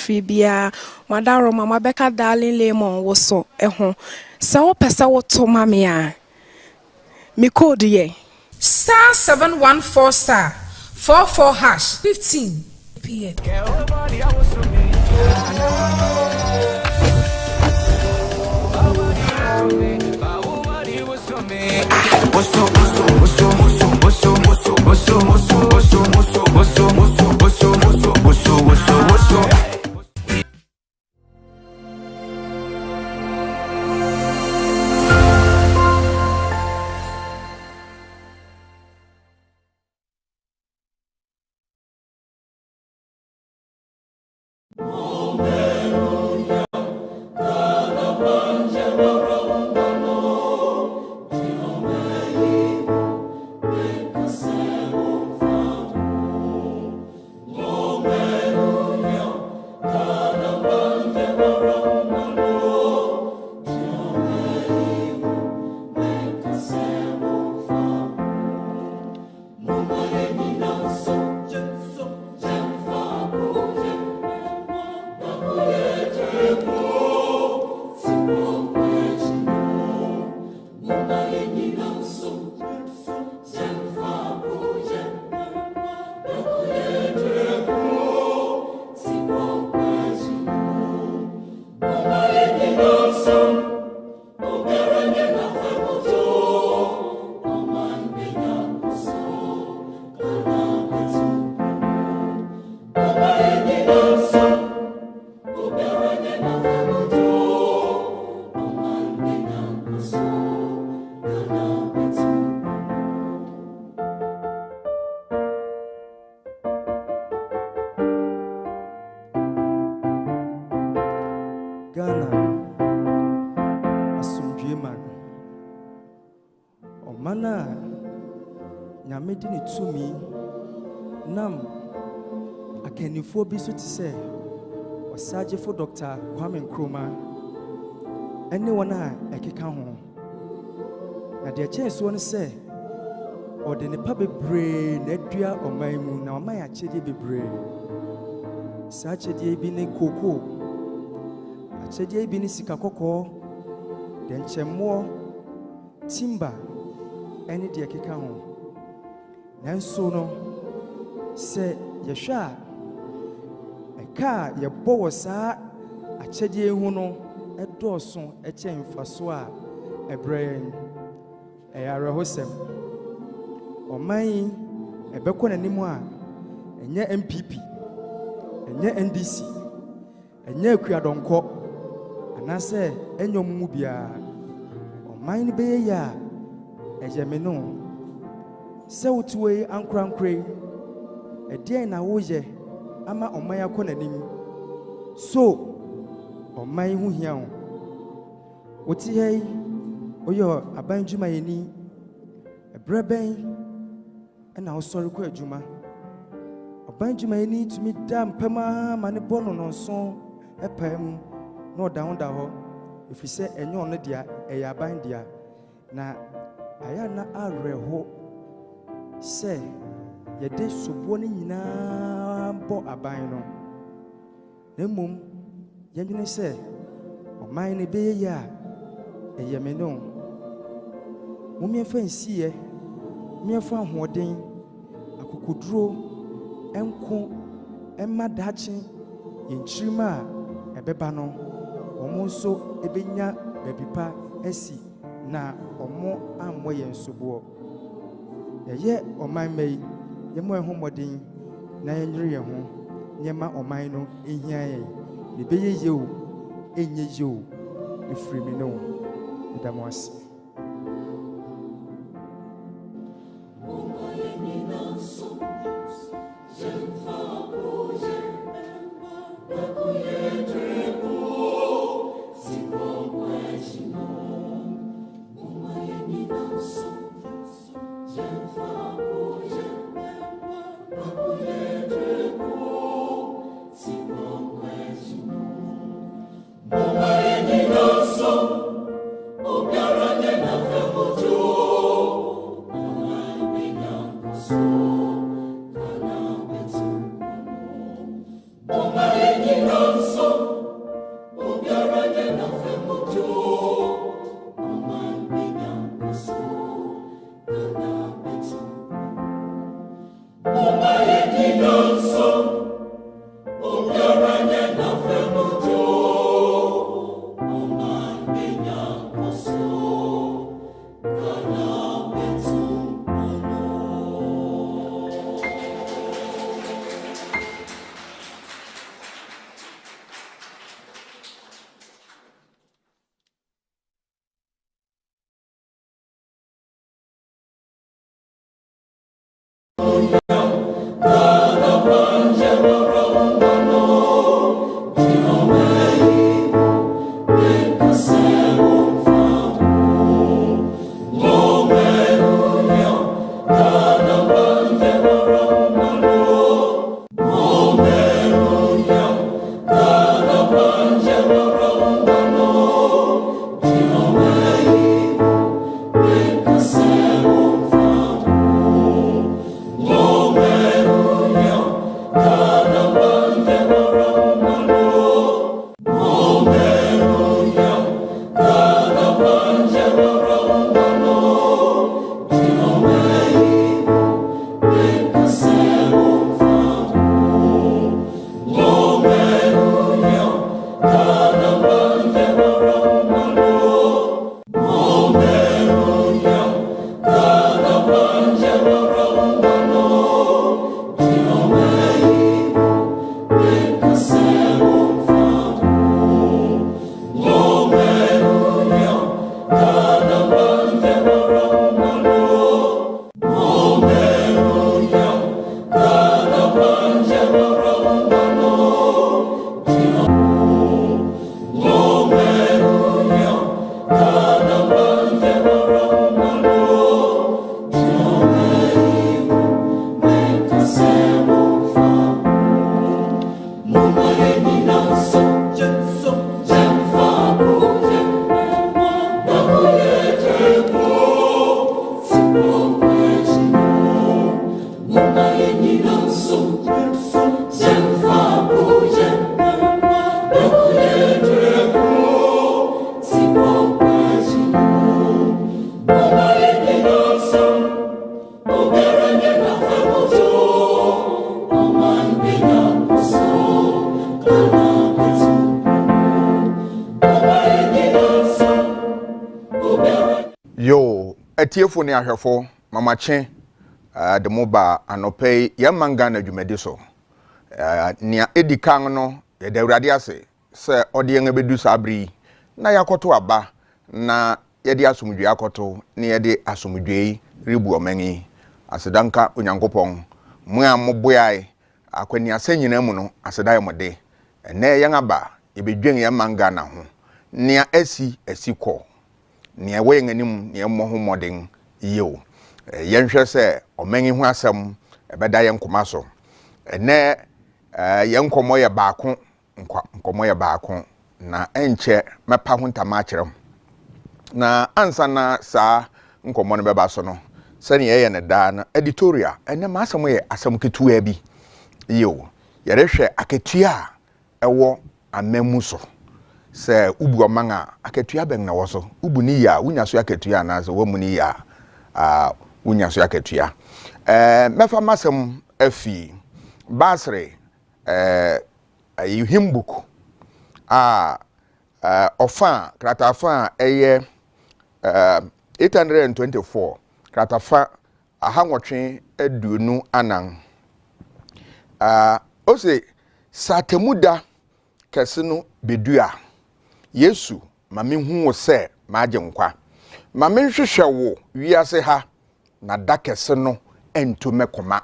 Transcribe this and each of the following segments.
Fibia, Madaro Mama Becca Darling Lemon was so So pesa wo to mamia. Me code ye. Star 714 star 44 hash 15 PM. Ghana, asomdwe man. Omana nyamedi ni tumi nam akanifo bi so tise wasaje fo Dr. Kwame Nkrumah ene wona ekeka ho na de chance won se ode ne pa bebre na adua oman mu na oman ya chede bebre sa chede bi ne koko chede bi ne sika kokko de nchemmo timba ene de ekeka ho nanso no se yehwa eka yebo wo saa achede hu no edoso eche mfaso a ebrɛn eyare hosem oman ebekɔ nanimu a enye MPP enye NDC enye akuadonko anase enyom mu bia oman ni beye ya ejeme no se wotuwe ankrankre edien na woye ama oman akɔ nanim so oman hu hia wo woti hei oyo abanjuma yeni ebreben ena osori ko adwuma abanjuma yeni tumi da mpama mane bono no so epam no down da ho efise enye ono dia eya aban dia na aya na areho se yede sobo ni nyina bo aban no nemum yendwene se oman ne beye ya eyeme no mumiefa nsiye miefa ahoden akokoduro enko emadachi yenchirima ebeba no omo nso ebenya bebipa esi na omo ammo yensobo yeye oman mai yemo ehomodin na yenwere ho nyema oman no ehia ye nebeye ye o enye ye o efrimi no idamwasi Oh, my atiefo ne ahwefo mama che de moba anope ye manga na dwumadi so nia edikan no ye da awurade ase se ode yen bedu sabri na yakoto aba na ye de asomdwe akoto na ye de asomdwe ribu omani asedanka onyankopon mu a moboai akwani asanyina mu no asedai mode ene yen aba ye bedwen ye manga na ho nia asi ko nia we nganim nia mo ho moden yo yenhwe se omani ho asem ebeda yen koma so ene yen komo ye baako nkomo ye baako na enche mepa ho ntama akyerem na ansa na sa nkomo no beba so no sani ye ne da na editorial ene ma asem ye asem ketua bi yo yerehwe aketua ewo amemu so se ubu omanga aketua ben na wo so ubu ni ya unya so aketua na so wo mu ni ya unya so aketua mefa masem afi basre hymn book ofa kratafa eye 824 kratafa ahangotwe aduonu anan ose satemuda kese no bedua Yesu mame hu se maaje nkwa mame nhwehwe wo wiase ha na da kese no entume koma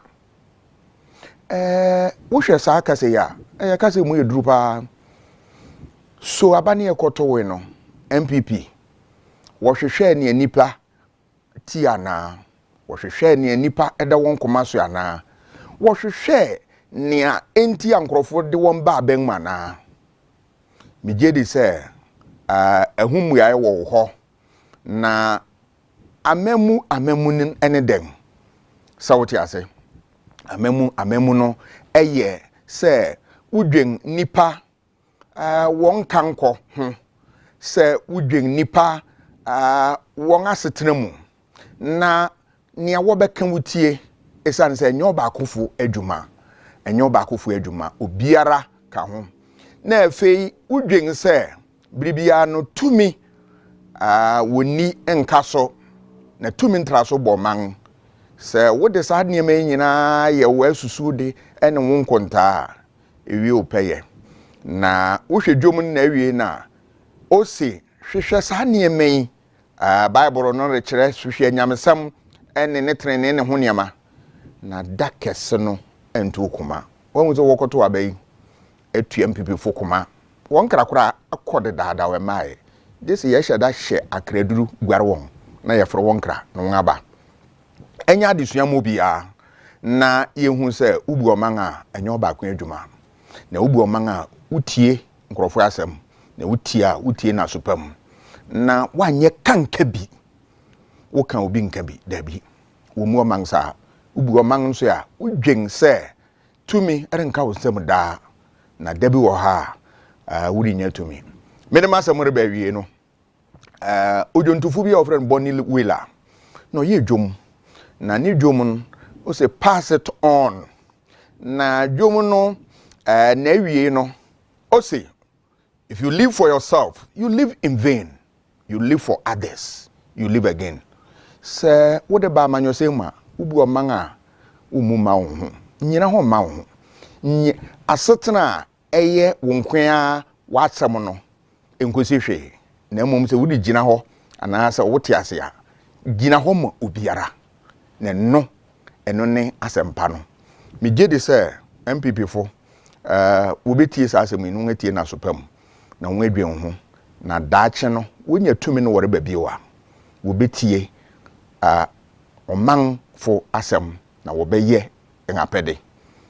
wo hwe sa kase ya kase mu yeduru pa so abane ekoto we no MPP wo hwehwe ne nipa ti ana wo hwehwe ne nipa eda won koma so ana wo hwehwe ne enti ankrofo de won ba ben mana mijedi se ehummu ya wo ho na amemu ene dem sawoti ase amemu no eye se udwen nipa won kanko se udwen nipa won asetenemu na nia wo bekan wutie esan se enyo ba akofo adwuma obiara ka ho na afei udwen se bribia no tumi woni enkaso na tumi ntraso boman se wode sa niema nyina ye wo asusu de ene wo nkonta ewie opeye na wo hwedwom na ewie na o se hwehwe sa niema bible no rekere hwehwe nyamesam ene ne trene ne ho niema na dakese no entu kuma won zo wokoto abai etu MPP fokuma won krakora akode daada we mai desi ye hye da hye akraduru gware won na ye fro won kra no ngaba enya adesua mo bia na yehu se ubu omanga enya oba akon adwuma na ubu omanga utie nkrofo asem na utie na sopam na wanye kanka bi wo kan obi nka bi da bi wo mu omangsa ubu omang nso ya udwen se tumi erenka wo nsem da na dabi wo ha wuri nya tumi mede masem reba wie no ojontufu bi ofren Bonnie Wheeler no ye dwom na ni dwom o se pass it on na dwom no na wie no o se if you live for yourself you live in vain, you live for others you live again. Se wo de ba manyo se ma ubu omanga umu ma wo ho nyina ho ma wo ho asetena eye wonkwan watsam no enkosi hwe na mmom se wudi gina ho ana se wote ase a gina ho ma obiara na eno ne asempa no megede se MPP fo wo betie sa asem inu ngatie na sopam na wo adwen ho na daache no wonya tumi no wore babiewa wo betie oman fo asem na wo beye ngapede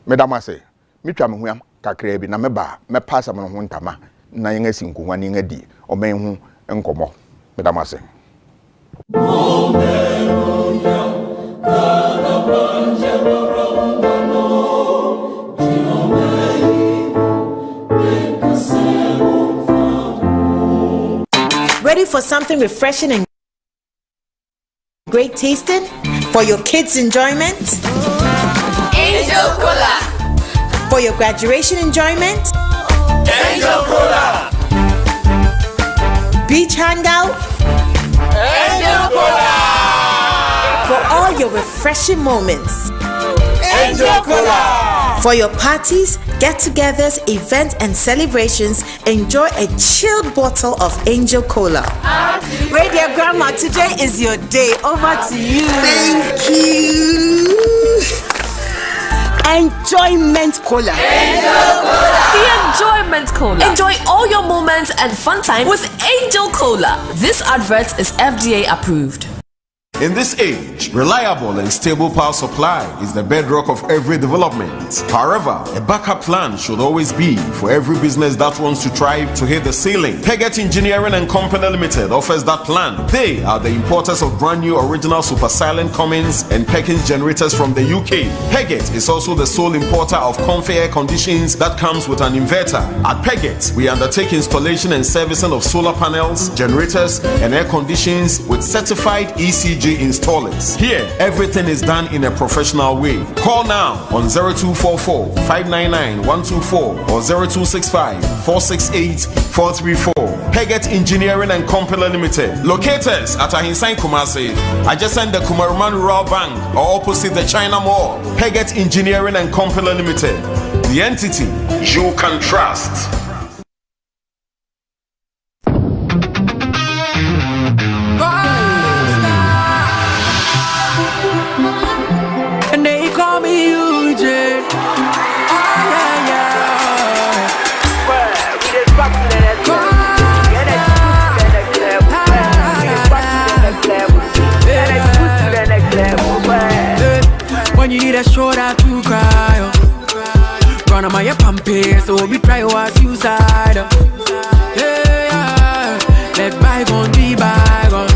medamase mitwa me huam kakra bi na meba mepa asem no ho ntama na yen asi nkonwa ne ngadi omen ho nkomo medamase Ready for something refreshing and great tasting for your kids' enjoyment? Angel Cola. For your graduation enjoyment? Angel Cola. Beach hangout? Angel Cola. your refreshing moments. Angel Cola. For your parties, get-togethers, events, and celebrations, enjoy a chilled bottle of Angel Cola. Radio Grandma, today is your day. Over to you. Thank you. Enjoyment Cola. Angel Cola. The Enjoyment Cola. Enjoy all your moments and fun time with Angel Cola. This advert is FDA approved. In this age, reliable and stable power supply is the bedrock of every development. However, a backup plan should always be for every business that wants to try to hit the ceiling. Peggett Engineering and Company Limited offers that plan. They are the importers of brand new original super silent Cummins and Perkins generators from the UK. Peggett is also the sole importer of comfy air conditions that comes with an inverter. At Peggett, we undertake installation and servicing of solar panels, generators, and air conditions with certified ECG installers. Here, everything is done in a professional way. Call now on 0244 599 124 or 0265 468 434. Peggett Engineering and Company Limited. Locators at Ahinsan Kumasi, adjacent the Kumaruman Rural Bank or opposite the China Mall. Peggett Engineering and Company Limited. The entity you can trust. When you need a shoulder to cry, run on my pamper, so we try our suicide. Yeah, let bygone be bygone.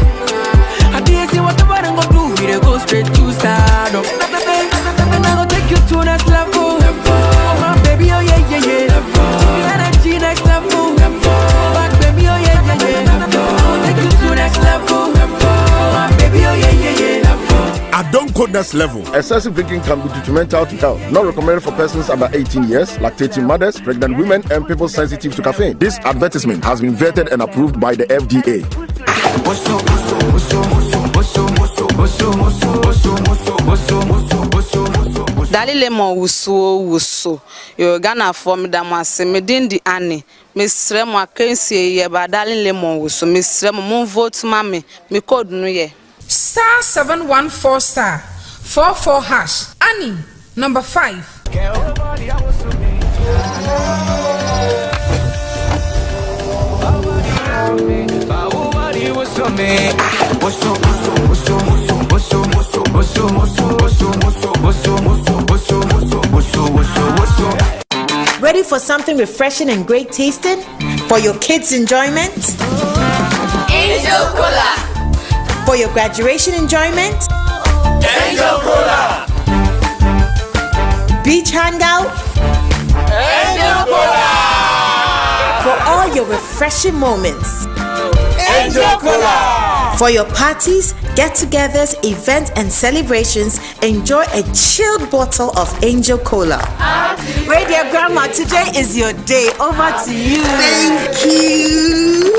I didn't see what the bottom gonna do, we go straight to stardom. And I gonna take you to next level. Oh my baby, oh yeah, yeah, yeah. The energy next level. Back baby, oh yeah, yeah, yeah. I gonna take you to next level. Oh my baby, oh yeah, yeah, yeah. I don't code next level. Excessive drinking can be detrimental to health. Not recommended for persons under 18 years, lactating mothers, pregnant women, and people sensitive to caffeine. This advertisement has been vetted and approved by the FDA. Dali lemon wuso yo Ghana for me da mase me din di Annie me srem akensie ye ba dali lemon wuso me srem mo vote ma me code no ye star 714 star 44 hash Annie number 5. Ready for something refreshing and great tasting? For your kids' enjoyment? Angel Cola. For your graduation enjoyment? Angel Cola. Beach hangout? Angel Cola. For all your refreshing moments? Angel Cola. For your parties, get-togethers, events, and celebrations, enjoy a chilled bottle of Angel Cola. Radio Grandma, today is your day. Over to you. Thank you.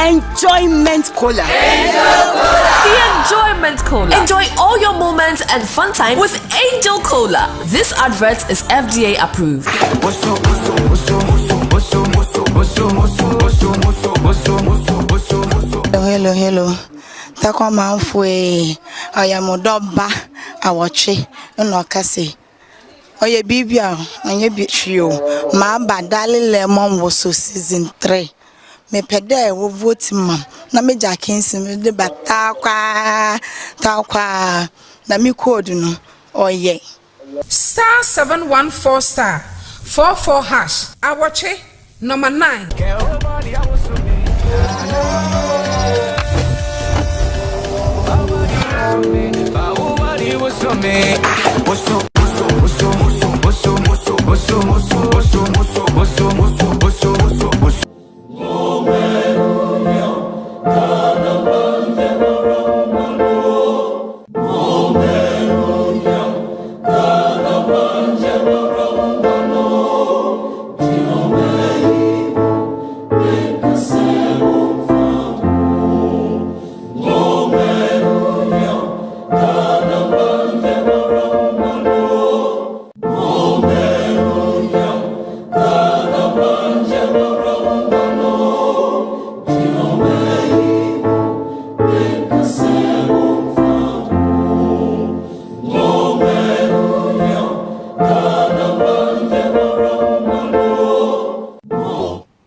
Enjoyment Cola. Angel Cola. The Enjoyment Cola. Enjoy all your moments and fun time with Angel Cola. This advert is FDA approved. Hello. Tako manfwe aya modoba awoche no kase. Oye bibia onye bitrio ma badale lemon woso season 3. Me pede wo vote mam na me jakinsi me de batakwa na mi code no oye star 714 star 44 hash awoche number 9.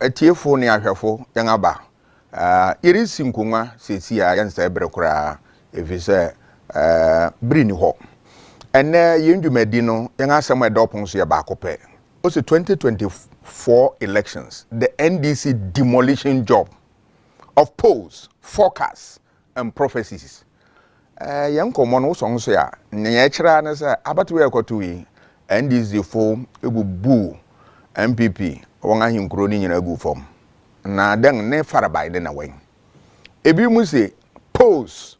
Etiefo ne ahwefo yangaba irisi nkunwa sesi a yansa ebrekura efise brini ho ene yendwumadi no yanga asem edopon so ye ba akopɛ osi 2024 elections the NDC demolition job of polls forecasts and prophecies yankomo no so nso ya nya kyerɛ na sɛ abatowe ekoto yi NDC fo ebubu MPP won ahinkro ni nyina gu fom na den ne farabai de na wen ebi mu se polls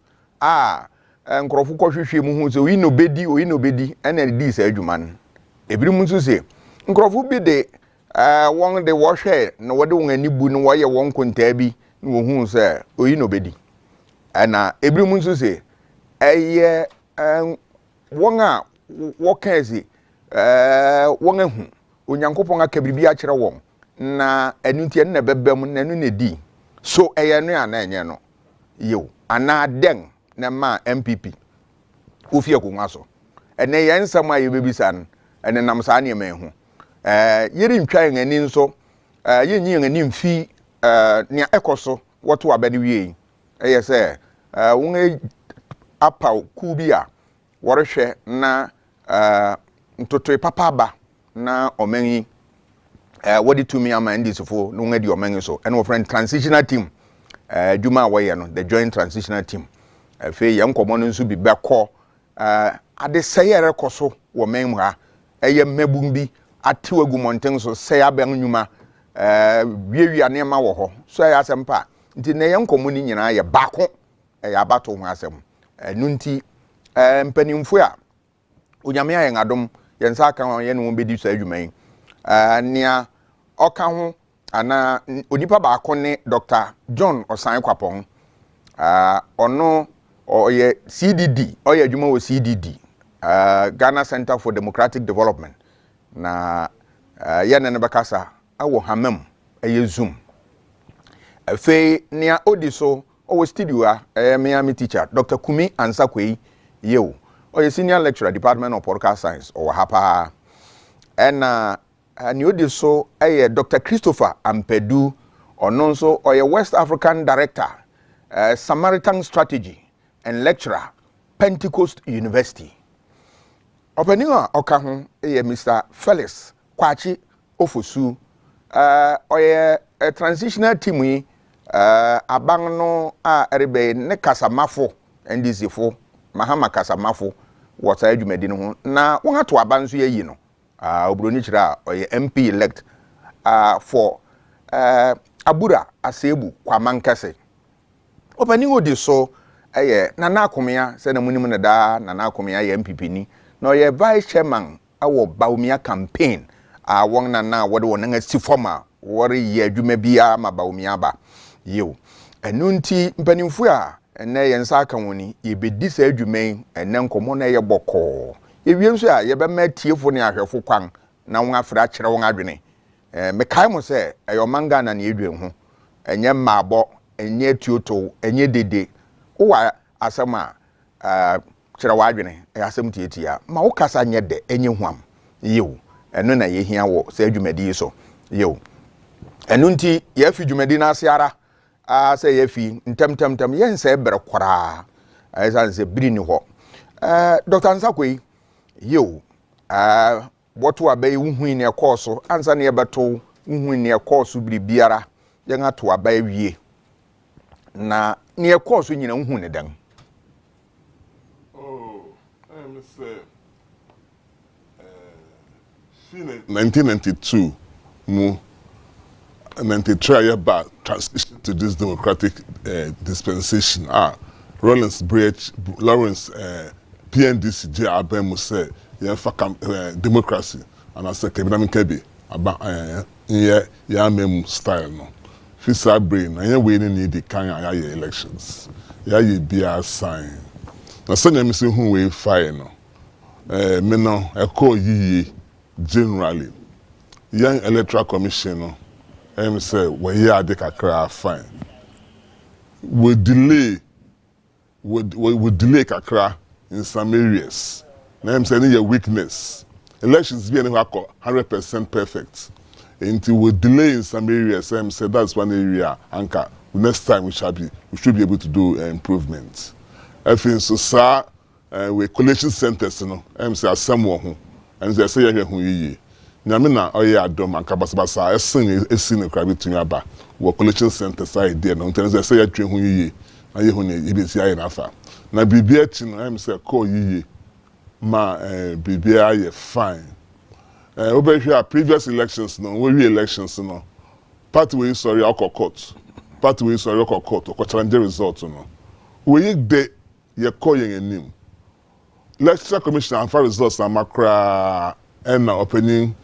nkrofo kohwehwe mu hu se oyi no bedi ena di sa adwuma no ebi mu nso se nkrofo bi de won de wo hwe na wode won anibu no wo ye won kontaa bi na wo hu se oyi no bedi na ebi mu nso se eye won a wo kan se won ahu onyankopon aka bibi a kyerɛ won na enuntie na bebam na enu na di so eye no ana enye no yo ana den na ma MPP ofie akunwa so ene ye nsam a ye bebisa no ene nam saa ne ehu yeri ntwa ngani nso yenyi ngani mfi ne ekoso woto abani wie eye se won apa ku bi a worehwe na ntoto papa ba na omenyi wodi tumi ama ndisifo no ngadi omenyi so ene wo friend transitional team djuma waye no the joint transitional team fe ye nkomo no nso bi bekọ ade seye rekoso wo menmu ha eye mabum bi atewagu monten so seye aban nyuma wiewia ne ma wo ho so ya asempa nti ne ye nkomo ni nyina ye bako ya abato ho asem nunti mpanimfo a onyame ayen adom yensa aka ye no bedi so adwuman nia oka ho ana onipa ba akone Dr. John Osan Kwapon ono oye CDD oye adwuma wo CDD Ghana Center for Democratic Development na ye ne bekasa awo hamam eye zoom afi nia odiso owo studio a me teacher Dr. Kwame Asah-Asante yew oye senior lecturer Department of Political Science o hapa ena ni odiso eye Dr. Christopher Ampedu ononso oye West African Director Samaritan Strategy and lecturer Pentecost University openinga oka ho eye Mr. Felix Kwachi Ofosu oye transitional team yi abang no a erebe ne kasamafo NDC fo mahama kasamafo wota adwumadi no ho na won ato abanso yayi no obroni kira oye MP elect for Abura Asebu Kwamankase opening odi so Nana Akomea se na munim na da Nana Akomea ye MPP ni na oye vice chairman awo Baumia campaign won na wode won nga si forma wore ye adwuma bia ma Baumia ba yo enunti mpanimfu a ene yensa aka woni ye bedi sa adwuman ene nkomo na ye bokọ ewiem so a ye be ma tiefo ne ahwefo kwan na won afra kire won adwene me kai mo se eyo manga na ne edwen ho enye maabo enye tuoto enye dede wo asema kire wa adwene asem tietia ma wo kasa nye de enye huam yew eno na ye hia wo se adwumadi so yew eno nti ye fi dwumadi na asiara say ye fi ntem yense ebre kwara esa se biri ni ho Dr. Asah-Asante yo boto abai wuhun ne ekoso ansa ne yebeto wuhun ne ekoso biri biara yen ato abai wie na ne ekoso nyina wuhun ne dan I am say 1992 mu 93 year back transition to this democratic dispensation Lawrence PNDC Abemu say democracy and I say kebi aba ya mem style no fisa brain na we need the kan ya elections ya ye bia sign na sanya mi se hu we fire no me no e call yiye generally young electoral commission say we are the kakra fine. We delay kakra in some areas. Now I'm saying your weakness. Elections be 100% perfect. Until we delay in some areas, I'm saying that's one area anchor. Next time we should be able to do improvements. I think so sir we collection centers I'm say someone who and they say who ye. Nyamina oye adom anka basabasa esin e kra betumi aba wo collection centers idea no nten they say atwe hu ye aye hu ne ibesi aye nafa na bibia chi no I'm say call ye ma bibia aye fine obehwe previous elections no we elections no party we sorry court party we sorry court or challenge result no we de ye call yen enim electoral commission and for results na makra and opening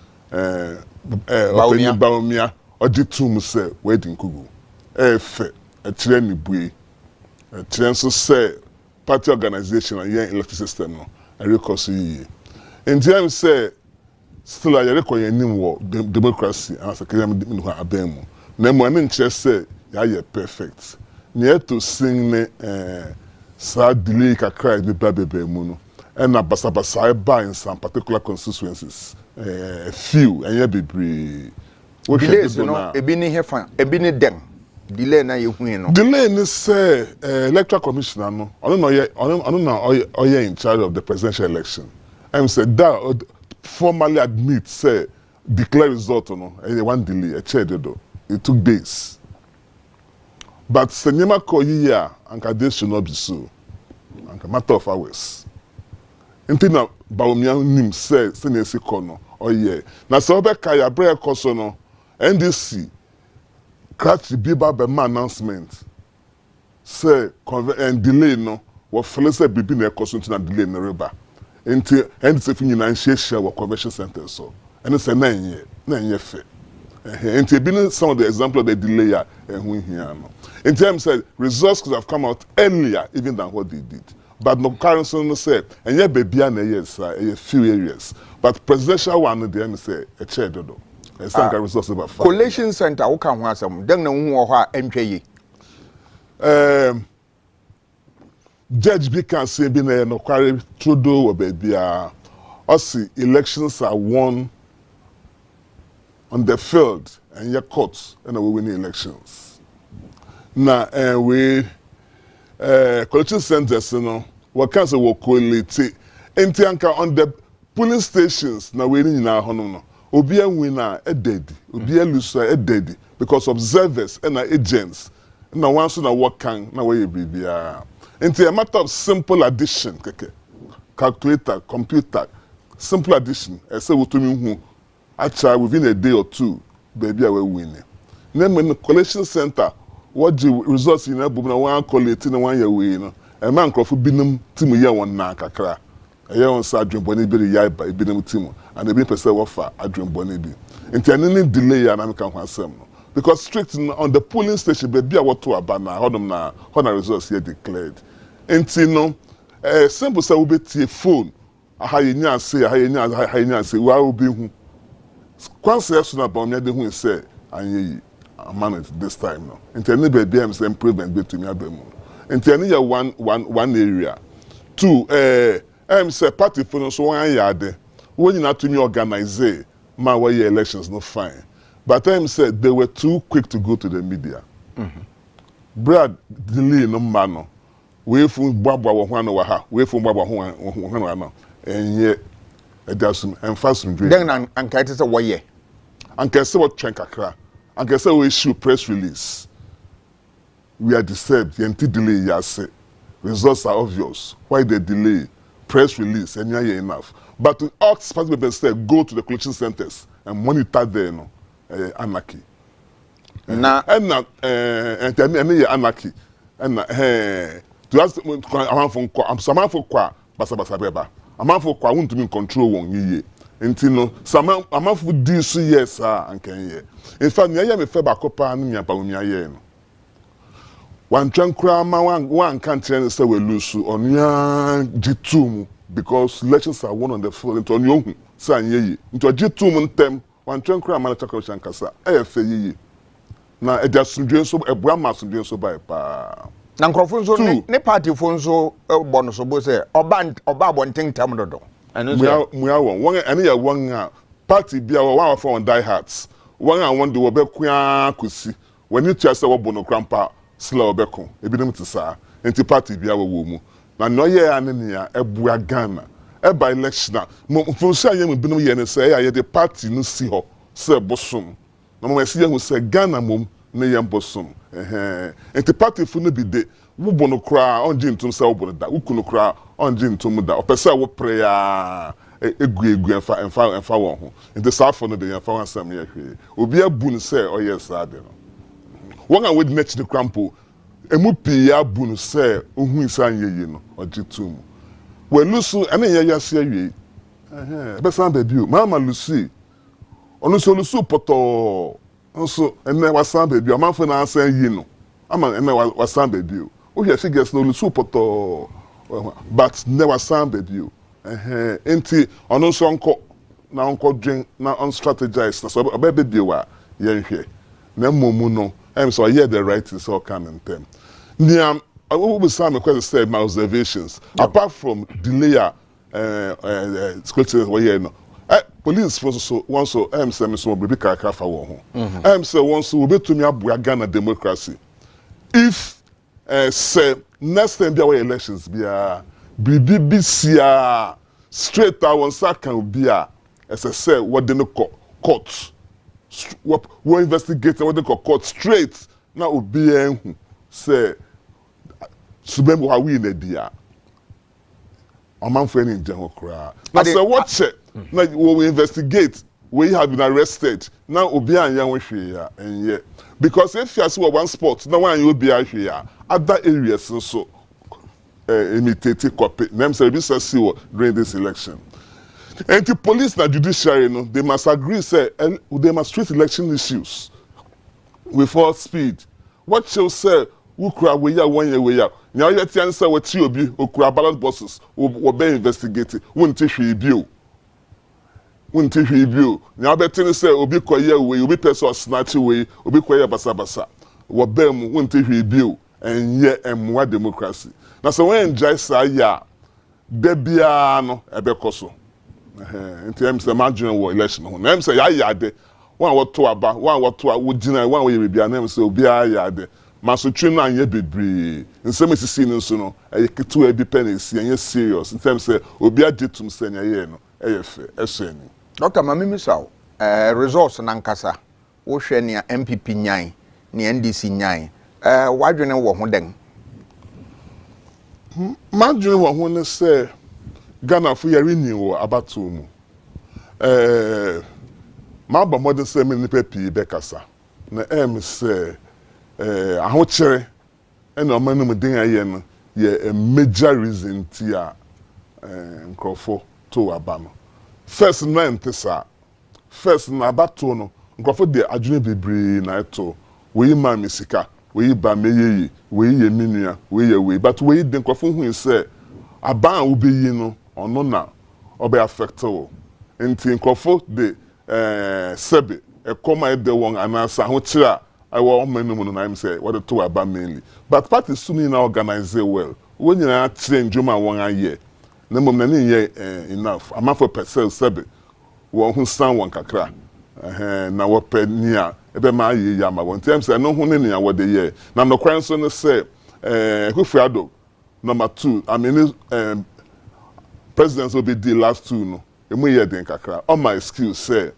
Baumia or the tomb say waiting kugu. Efe a train bui a train so say party organization and young electoral system no a recourse ye. In time say still a record in war democracy as a kingdom abemu. Nemo an interest say ya perfect. Near to sing sad delay ka cry be baby muno. And a basabasa buy in some particular constituencies. Few and be delays no ebini hefa ebini dem delay na ye hu no delay ni say electoral commissioner no oye in charge of the presidential election and said that formally admit say declare result no one delay a chair do it took days but senyema ko year anka this should not be so anka matter of hours intina Baumia nim say senesi kono oye na so be kaya bre koso no NDC crash the biba be announcement say and delay no wo fele say bibi na koso na delay na reba enti NDC fi nyina nhye wo convention center so and say na nye fe enti bi some of the example of the delay ya ehun hia no enti am said results could have come out earlier even than what they did. But no currency said, and yet baby and a few areas. But presidential one the end say a chair dodo. And some resources about collation center who can want some then no MPA. Judge B can say be no quarry Trudeau or baby us elections are won on the field and your courts and we win elections. Now we collection centers what can say we collate entianka on the polling stations na we ni na hono no obi a winner e dead obi a loser e dead because observers and agents na one so na work can na we bibia enti a matter of simple addition keke calculator computer simple addition e say we to me hu actually within a day or two baby a we win then when the collection center what the results in Abu na one collate na one year we no e man crofo binum timu ye won na kakra e ye won sa adwenboni bi ya ba binum timu and e be person wo fa adwenboni bi enti any delay ya na me kan kwasem no because strict on the polling station be bia what to aba na hodom na how results here declared enti no simple say we be tie phone aha ye nya say wa obi hu kwanse so na ba me de hu say anye manage this time now. Into any baby improvement between them. Into any one area. Two, say party for so 1 year. When you not to me organize my way elections no fine. But said they were too quick to go to the media. Brad delay no man. We from Baba Wana we from Baba Wana and yet there's some emphasis. Then and kite is a way. And can say what Chenkakra. And can say we issue press release. We are disturbed. The delay yes. Results are obvious. Why the delay? Press release and you're enough. But to ask participants say go to the collection centers and monitor there no anarchy. Na and anarchy. And to ask I'm some for kwa basa beba. I'm for kwa won't me control one ye. Enti no some amafo di so yes and can ye. In fact me me fe ba kopa no nya pa omi aye no. One trankra ma one country say we lose on ya G2 because elections are won on the field into on yohu say anye yi. Into G2 ntem wan twen kra ma chakra shankasa fe yiyi na e dia sundwe so e bua ma sundwe so bai pa na nkrofo nso ne party fo nso bo no so bo se oba bonten tam dodo eno so muya won ene ya won a party bia wa for on die hearts won a won de wo be kwa kosi wani tua se wo bo no krampa sla obeko ebinim te saa enti party bia wo mu na no ye ane ya ebua Ghana e by election mo funso ayem binom ye ne se ya de party no si ho se bosom na mo esi ye hu se Ghana mom ne ye bosom enti party fu no bi de wo bo no kra onje ntum se wo bo da wo kunu kra onje ntum da opese wo prayer egu enfa won ho enti safo no de enfa wan sam ye hwe obi abu no se oye sa de no won a we de next the crampo emu pi ya bu no se ohu insan yeye no ojitum we lusu ene ye yase awie be san ba bi o mama lusi onu so lusu poto nso ene wasan ba bi o manfo na asan yi no ama ene wasan ba bi o o hwe figures no lusu poto but ne wasan ba bi o enti onu so nko na nko dwen na on strategize na so ba bi wa ye hwe na momu no so I hear the right is all come in them. Niam, I will be some question my observations. Apart from delay, police was so once so say so baby kaka fa wo ho. Say once will be to me abu Ghana democracy. If say next time there were elections BBCA straight out on second be as I say what they court. We investigate what they call court straight na obi enhu say subembo ha we na dia amanfo any nje ho kra na say watch na we investigate we have been arrested na obi anya ho hwe ya enye because if you see one spot na one you obi ahwe ya other areas so imitate copy them say this see during this election. And the police and judiciary, they must agree, say, and they must treat election issues with all speed. What shall say, who cry way out 1 year way out? Now you answer what you be, who cry ballot bosses, will be investigated, won't take you. Won't take you. Now better say, Obi Koya way, Obi person snatch away, Obi Koya Basabasa, what Bem won't take you, and yet and more democracy. Now, so when Jai say, ya, Bebiano, Ebekoso. Nti em say imagine wo election ho na em say ya yade wan wo to aba wan wo to wo gina wan wo ye bibia na em say obi ayade maso twi na anye bebre nsem esisi ni nso no e ketu ebi pen esi anye serious in terms say obi agitum say nya ye no e ye fe eso ni Dr. Mamimi Saw results na nkasa wo hwe ne MPP nyan ne NDC nyan wadwene wo ho den madwene wo ho ne say Ghana for your renewal about 2 mu. My mother say me nipa pi bekasa. Na say ahochere and o manu muden aye no ye a major reason tia nkrofo to aba no. First na ntesa. First na abato no nkrofo de adwene bebre na eto. We ma misika, we ba meyeye, we ye minua, we ye we but we de nkrofo hu say aban obeyi no ono na obe affecto enti nkofo de sebe ekoma e de won anasa ho kira awo omanum no na im say what to aba mainly but party suni na organize well when you na change ma won aye na mom na ye enough amafo person sebe won hu san won kakra na wo pe ni a ebe ma aye ya ma won tem say no hu ne ya wo de ye na no kwan so no say Referendum number 2 I mean presidents will be the last 2 no emu ye den kakra all my skills say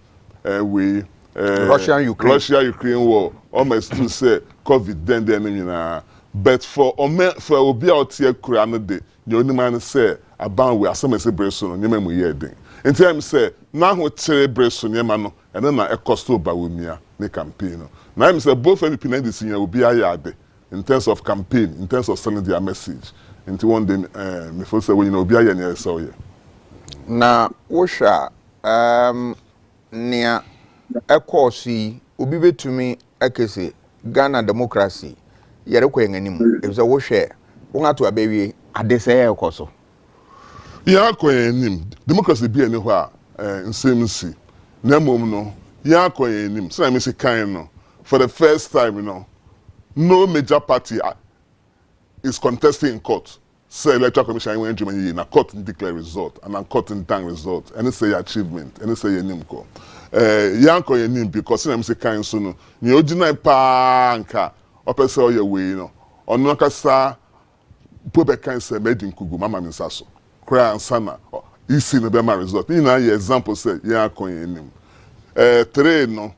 Russia Ukraine war all my skills say COVID then nyina but for obi out here kura no de the only man say aban we asem say breso no nyema mu ye den enti am say na ho kire breso nyema no ene na ekosto ba womia ne campaign no na am say both MP na the senior obi ayade in terms of campaign in terms of sending their message into one day me feel say when you know obi aye na so ye na wosha nia ekosi obi betumi ekese Ghana democracy yere ko yenanim e say wohwe won ato abawie adese ekoso ya ko yenanim democracy bi eni ho a nsem si na mom no Yanko Yenim, so I miss a kind no. For the first time, no major party is contesting in court. Say electoral commission when Germany na court declare result and a court in tank result and say achievement and say Yenimko. Yanko Yenim because I miss a kind so no. Ni ojina pa anka opese oye we ono kasa pobe kan say made in Kugu mama minsaso. Kra ansana isi no be my result. Ni na example say Yanko Yenim. Three no.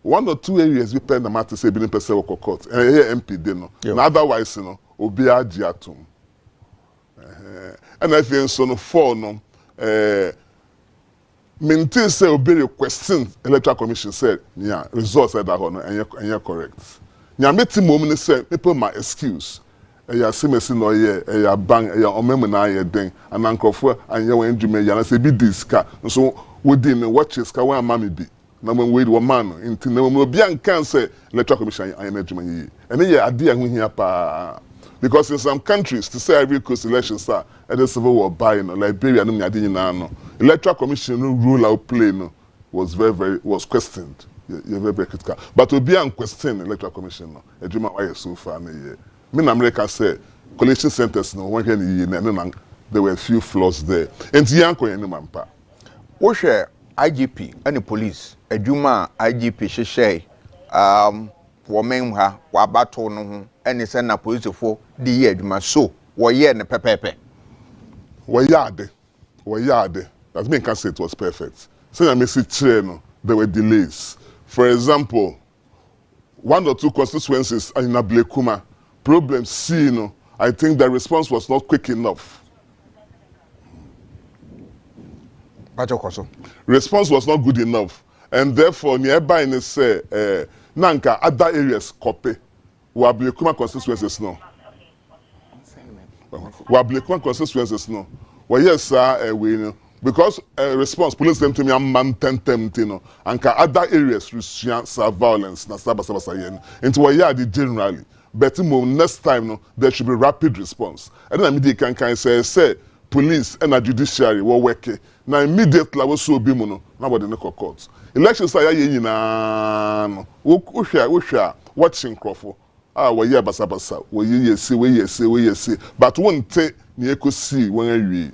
1 or 2 areas we pen the matter say being person work court and here MP dey no otherwise obi agi atom and I feel so no 4 no maintain say obi requesting electoral commission said yeah results said that no and you correct nya meti mom ni say people my excuse ya semesi no ye ya bang ya omemu na ye den and ankofo anya wan dwuma ya na say bi diska so within watches ka wan mama bi na when we man into na we be an cancer electoral commission I am adwuma and yeah ade a hu hia pa because in some countries to say every coast election sir at the civil war by Liberia no ade nyina no electoral commission no rule out play no was very questioned very critical but we be an question electoral commission no adwuma why so far na ye me na America say collation centers no one here na there were a few flaws there and yanko yen mampa wo hwe IGP and the police adwuma IGP hyehyɛ women ha wabato no ho ɛne sɛ na police fo di yɛ adwuma so wɔyɛ ne pɛpɛpɛ wɔyɛ that mean can say it was perfect say na message clear no there were delays for example 1 or 2 constituencies in Ablekuma problem C no I think the response was not quick enough. Response was not good enough, and therefore nearby in say nanka other areas copy. Wablekuma constituencies no. Wablekuma constituencies no. Well yes sir we know because response police them to me am man no anka other areas restrict violence na sabasa yen. Into what the generally. But next time no there should be rapid response. And then immediately can say police and a judiciary were working. Now immediately I was so be no nobody no court. Elections are yina no. We watching Crawford. We hear basa. We see. But one take ni eko see when we.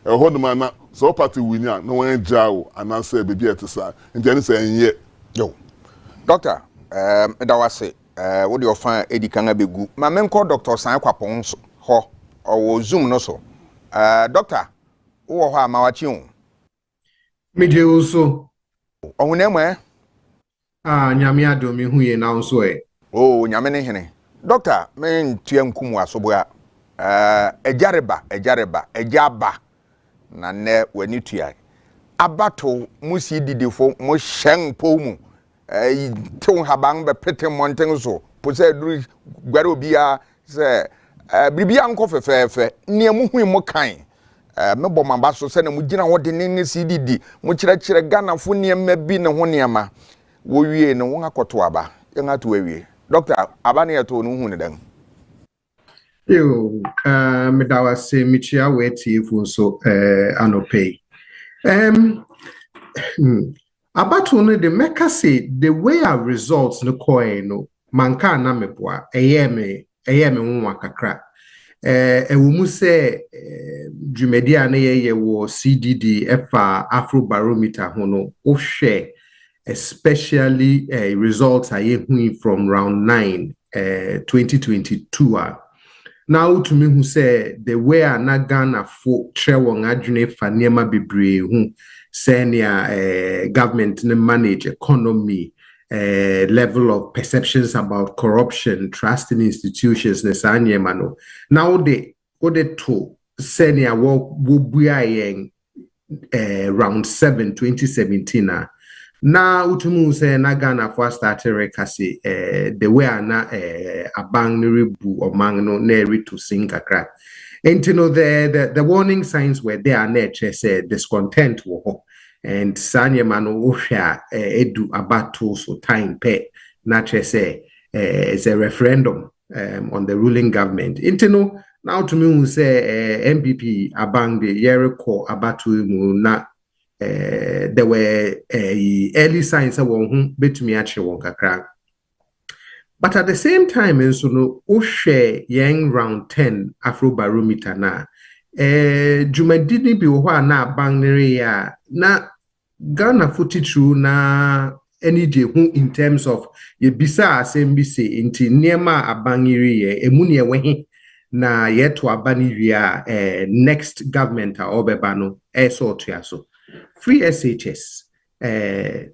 Hold man na so party win ya no one jaw and answer baby at say. Nti say enye. Yo. Doctor, da wase what do you find edi kan abegu. Ma menko Dr. San Kwapon ho or Zoom no so. Doctor, wo ho amawachi ho. Meje also. Ohunemu nyame adomi hu ye na nso Oh, nyame ne hene. Doctor, men tua nkumu asoboa. Ejareba, ejaba. Na ne wani tua. Abato musi didifo mo hyen pomu. Ton habang be pete monten so. Po se duru gware obia se bibia nko fefefe. Niemu hu mo kan. Me bɔ maba so sɛ na mu gina ho de ne CDD mu kyerɛkyerɛ Ghana fo niema bi ne ho niema wo wie ne won akoto aba yɛn ato awie doctor aba ne yeto no hu ne dan yo me da wase me chia we tiefo so anopay abato no de meka say the way our results no coin no manka na meboa ɛyɛ me nwa kakra ewumu se dwumedia na ye wo CDD efa Afrobarometer ho no o hwe especially results aye hu from round 9 2022 now to me who say the way na Ghana fo tre won adwene fa niema bebre hu senior government ne manage economy level of perceptions about corruption, trust in institutions, nesanyemano. Now they to senior wo round 7 2017 now utumu se na Ghana for started rekasi the way na abang nirebu omangno neri to sing kakra. And you know the warning signs were there nature said discontent wo. And Sanya Mano Usha edu abato so time pay nature say it's a referendum on the ruling government. Intino now to me say MPP abang the Yeriko abatu mu na there were early signs that won betumi ache won kakra. But at the same time, so no, o share young round 10 Afrobarometer na jumadini bi wo na bangnere ya na Ghana footy true na any day in terms of ye bisa asem bi say inti niema abangiri ye emu ne wehi na yet to abani via next government obeba no so so free SHS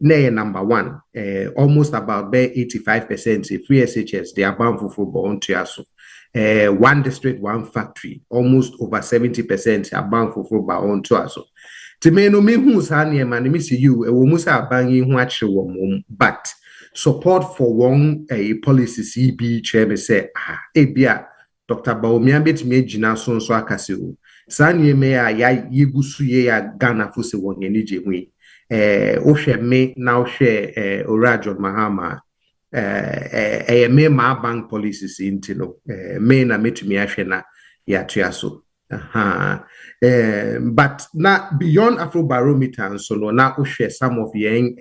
na number 1 almost about 85% free SHS they are bound for football so one district one factory almost over 70% are bound for football on so to me no me who sa niema me see you e wo musa abanyi hu akire wo but support for one policy CB chair me say ebia Dr. Baumia betimi agina so akase o sa niema ya yegusu ye ya Ghana fo se won ani je hu o hwe me na o hwe Orajon Mahama me ma bank policies intino me na metumi ahwe na ya tuaso but not beyond Afrobarometer, so no, now we share some of young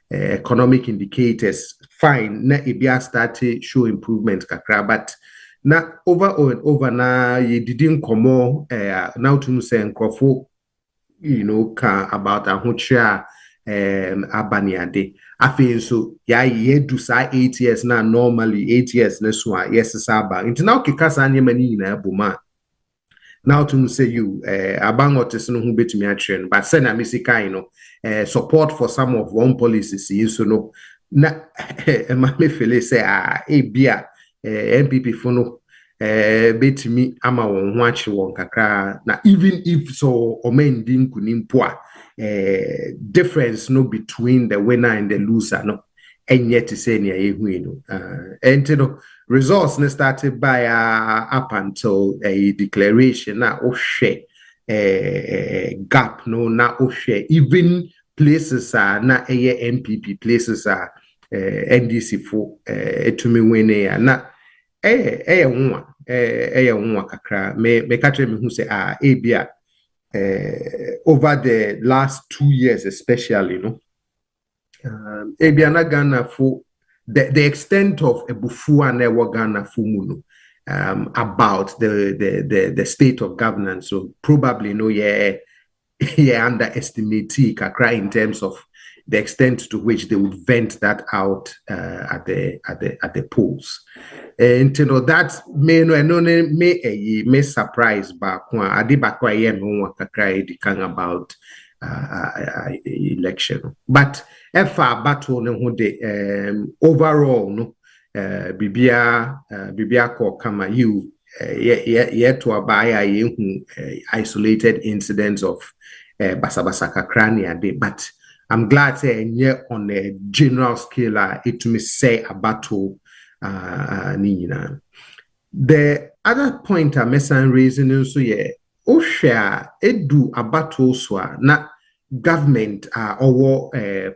economic indicators. Fine, na ibia started show improvement kakra, but na over and over na you didn't come more now to say nkrofo ka about ahochia abaniade. Afi so ya ye do sa 8 years na normally 8 years na so yes saba. Into now kikasa nyemani na buma. Now to say you abang otis no hu betumi atren but say na misika support for some of one policies so no na ma me feel say bia MPP fo no betumi ama won ho ache won kakra na even if so omendi nkunimpo difference no between the winner and the loser no and yet to say near you and results started by up until a declaration na share gap no na share even places are na MPP places are NDC for to me when na nwa kakra me catch me who say abia over the last 2 years especially Ebiana Ghana for the extent of Ebufua Newa Ghana Fumuno about the state of governance. So probably underestimate kakra in terms of the extent to which they would vent that out at the polls. And that may surprise back about election. But efa battle no ho de overall no bibia ko kama you yet to abaya yehu isolated incidents of basabasa kakrania de but I'm glad say on a general scale it to me say a battle the other point I'm raising so Osha edu abato so na government or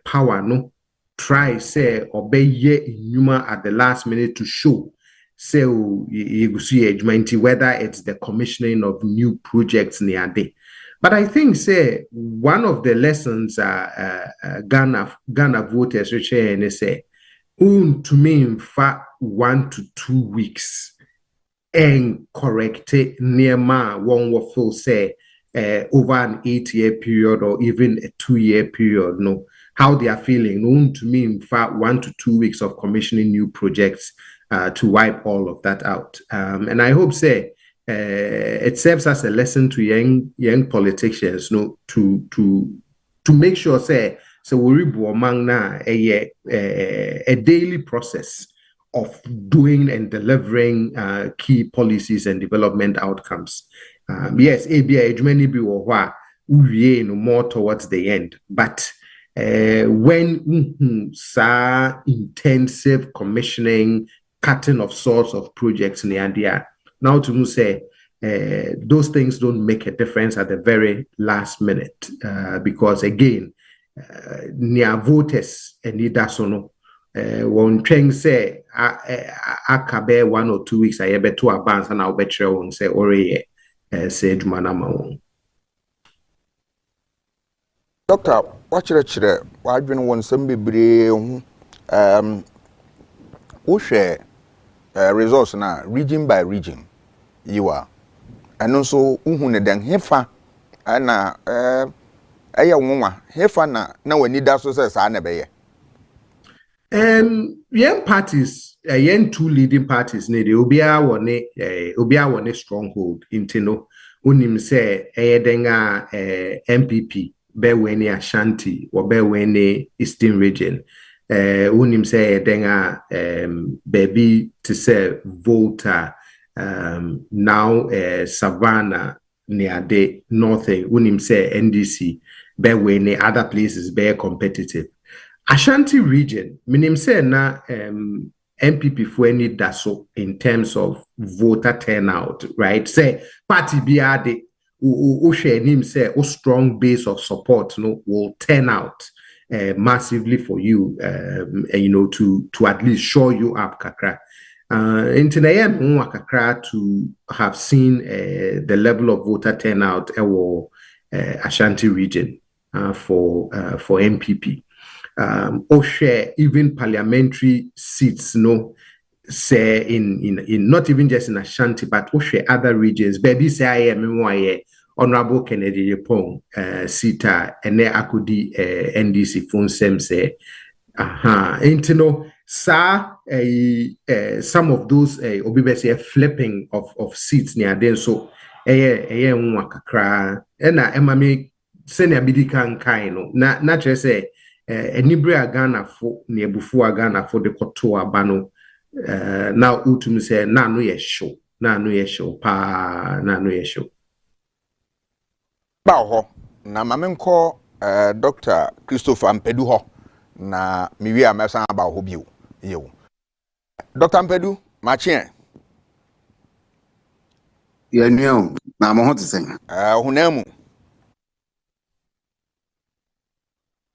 power no try say obey inuma at the last minute to show say you see whether it's the commissioning of new projects near day. But I think say one of the lessons Ghana voters share and say to me in fact 1 to 2 weeks and correct it near one will feel say over an 8-year period or even a 2-year period, no, how they are feeling. No, to me, in fact, 1 to 2 weeks of commissioning new projects to wipe all of that out. And I hope say it serves as a lesson to young politicians, no, to make sure say so we among na a daily process of doing and delivering key policies and development outcomes. Yes, ABI many be more towards the end, but when intensive commissioning, cutting of sorts of projects in the idea, now to say those things don't make a difference at the very last minute because again, near voters and need one train say akabe 1 or 2 weeks I bet to advance and I'll bet you won't say or say manama. Doctor, watch the I've been one some be who share results now region by region. You are. And also uhune den hefa na eye wonwa hefa na wani da so se sa na beye. Young parties, young two leading parties, ne de obia one stronghold intino. Unim say denga MPP be weni Ashanti or be weni Eastern region. Unim say denga baby to say Volta now Savannah near the northern. Unim say NDC be weni other places be competitive. Ashanti region, minim say na MPP for any daso in terms of voter turnout, right? Say party biade o share him say o strong base of support, will turn out massively for you, to at least show you up kakra. Kakra to have seen the level of voter turnout Ashanti region for MPP. Or share even parliamentary seats, say in not even just in Ashanti, but or share other regions. Baby say I am Honorable Kennedy Yepong Sita and there Akudi NDC phone sem say some of those obibese flipping of seats near then so kakra and emame senior bidikan kaino na just say Enibria Ghana for near before Ghana for the Kotoa Bano. Now utum say na no ye show pa na no ye show. Ba ho na mamenko Dr. Christopher Mpedu ho na miwi amesa ba ho bio yewu. Dr. Mpedu machien. Ye nyo na mo ho tsen. Hunamu.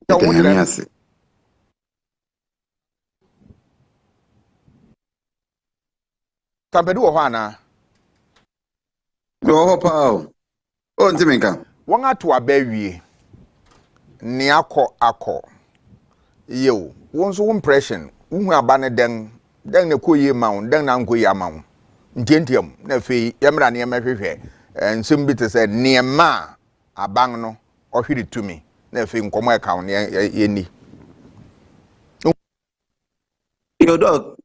Yes. Tampedu wo ana. Wo pa o ntiminka. Won ato abawie. Ni akọ. Yew, won so impression, hu aba ne den ne koye maun, den na nkoye amaun. Ntiem na fei yemra ne yemhwehwe. Nsem bi te se niema abang no ohwiri tumi. Na fei nkomo account ye ni. Your dog.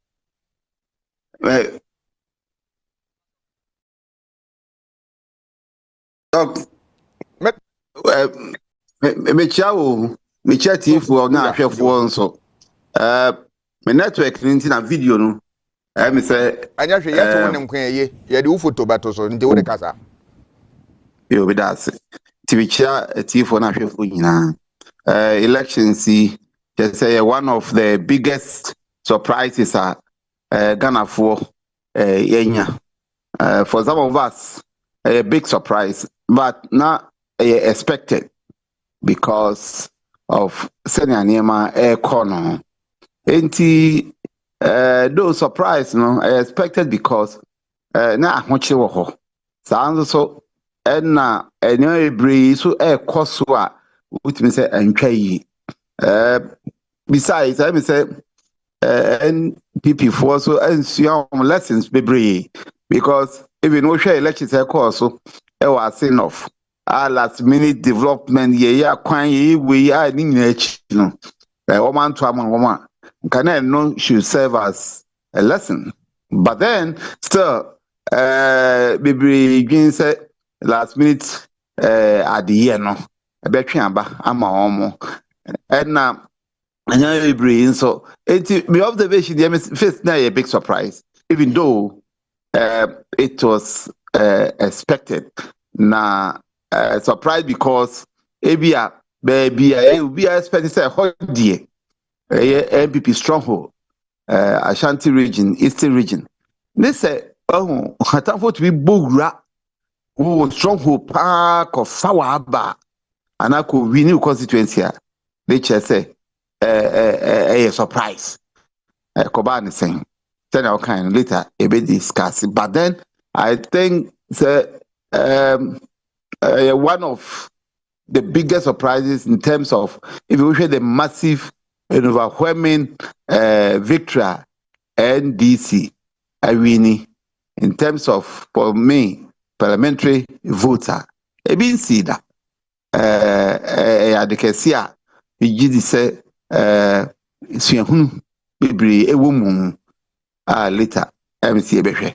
Dog. Me chia for na ahwefo nso. Me network ni na video no. Me say anya hwe yeto wonem kwan ye de wo photo bato so nde wo de kasa. Yo be that. Ti me chia for na ahwefo nyina. Election see just say one of the biggest surprises are Ghana for yenya. For some of us a big surprise, but not expected because of senior Nema air corner. Enti those surprise I expected because na ahwoche wo ho. Sounds so na enyo ebri so air cost wa witimi say antwa yi. Besides, I say NPP for so and lessons bebree because even no share elections course so was sin of last minute development ye kwan ye we ni nyina no woman to woman can no should serve as a lesson, but then still bebree gwin say last minute at the year no betwe aba ama omo and so my observation the first na a big surprise, even though it was expected. Na surprise because ebia baby we are expecting say hodie MPP stronghold Ashanti region, Eastern region. They say hatanfo to be bogra who stronghold park of Sawaba and I could win new constituency. They just say a surprise. Kobani saying, then I'll kind of later a bit discuss it. But then I think the one of the biggest surprises in terms of if you look at the massive and overwhelming victory NDC Awini in terms of, for me, parliamentary voter. I been see that. Adekesia, Ijidi say, Siahunu, Bibri, Ewumu, later, MC Ebeshe.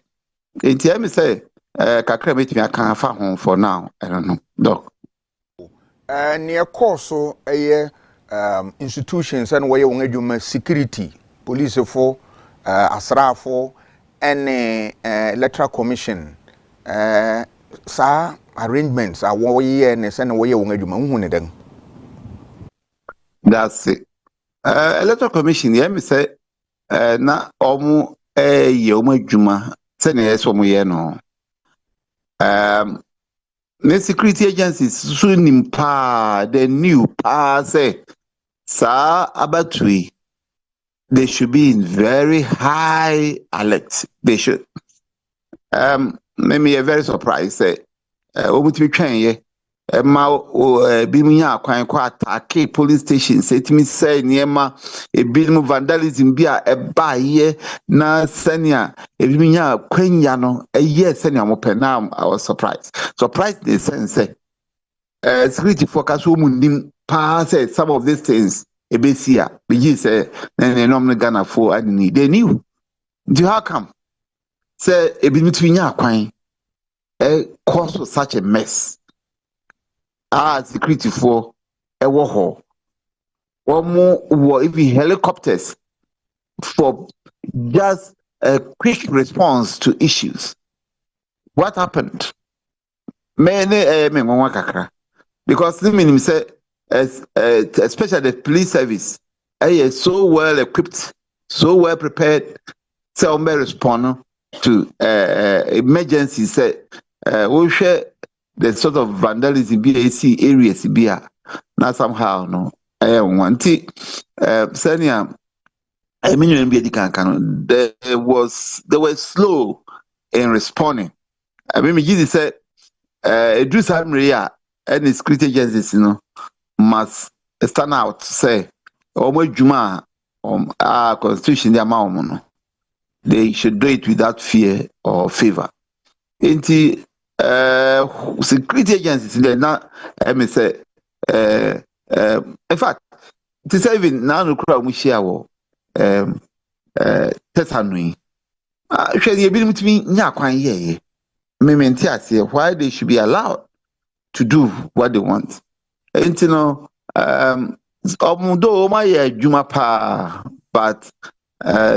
Enti emi say, kakra metimi aka afa home for now. I don't know. Doc. Near course so institutions and where you want security, police for asrafo and electoral commission sa arrangements are what year and send where you want to do. That's it. Electoral commission, yeah, me say, na omu omu juma send yes omu ye no. The security agencies soon the new say sa abatui they should be in very high alert. They should. Maybe a very surprised say omu to be train ma bimunya kwan kwa attack police stations etimi say niema ebimu vandalism bia eba ye na senior ebimunya kwanya no eye senior mo penam. I was surprised the sense say security focus woman pass some of these things ebesia bigi say na normal Ghana for and they knew do how come say ebimu twinya kwan cause such a mess. Security for a war or even helicopters for just a quick response to issues. What happened? Because the minimum say, especially the police service, is so well equipped, so well prepared, so may respond to emergencies. We share the sort of vandalism BAC areas BA. Now somehow no. I want it. Senior, I mean they were slow in responding. I mean Jesus said do some area and security agencies, must stand out say juma constitution they should do it without fear or favor. Security agencies they not say in fact to say even now no crowd we share tetanui actually you been to me nya kwan ye why they should be allowed to do what they want and although my juma pa but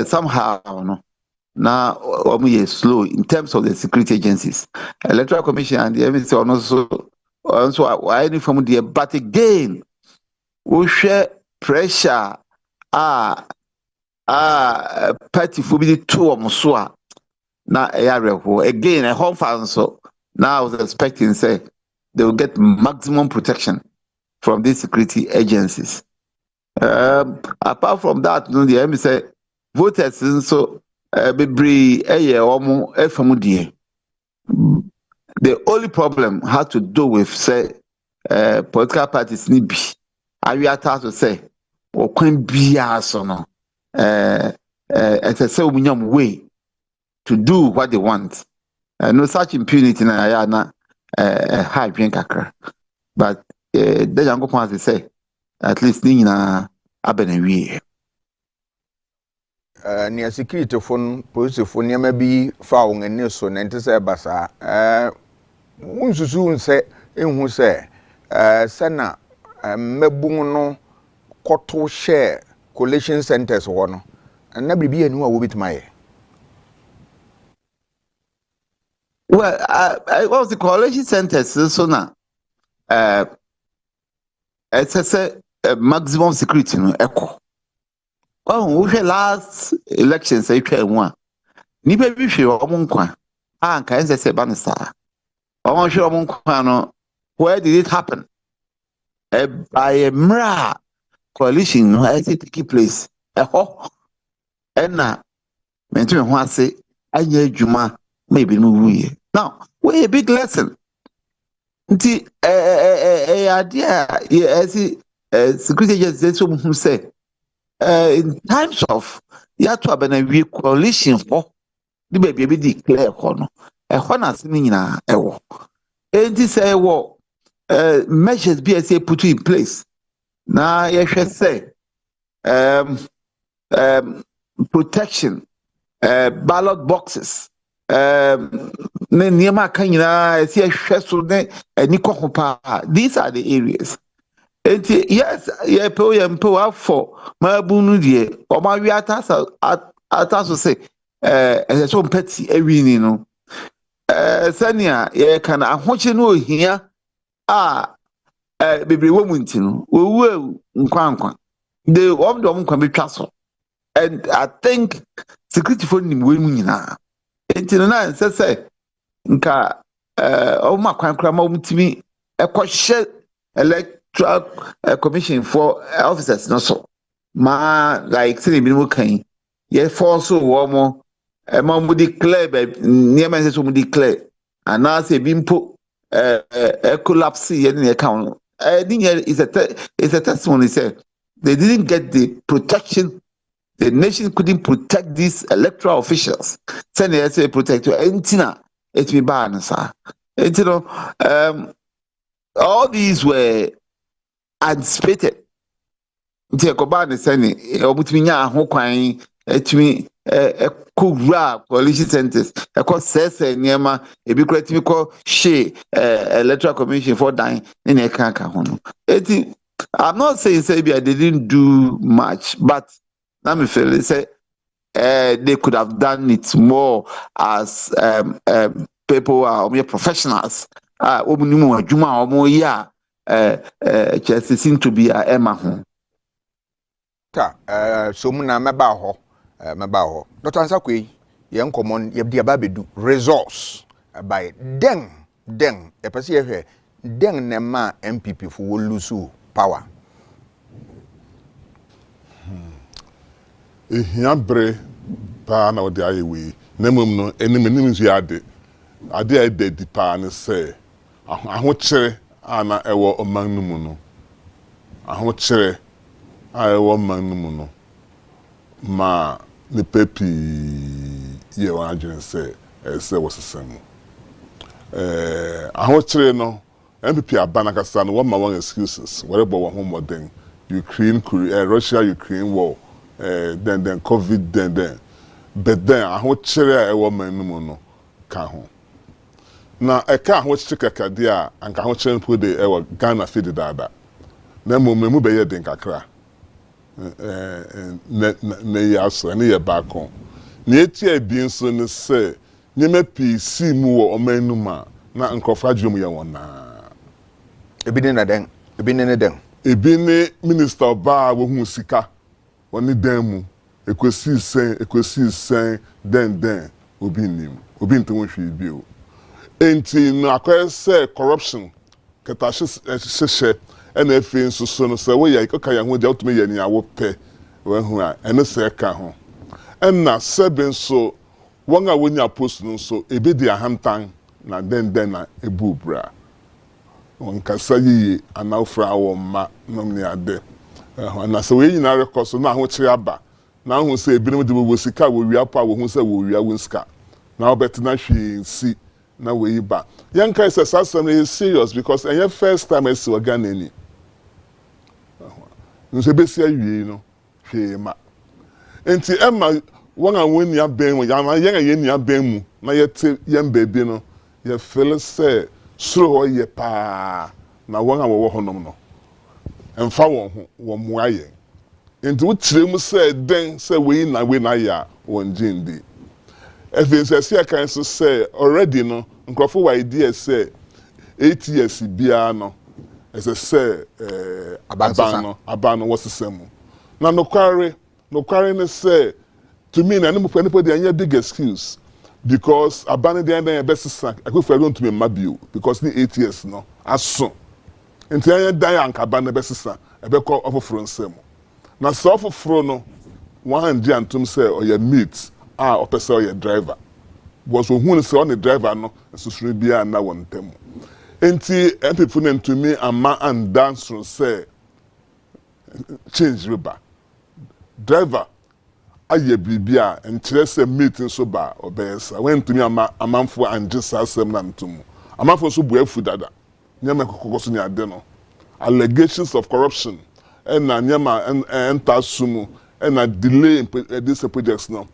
somehow no. Now, we are slow in terms of the security agencies, electoral commission, and the MSC also any from the but again, we share pressure. Party for the two of Musua. Now, again, a home fan so now I was expecting say they will get maximum protection from these security agencies. Apart from that, the MSC voters so. The only problem had to do with say political parties need be. I will have to say or can be so no it's a way to do what they want. No such impunity na na high drink kakra. But the young people say at least na abenewie. Near security phone, police phone, near be found and near so, and to say Bassa. Won't soon say, in who say, Sana, Mebuno, Koto share, collation centers one, and never be anyone with my. Well, I was the collation centers, so now, it's a maximum security, echo. Oh, we last elections, I try one. Nipa bi hwe omo nkwa anka ense se ba nsa omo hwe omo nkwa no where did it happen by a mra coalition no has take place na mentu ho ase anya adwuma maybe no wuye now we a big lesson nti idea yes security agency so who say in times of ya to abana we coalition for the baby be declare kono na se nyina ewo enti say wo measures be say put in place na ye hwe say protection ballot boxes ne niema ka nyina si hwe so ne ani ko pa. These are the areas. Yes, yeah, for my bunu de or my ataso say as so petty ewini no sania yeah can ahoche no hia bebre wo munti no wo nkwankwa the of them can be so. And I think security for nim we nyina enti na say nka o ma kwankra ma mutimi ekohye electoral commission for officers no so ma like say bi mo kan ye force wo mo ma mo declare niam say so mo declare and now say bi mpo collapse ye na account is a testimony say they didn't get the protection. The nation couldn't protect these electoral officials. Send the SA protector. Entina, it be bad, sir. All these were anticipated. Nti ekobani sani obutiminya ho kwan etimi kugura coalition centers ekosese niema ebi kratimi ko she electoral commission for dying in a kanka ho no. I'm not saying say they didn't do much, but let me feel say they could have done it more as people are professionals. Just seem to be a Emma home. So muna meba ho. Dr. Ansakwe, yen common ye dia babedu resource by den e pese ye hwe den ne ma MPP fu wo lose power. Hiabre pa na odi ayewe nemum no enim nzu ade ade di pa ne se ahokere ana ewo omannumu no ahokere ewo omannumu no ma ne pepi ye wa agene se wosesemu ahokere no MPP abana kasa no one one excuses whatever one home modern Ukraine Russia Ukraine war then COVID then but then ahokere ewo mannumu no ka ho na eka ho chikaka dia anka ho chen pu de ewa Ghana feed dada na mu be ye den kakra na ya so na ye baako na etia bi nso ne se nyeme PC mu wo omanuma na nkrofa dwom ye wona ebi ne den ebi ne minister ba wo hu sika woni dan mu ekosi sen den obi nim obi ntom hwi bi o enti na akwese corruption kata hye ena efe nso so no se we ya ikoka ya ho dia utumi ya ni awo pe we hu a ene se ka ho enna sebe nso won a wonya post no so ebe di ahantan na den na ebu bra won kasa yi anawfra wo ma no ni ade na se we nyina record na ho kire aba na ho se ebinom de wo sika wo wia pa wo hu se wo wia wo sika na obetina hwe si na we ba yanka is something is serious because and your first time I see Ghana ni nso be see awie no hwe ma enti emma won a won nia ben mu ya na ye nia ben mu na ye te yem baby no ye feel say suro ho ye pa na won a wo honom no emfa won ho wo mu aye enti wo kire mu say den say we na ya won jindi FNCC can say already no nkrofo wa idea say 8 years bia no as I say abano was the same na no kware ne say to me na nemu panipo dey anya big excuse because abano dey anya best sack akofo don to me mabio because the 8 years no aso enti anya dan anka abano best sack ebekọ ofoforo nsem na so ofoforo no 100 antum say oya meat opesa oya driver was who say on the driver no susuru bia na won tem enti MPP no to me ama and dance from say change river driver aye bibia enkyere say meeting so ba obeyesa when to me amanfo anje sasem na ntomu amanfo so buafu dada nyama kokoso ni ade no allegations of corruption and na nyama enta sumu and na delay in this projects no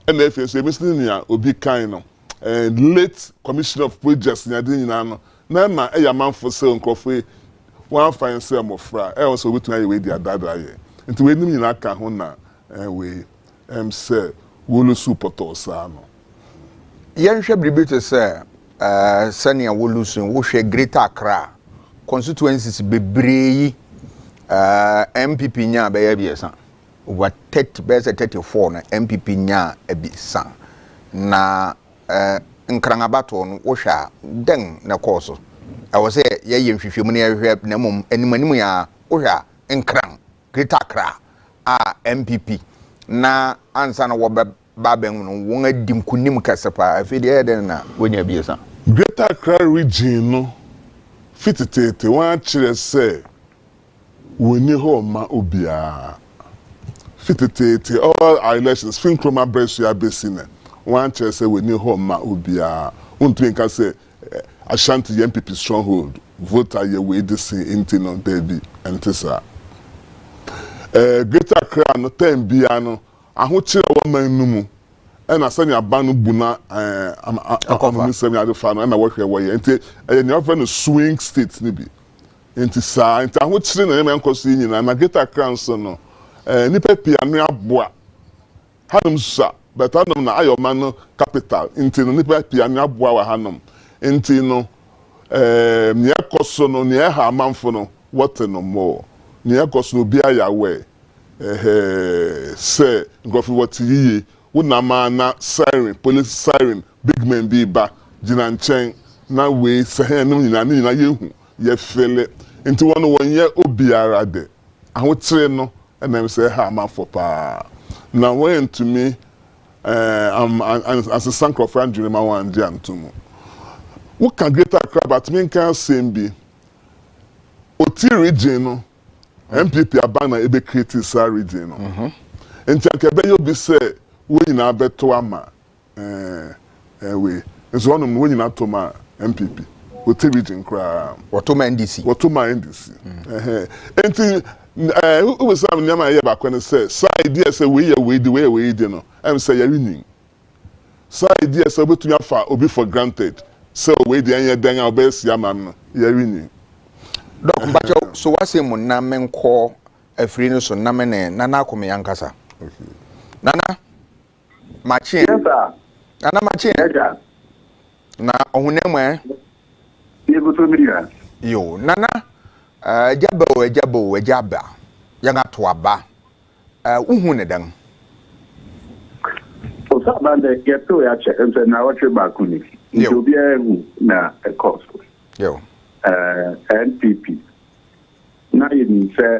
and if you say missing ya obi kan no late commission of projects ni ade nyina no na ma amanfo say nkrofo one fine say mofra also we tun we dia dada ye nti we nim nyina ka ho na we say wolu support sa no yenhwe bribe to say sania wolu sun wo hwe Greater Accra constituencies bebree MPP nya be ya biesa over 34 na MPP nya ebisa na nkranabato no wo hwa den na course I was say ye nhwehwemu na ye na mum animanimu ya wo hwa nkran Greater Accra MPP na ansa na wo babeng no won adim kunim kasepa afidi e den na wonya biesa Greater Accra region no fititete wan kire say woni ho ma obia fititete all our elections fin chroma bresu ya besina wan kire say woni ho ma obia untwen ka say Ashanti MPP stronghold voter ye we this into no Debbie antisa Greater Accra no tem bia no ahokyere wo man numu na sanya banu buna akomisem ya de fa no na wo hwe wo ye nti ne offer no swing state ni bi nti sa nti ahokyere na me nkoso nyina na Greater Accra nso no nipa pia no aboa hanum sa but hanum na ayoma no capital nti no nipa pia no aboa wa hanum nti no ne ekoso no ne ha amanfo no what no more ne ekoso no bia ya we say ngofi what yiye wunama na siren police siren big men bi ba jina nchen na we say no nyina yehu ye fele nti wono wonye obiara de ahokyere no na say ha amanfo pa na when to me as a sancroft Andrew ma wan di antumu wo can Greater Accra but me kan sembi oti region no MPP abana ebe create sa region no enti akebe yo bi say we nyina beto ama we nso wonom we nyina to ma MPP oti region kra wotoma NDC enti we say nyama ye ba kwene say side there say we dey no em say ya winning side there say betumi afa obi for granted so we dey anya dan obesi amam no ya winning Dok mbacho so wase mu na menko afiri no so na mene nana akome yankasa nana machine nana machine na ohunemu yo nana jaba yanga to aba uhu ne dan o sa bande geto ya che ense na wache bakuni njobi ehu na course yo NPP na yin say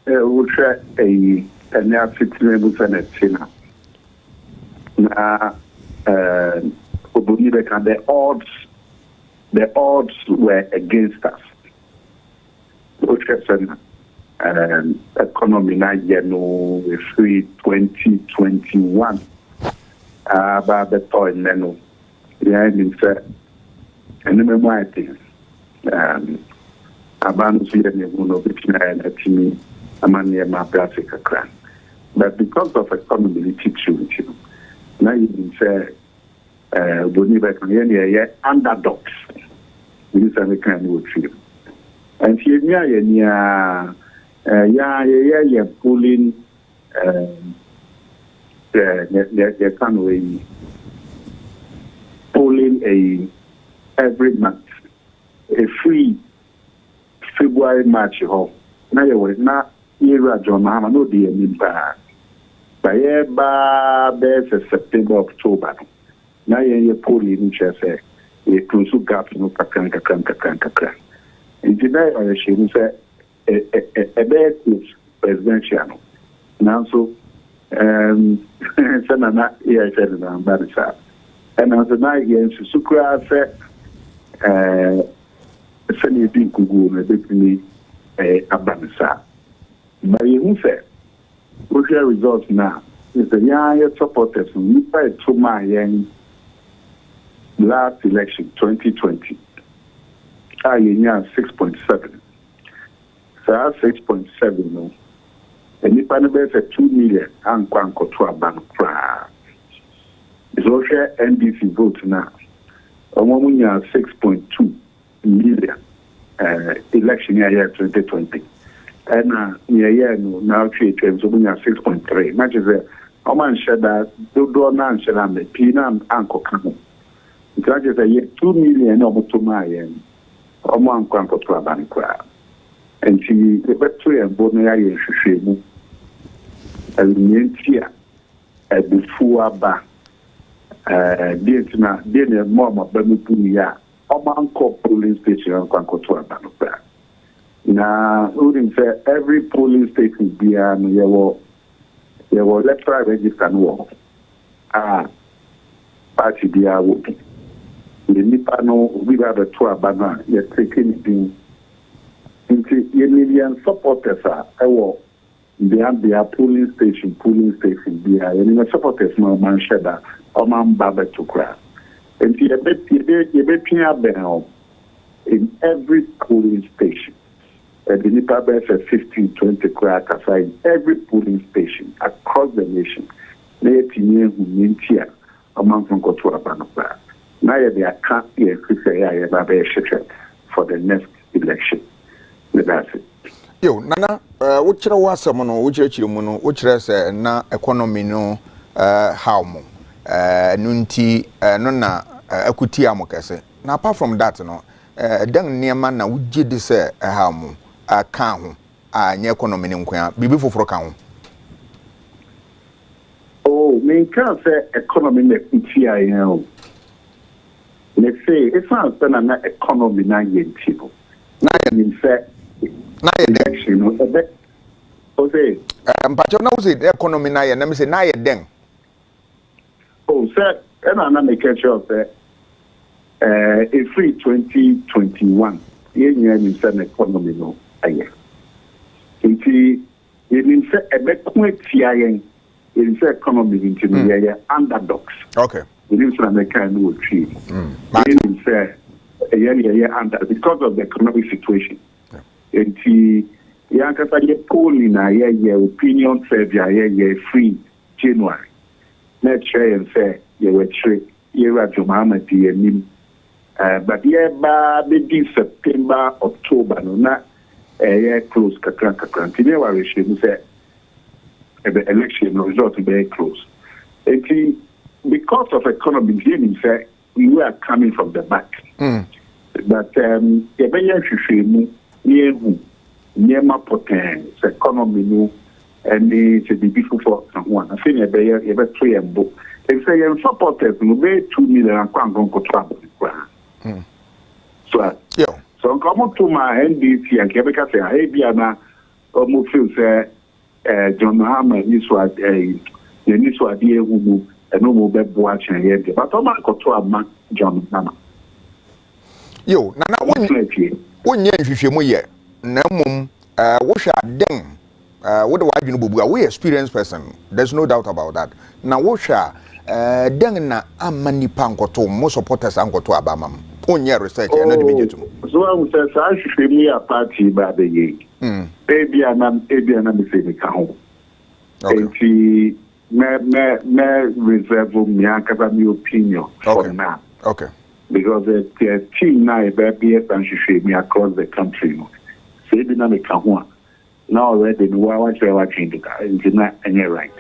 wo hwe enya fitnebu senatina na obuni be kan the odds were against us wo hwe sen economy na yeno free 2021 ba the toy neno ya yin say eneme moite abantu here ne no bitina na timi amane ma Africa kran but because of economy teaching now you say boni ba kan ye underdogs this are the kind of trip and here ya pulling the kind of pulling a every month a free February March ho na ye we na yeru ajo mahama no de emi ba be September October na ye poli ni chese e close gap no kakran nti na ye shiri se be presidential no now so sana na ye said na barisa and as na ye sukura se sani di kugu na betini abansa but you say we results now is the young supporters ni pa to my last election 2020 anya 6.7 so 6.7 no and if I never say 2 million and kwanko to aban kra is also NDC vote now omomunya 6.2 million election year 2020 and yeah no now trade terms omunya 6.3 much is a man shada do na shada me pina anko kamo because is a 2 million omoto mayen omo anko to aban kra and she the better and bonaya ye hwehwemu alimentia before ba date mama bamupu ya omanko polling station kwanko to abano ba na wouldn't say every polling station be an yewo electoral register no party be a wopi the nipa no we have to abana ye taking it into million supporters their polling station be a supporters no man shada or man baba to cry. And you bet in every polling station. The Nipa Bears 15, 20 crack aside every polling station across the nation. They tinye who mintia among from Kotua Banapa. Now they are can't be for the next election. That's it. Yo, Nana, what you was someone which you mono, which is na economy no how mo nunti nona equity amokese. Now apart from that no dan niema na wugye de se how mo ka ho anya economy ne nkwa bibi foforo ka ho. Oh, me can say economy na equity ayen. Let's say it's not na economy na yentibo. Na yen say na election no ebe o say mpacho na wo say the economy na ye na me say na ye den oh say na make sure say a free 2021 ye nya ni say na economy no aye nti ye ni say ebe ko atia yen ye say economy nti no ye underdogs okay we need to make kind of tree ye say ye under because of the economic situation. And yankasa ye polling na ye opinion survey ye free January. Let's try and say ye were trade ye Rajomama DNM. But ye ba maybe September, October no na ye close kakran. Today we say the election result be close. And because of economy, he say we are coming from the back. But ye be ye Niema potent economy no and the beautiful for someone. I think you better three and book. They say your supporters no be 2 million and kwan go trouble. So come to my NDC and Quebec say hey biana almost feel say John Mahama is what the niswa die hu and no more be boa chen here but o man ko to ama John Mahama. Yo nana wonye nhwehwemu ye na mum wo hwa den wo de wadwene bobu a we experienced person, there's no doubt about that. Na wo hwa den na amanipa nkoto mo supporters ankoto abamam onye research e no de bejetum so I would say sa hwehwemu ya party ba be ye ebia na me say me ka ho enti me reserve me akaba me opinion for now okay because the team now be me across the country no say be na me ka ho now already no wa try watching the na any right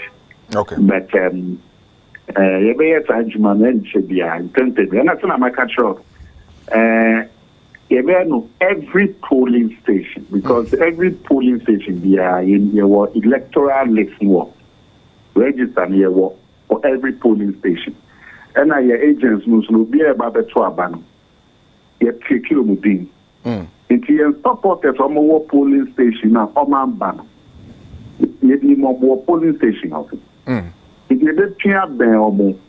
okay but you be at Anjuman and should be intended and that's not my control you know every polling station because every polling station be in your electoral list work register here work for every polling station and your agents no be about the twabano you take kilomudin it's your supporters on more polling station now oman ban you need more polling station of it if you don't have them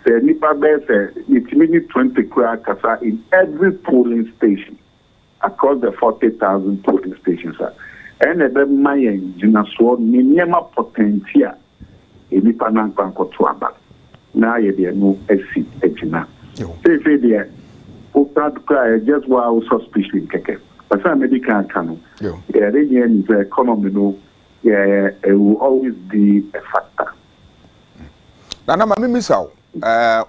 say nipa be say it mean 20 kra kasa in every polling station across the 40,000 polling stations. And the Mayan Jinaswo, Ninema Potentia, Enipanan Pankotuaba. Now you no SC Ejina. Say there, just while suspicion keke. But some medical canon. Yeah, the economy no, it will always be a factor. Nana mami misao,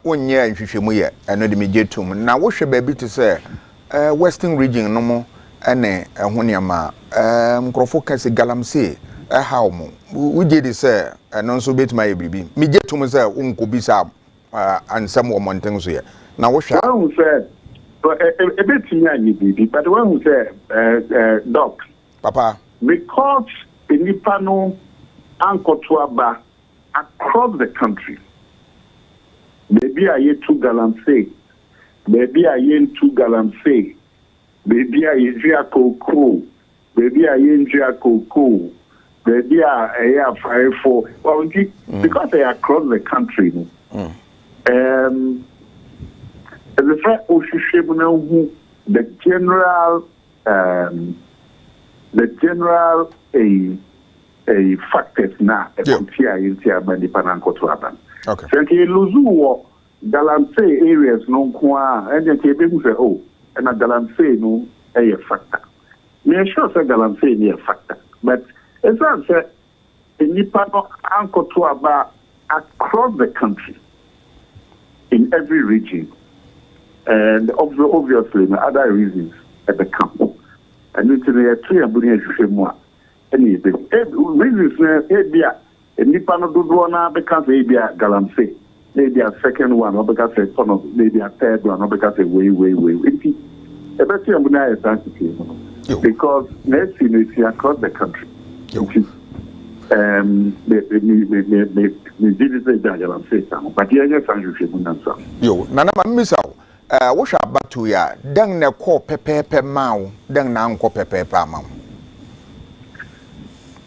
onye nhwehwemu ye, eno de mejetum. Na wo hwe baby to say western region no mo ene ho niama nkrofo kase galamsey how mo. We did say eno so betima ye bibi. Mejetum say unko bisa ansam wo monten so ye. Na wo hwe who said a bit bibi, but one who said doc papa because Nipano Ankotuaba across the country. Maybe I hear 2 gallons say. Maybe I hear 2 gallons say. Maybe I hear cocoa. Maybe I hear cocoa. Maybe I hear 5-4. Well, because they are across the country. The fact the general a factors now a okay. So you lose Galamsey areas no kwa and then you say oh and a Galamsey no a factor. Me sure say Galamsey is a factor, but as I said, in Nipano Uncle to about across the country in every region, and obviously other reasons at the camp. And it's a 3 and more. Any reasons Abia and Nipano do one because Abia Galamsey. Maybe a second one, or because a son of maybe a third one, or because a way. A better because next is across the country. But yo, Nana Misao, wash up back to ya, dang na ko pepe mau, dang na unko pepe mau.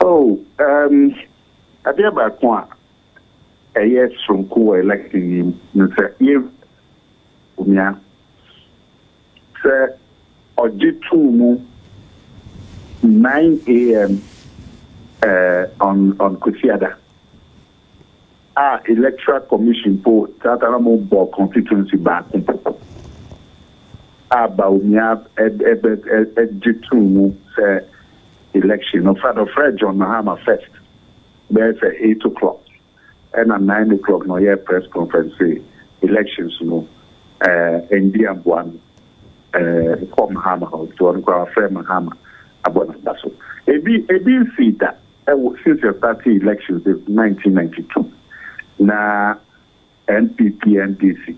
Oh, I dear back one. A yes from Kuwa electing him, Mr. Umia. Sir, or G2 9 a.m. On Kusiada. Electoral Commission for Tataramo Bo constituency back. Baumia at G2 election of Father Fred John Mahama first. There's 8 o'clock. And at 9 o'clock, no year press conference, elections, no, Indian one, Mahama, to our friend Mahama, Abonabaso. A B see that since your party elections in 1992, na NPP and DC,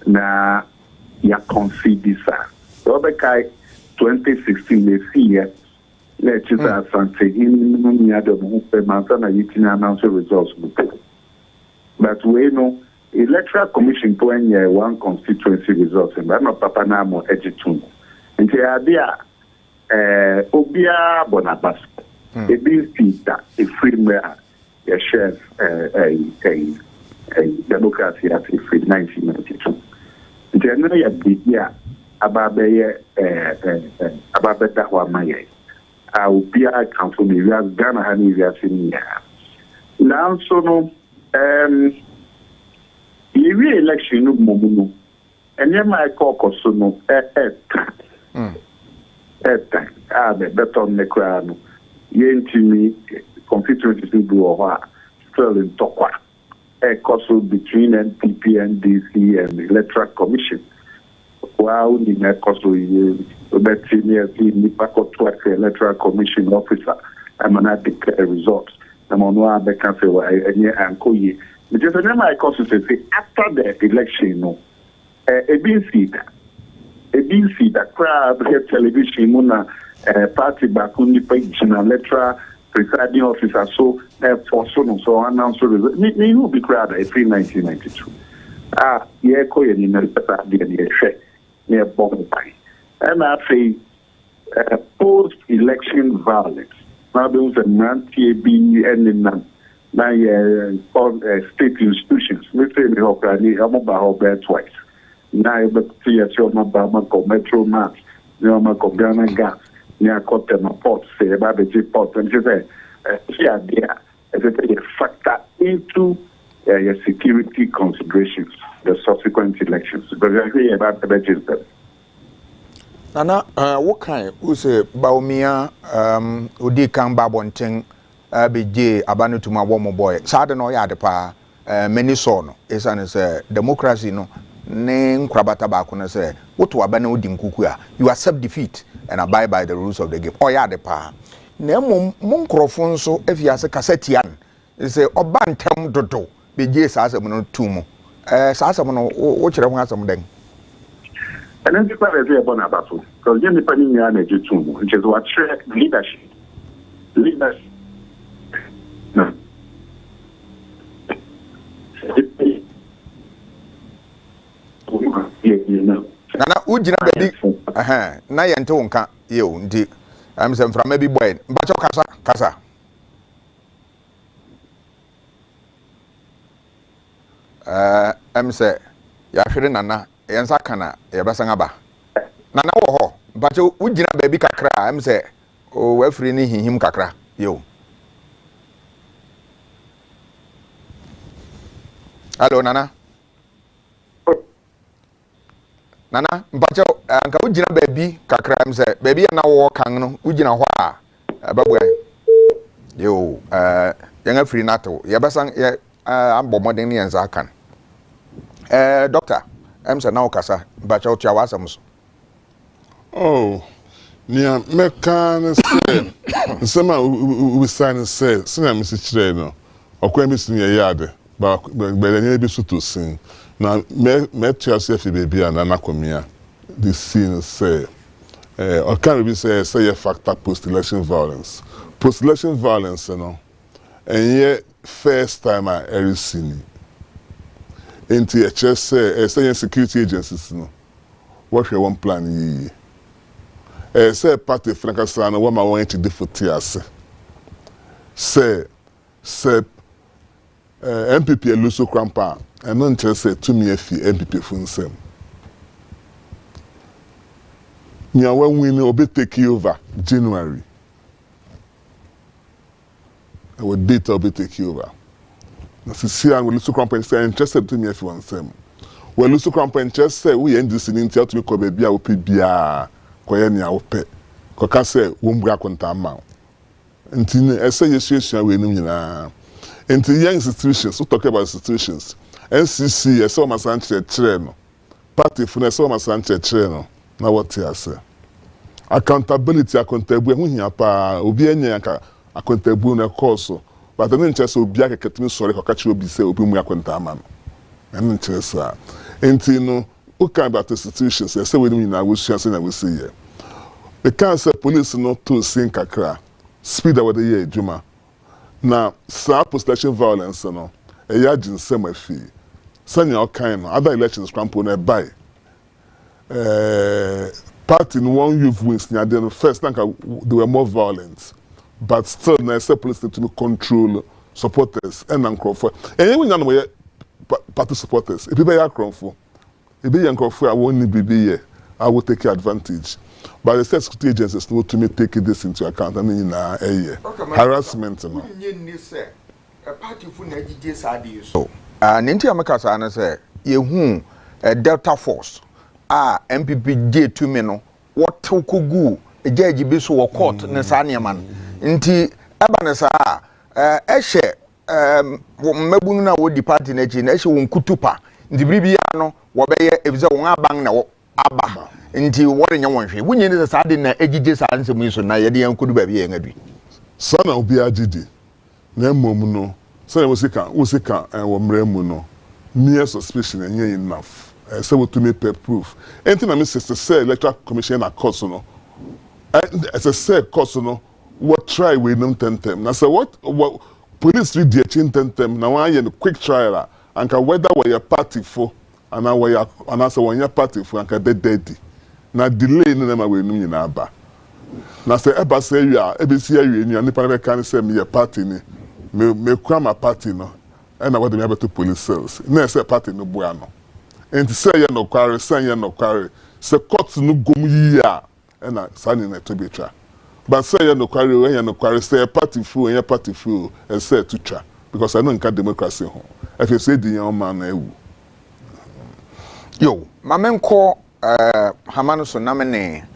na ya concede this. Robekai 2016, they see here. Let's just Asante in Manzana Yitin announce results. But we know electoral commission point one constituency results and not Papa Namo Ejitun. And they are there Obia Bonabas. A bill that a framework shares a democracy as a free 1992. Generally a big year about that one I will be a council me. We have Ghana and we have seen here. Now, so no, re-election no momuno, and then my caucus so no, the better on the crown. Yentimi, constituencies do or still in Tokwa, a cost between NPP and DC and the Electoral Commission. While the Mercosu but senior Nipako to Electoral Commission officer, I'm not declare results. I'm on one the council and Koyi. Because the name I constituency after the election, no, a BC that crowd here television, Muna, party back on the page and electoral presiding officer, so for so announce results. Me will be crowd a free 1992. Yeah, Koyi in the share near Bombay. And I say post-election violence. Now there was a TAB and state institutions. We say I'm about twice. Now but see at your Metro Mass. You know, Ghana gas, near Cotton port, say about the port, and she said, here, there, as a factor into your security considerations, the subsequent elections. Because I hear about the register. Nana, what kind? Who say Baumia, Udi Kang Babonting, BJ, Abanu to my woman boy, Saturday no yadepa, many son, is an democracy no. Name Krabata Bakuna say, what to Abano Dinkuya? You accept defeat and abide by the rules of the game. Oh, yeah, the pa. Nemo Moncrofonso, if you as a Cassetian, is a Obantam Dodo, be J. Sassamon Tumo. Sassamon, what you want some then? And then people are very about it. Because you're depending on energy too, which is what leadership. Leadership. No. Nana ujina baby na yente wonka ye o ndi am sem fra maybe boy mbacho kasa am say ya hwere nana yensa kana ye besanga ba nana wo ho mbacho ujina baby kakra am say o wafiri ni hihim kakra ye o Hello nana Nana, mpacho anka ujina baby kakra mse baby na wo kan no ujina ho a babu yo yanga free nato ya basan ya ambo modern ni yanza kan doctor emse na okasa mpacho tia wasam so oh nia mekan say nsema we sign say sina misi chire no okwa misi ni yade ba ni bi so to sin na me tia fi baby and na komia the scene say or can we say a factor post election violence you know and yeah first time I ever seen into say security agencies no what we one plan yi say party frankasa no what my want to do for tiase say MPP Luso Krampa and non say to me if MPP funsem nya when we no be take over January I would date will be take over na see and Luso Krampa say interested to me if funsem well Luso Krampa interested we end this in to me ko be bia wo pe bia ko ye nya wo pe ko ka say wo mbua konta ma ntine ese yesuesua we nim nyina into young institutions, we talk about institutions. NCC, I saw my son no. Party for I saw my son no. Now what I say? Accountability, accountability. Who here pa? Obi enye accountability na course. But the interest obi aka ketimi sorry ko kachi obi say obi mu accountama no. And interest ah. Into no, we can about institutions. I say we nim na we share na we see here. The council police not to sin kakra. Speed over the year juma. Now, post-election violence, no, a yajin same fee. Send your kind, other elections crampo nearby. Party in one youth wins near the first time they were more violent, but still, there's a police to control supporters and uncrow. And even know party supporters, if people are cromful, if they are cromful, I won't be here. I will take advantage. But the security agencies know to me take this into account and in a year. Harassment. No. A party for Nigeria side so. Ninti America ana say ye Delta Force. MPP J2 me no. What kugu e judge bi so court ne sa man. Nti eba ne sa ehye mabun na wo di party na chi na ehye won kutupa. Nti bibia no wo be ye ebize won aban na wo aba. Nti wore nya wonhwe wunye ne sa de na ejije sa nsem so na ye de yankudu ba bi ye ngadu sana obi agidi na mmom no sana wo sika wo mremu no mere suspicion enye enough say we to me proof anything na me say electoral commission na course no as I say course no what try we no tentem na say what police read the chain tentem na wan ye quick trial and ka whether we your party for and now we and say when your party for and ka dead na delay no na we no nyina ba na say eba say wi a ebesi awie ni anipa be kan say me party ni me kwa ma party no e na what me abeto police cells na say party no bua no enti say ye no kware say ye no kware say court no gom yi a and signing a to be tra. But say you no quarry when you no quarry say party full and party full and say to tra because I know in democracy home. If you say the young man yo mamenko hamano so namene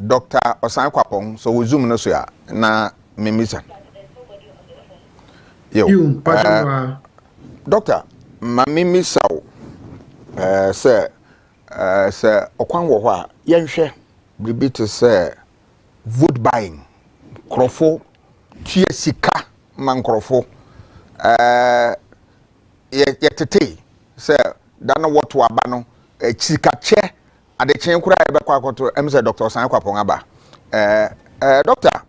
Dr. Osan Kwapong so we zoom no so ya na memisa yo Doctor mamimisa say okwan wo ho a yenhwe bibi to say vote buying krofo tua sika man krofo yetete say dana what wa ba no sika che adechen kura e be kwa akoto em say Dr. Osan Kwapong aba doctor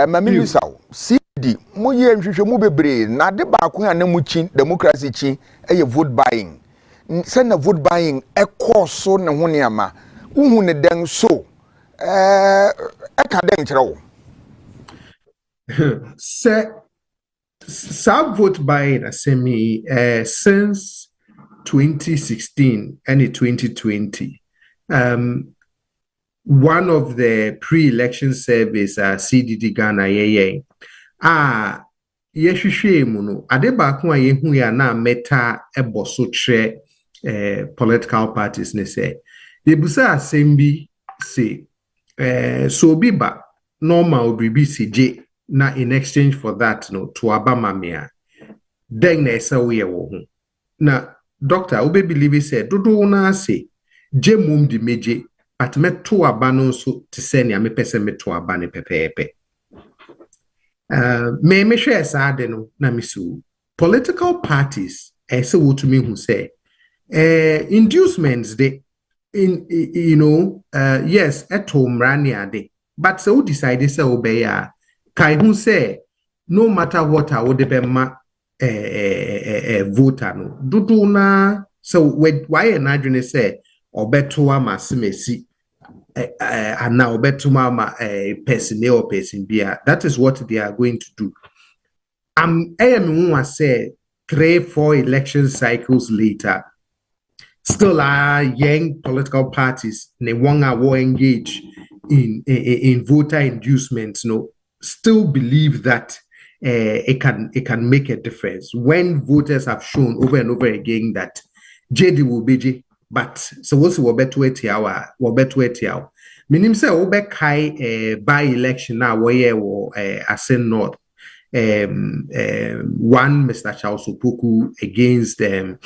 mamimisa CD mo ye nhwehwe mu bebre na de ba ko ya na mu chi democracy chi e vote buying send na vote buying e course so ne ho ne ama uhu ne den so e ka den kire wo Sa vote buying asemi since 2016 and 2020 one of the pre-election surveys CDD Ghana yehwehwe mu no ade ba ko yehu ya na meta eboso tre political parties ne say yebusa assembi say so biba normal obibi CJ na in exchange for that no to abama mea then na esa we wo ho na doctor obe believe say dodo na say je mum di meje but meto aba no so te say ne amepese meto aba ne pepepe me share sad no na misu political parties say what me who say inducements they in yes at home rania de but so decide say obey kai who say no matter what I would be ma voter no dudu na so why an adwene say obeto ama semesi and now betuma person or person bia that is what they are going to do. I am say 3-4 election cycles later still are young political parties they want to engage in voter inducements no still believe that it can make a difference when voters have shown over and over again that JD will be but so what's what better 80 hour minim say obe kai by election now where Asen North one Mr. Charles Opoku against Adna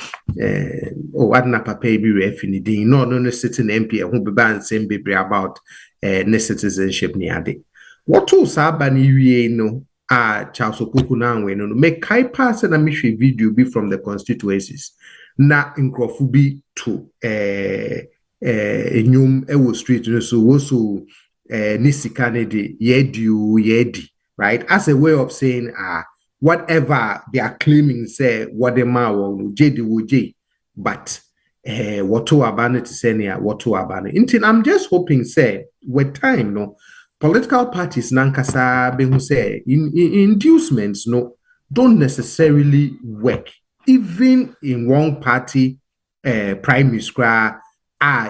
Papa bi refinidi no sitting MP who be ban same be about ne citizenship ni ade what to saba ni wie no Charles Opoku na we no make kai pass na mehwe video be from the constituencies na nkrofu bi to enyum ewo street no so wo so nisika ne de yedi right as a way of saying whatever they are claiming say what they ma wo JD but what to abane to say near what to abane until I'm just hoping say with time no political parties nankasa be who say inducements no don't necessarily work even in one party primary school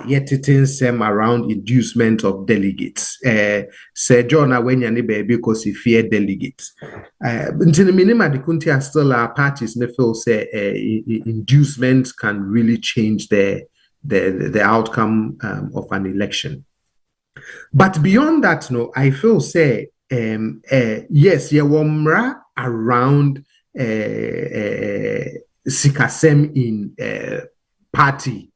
yet it some around inducement of delegates Sir John Awenya baby because he fear delegates until the minimum the country are still our parties ne feel say inducement can really change the outcome of an election. But beyond that no I feel say yes ye womra around sikasem in party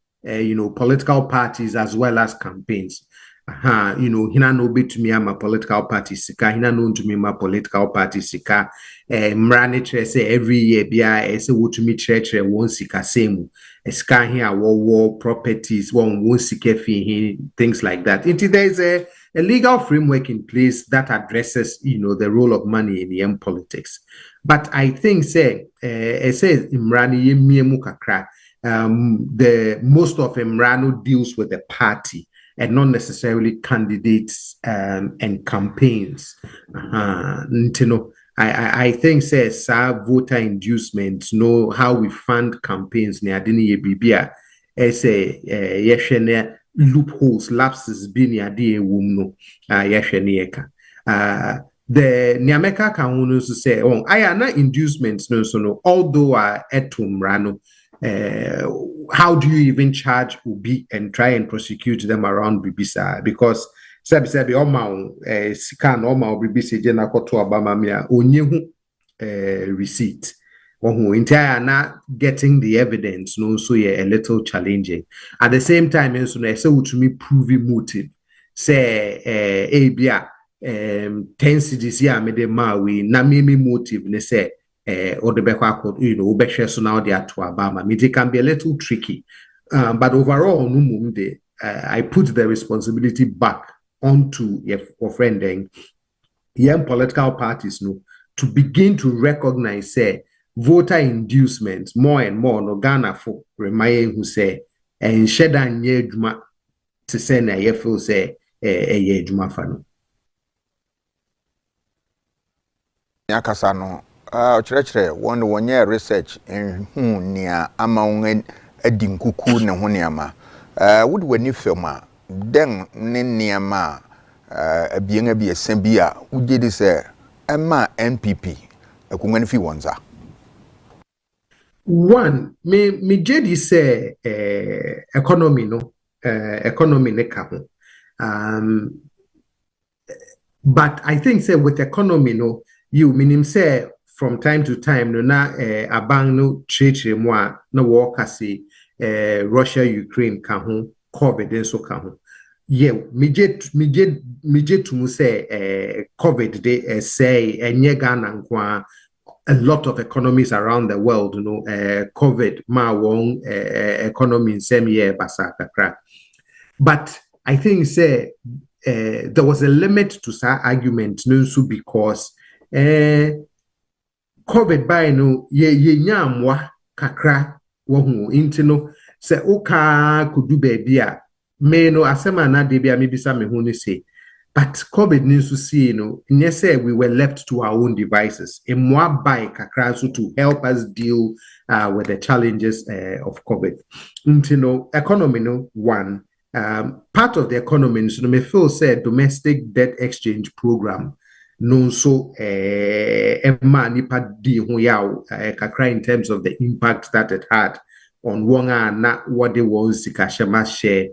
political parties as well as campaigns. Hina no be to me ama political party sika, hina no to me ma political party sika. Mrane say every year bia say wo to me church won sika same. Sika here war properties won sika fi things like that. There is a legal framework in place that addresses the role of money in the politics. But I think say says Imrani yemiemu kakra. The most of Emrano deals with the party and not necessarily candidates and campaigns. I think says voter inducement know how we fund campaigns near Adini Bibia as a loopholes, lapses being the idea no yeshenieka. The Niameka can also say, oh, I am not inducements, no, so no, although etum rano. How do you even charge Ubi and try and prosecute them around Bibisa? Because Sabi Oma Sikan Oma Bibisi Jena Koto Obama Mia Onyehu receipt. Who entire not getting the evidence, no, so yeah, a little challenging. At the same time, so I say to me proving motive. Say Abia 10 CDC a me de ma we na me motive ne say or the back, you know, so now they are to Obama. It can be a little tricky. But overall, I put the responsibility back onto your friend young political parties to begin to recognize say voter inducement more and more no Ghana for remind who say and shed and ye juma to send a yefil say a ye juma fano. Yakasano chere one year research in nia ama won adi nkuku ne ho niama would wani film den ne niama abienga bi esen bi a wugedi se ema NPP akunwan fi wonza. One, me jedi say economy no economy ne ka ho. But I think say with economy no you meaning say from time to time no na abang no church mo na wo kase Russia Ukraine ka ho COVID so ka ho. Yeah, me jet to say COVID they say enye Ghana nkwa a lot of economies around the world, you know, COVID ma won economy in same year basaka crack. But I think say there was a limit to that argument, no, so because COVID by no ye nyamwa kakra wohu intino se oka kudu baby a me no asema na de bia me bisa me hu ni say. But COVID needs to see, you know, yes, we were left to our own devices. In more by Kakrasu to help us deal with the challenges of COVID. You know, economy, no one part of the economy, so me feel say domestic debt exchange program. No, so Emma nipa di huya kakra in terms of the impact that it had on wonga na what they was sikashama share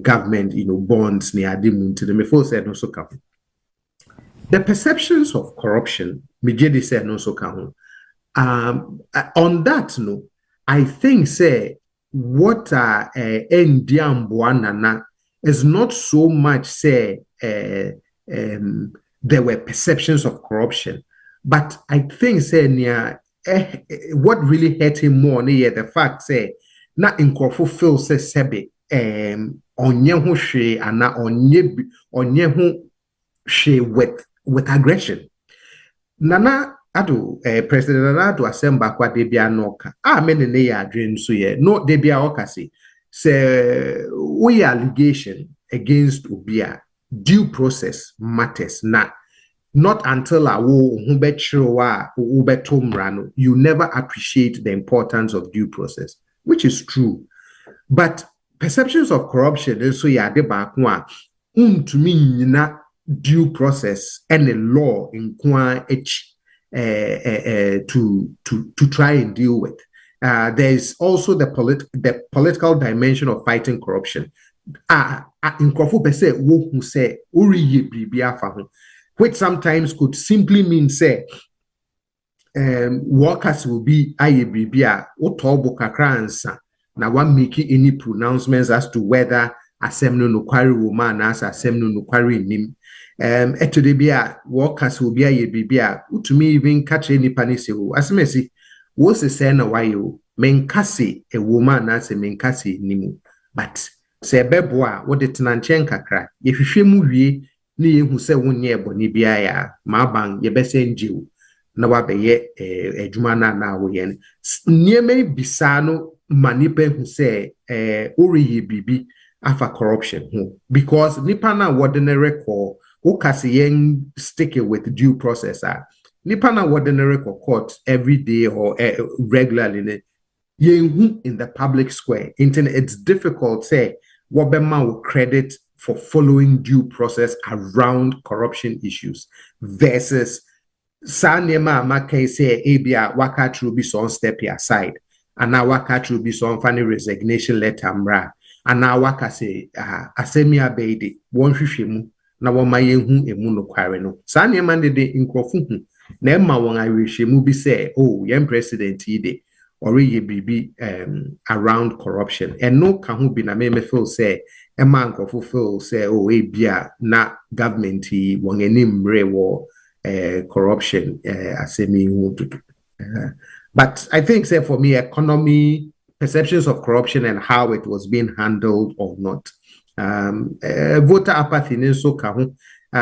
government, you know, bonds near the moon to the before said no so come. The perceptions of corruption, Mijedi said no so come. On that, no, I think say what Ndiambuanana is not so much say there were perceptions of corruption, but I think say near what really hurt him more near the fact say not in feel say sebe onye ho hwe ana onye ho hwe with aggression. Nana ado President Nana ado asemba kwa debia noka mene ne ya adwen so ye no debia okase say we allegation against Obia due process matters na not until you never appreciate the importance of due process, which is true. But perceptions of corruption also ya de back one to me na due process and the law in kwa to try and deal with. There is also the political dimension of fighting corruption. In Kofu pese wo who say uri bribia fa ho, which sometimes could simply mean say workers will be aye bribia otobo kakra ansa na one making any pronouncements as to whether assembly no query woman as assembly no query nim eto bia workers will be aye bribia utumi even catch any panise o asemesi wo se say na why o menkase a woman as menkase nimu but se bebo a wo de tenanchen kakra ye hwehwe mu wie ne ye hu se wonye eboni bia ya ma ban ye bese njiu na wa beye adwuma na wo ye nieme bisa no manipa hu se oriye bibi afa corruption ho because nipa na ordinary record who kase yen stick it with due process nipa na ordinary record court every day or regularly yen hu in the public square internet it's difficult say wobema credit for following due process around corruption issues versus Sanema Maka say Abia waka through be some step aside and now waka through be some funny resignation letter mra and now waka say asemia beide one hwehwemu na woma yehu emu no kware no Sanema de nkrofu hu na emma won ahwehwemu bi say oh yem president ide or ye bibi around corruption and no can who be na me feel say a man nkrofu feel say oh Abia na government won enim mre wo corruption but I think say for me economy perceptions of corruption and how it was being handled or not voter apathy in so ka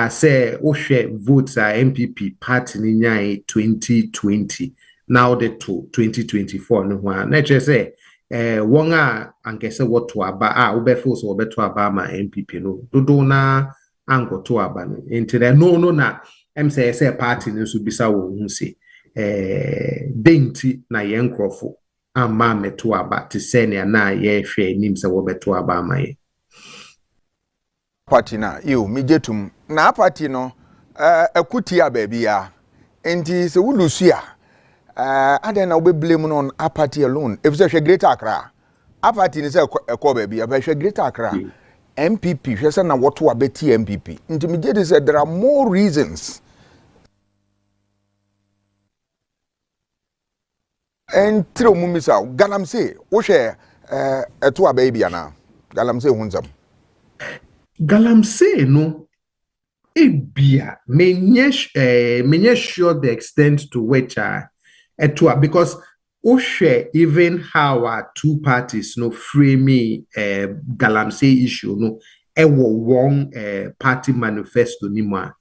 say share votes MPP party in 2020 now the 2024 no one na say one anke say what to aba obefo so obeto aba ma MPP no dodo na ango to aba no into there no na say party no so bisa wo hu say denti na ye nkrofo amma meto aba te say na ye hwe nim say wo beto aba ma ye party na you mijetum na party no akuti ababia enti se wulusu aden na we blame on a party alone if say Greater Accra a party ni say ekọ babia but Greater Accra MPP hwe say na what to abeti MPP enti mijede say there are more reasons and through mumisa galamse wo hwe eto ababia na galamse hunzam galamse no ebia menye sure the extent to which because even how our two parties no frame galamse issue no one party manifesto nima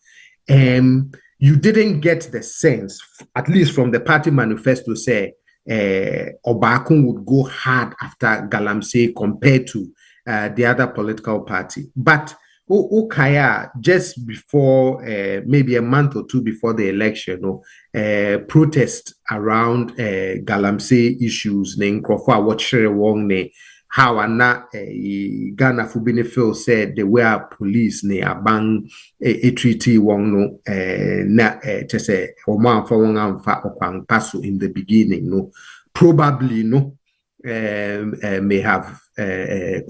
you didn't get the sense at least from the party manifesto say Obakun would go hard after galamse compared to the other political party but Okaya just before maybe a month or two before the election, protest around galamse issues, ne nkrofa watchere wong ne how ana Ghana Fubini Phil said the way police ne abang a treaty wong no na chese oman fa wong amfa okwang paso in the beginning no probably may have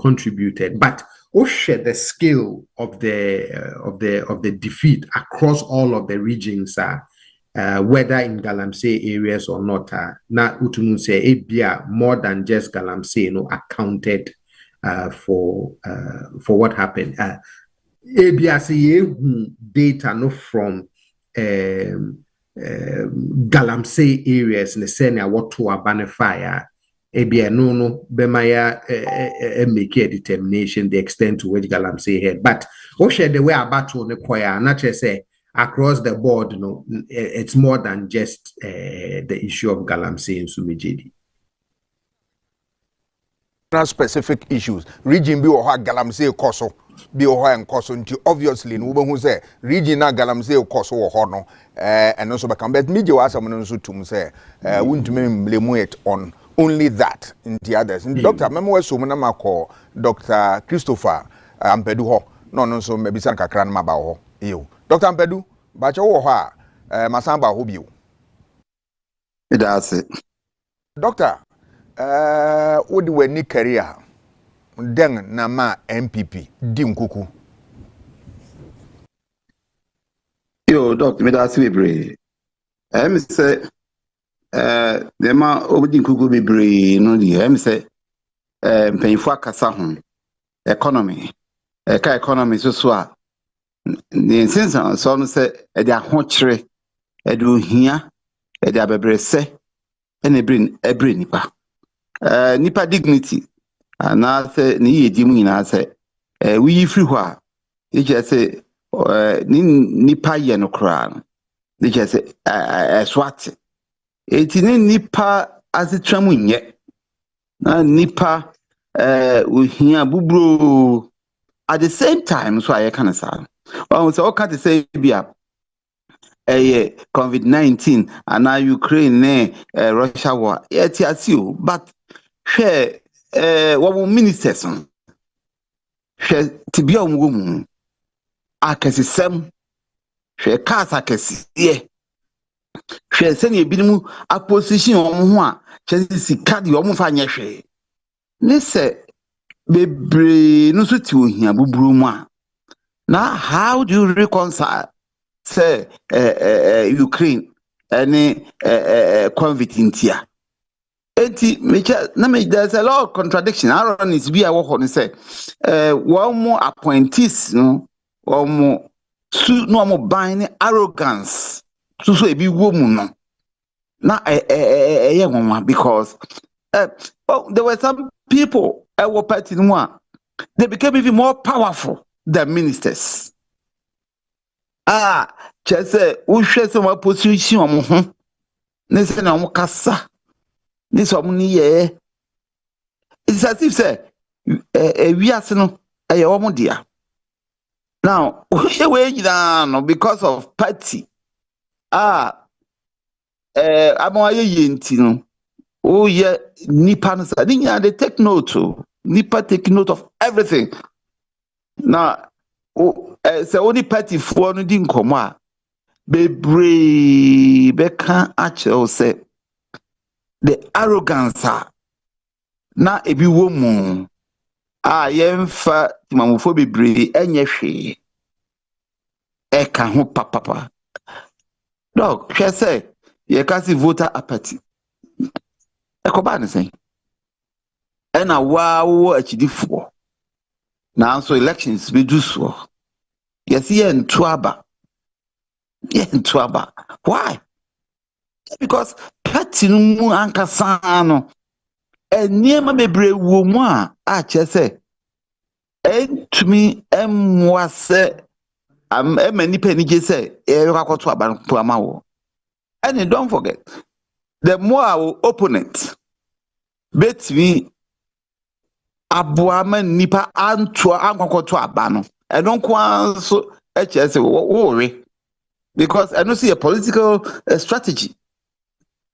contributed but share the scale of the defeat across all of the regions whether in galamse areas or not na utumun say ebia more than just galamse accounted for what happened ebia say data no from galamse areas ne say na what to abanify ebia no bemaya make a determination the extent to which galamse had but share the way about to ne koya na say across the board it's more than just the issue of galamse in Sumijedi. Specific issues region bi oha galamse koso bi oha enkoso nti obviously no wo hu say region na galamse koso wo ho no eno so be kan but meje wa asam no so tum say wuntumi blame it on only that in the others. Doctor, memo so na mako Dr. Christopher Ampedu ho. No so maybe san kakra na maba ho. Iyo. Dr. Ampedu, ba che wo ho a masamba ho bio. That's it. Doctor, wo di wani career den na ma MPP di nkuku. Yo, Doctor, me that's me say the ma obidi nkuku bebre no dey say mpanyifo akasa ho economy ka economy so a the sense so no say e dey ahokyere e dey ohia e dey abebrese e na ebre nipa nipa dignity na say ni yedi mu nyina say we free ho a e just say nipa ye no kra no e just say swat etini nipa azitwamu nye na nipa ohia bubro at the same time so I can say so can say bia COVID-19 and now Ukraine Russia war yet but share what ministers hwɛ tibia omwo akesisem hwɛ cars akesiye hwɛ sɛ ne ebinom aposition ho a kyɛ sika de fa nyɛ hwɛ ne sɛ bebre no so ti ohia buburu mu a now how do you reconcile say Ukraine any conflict in Tia? There's a lot of contradiction. Aaron is be a walk say one more appointees, no, or more no more buying arrogance. So a be woman, no. Now a young one because there were some people were party one. They became even more powerful than ministers. Chese uhwe se wa position omo ho ne se na omo kasa ne so omo ni ye it's as if say wiase no eye omo dia now we nyina no because of party amo aye yenti no oh ye nipa no sa they take note nipa take note of everything now say only party for no di nkomo a bebre beka achel say the arrogance na ebi wo mu yemfa timamofo bebre enye hwe eka ho papa dog hwe say ye kasi voter apathy ekoba ne sen ena wo achidifo na so elections be do so yes ye ntuaba why? Because party mu ankasa no eniema bebre wo mu a chese entumi emwa se emani penije se yakwato aban ama wo. And don't forget, the more our opponent betimi aboama nipa anto ankwato abano e don kwa so chese wo because I don't see a political strategy.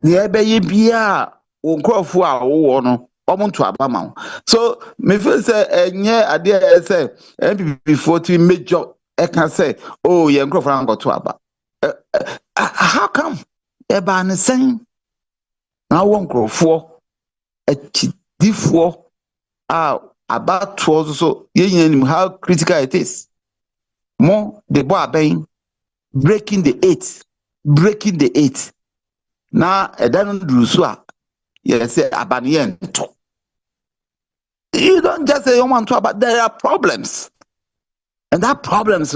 The ebeye bia onkrofo a wo no omonto abama. So me feel say enye ade say MPP 40 major e can say oh ye onkrofo an go to aba. How come eba ne sen na wo onkrofo achidifo about so ye how critical it is. More the boy aben breaking the eight. Now a doesn't do so. Yes, abanian. You don't just say you want to, but there are problems. And that problems,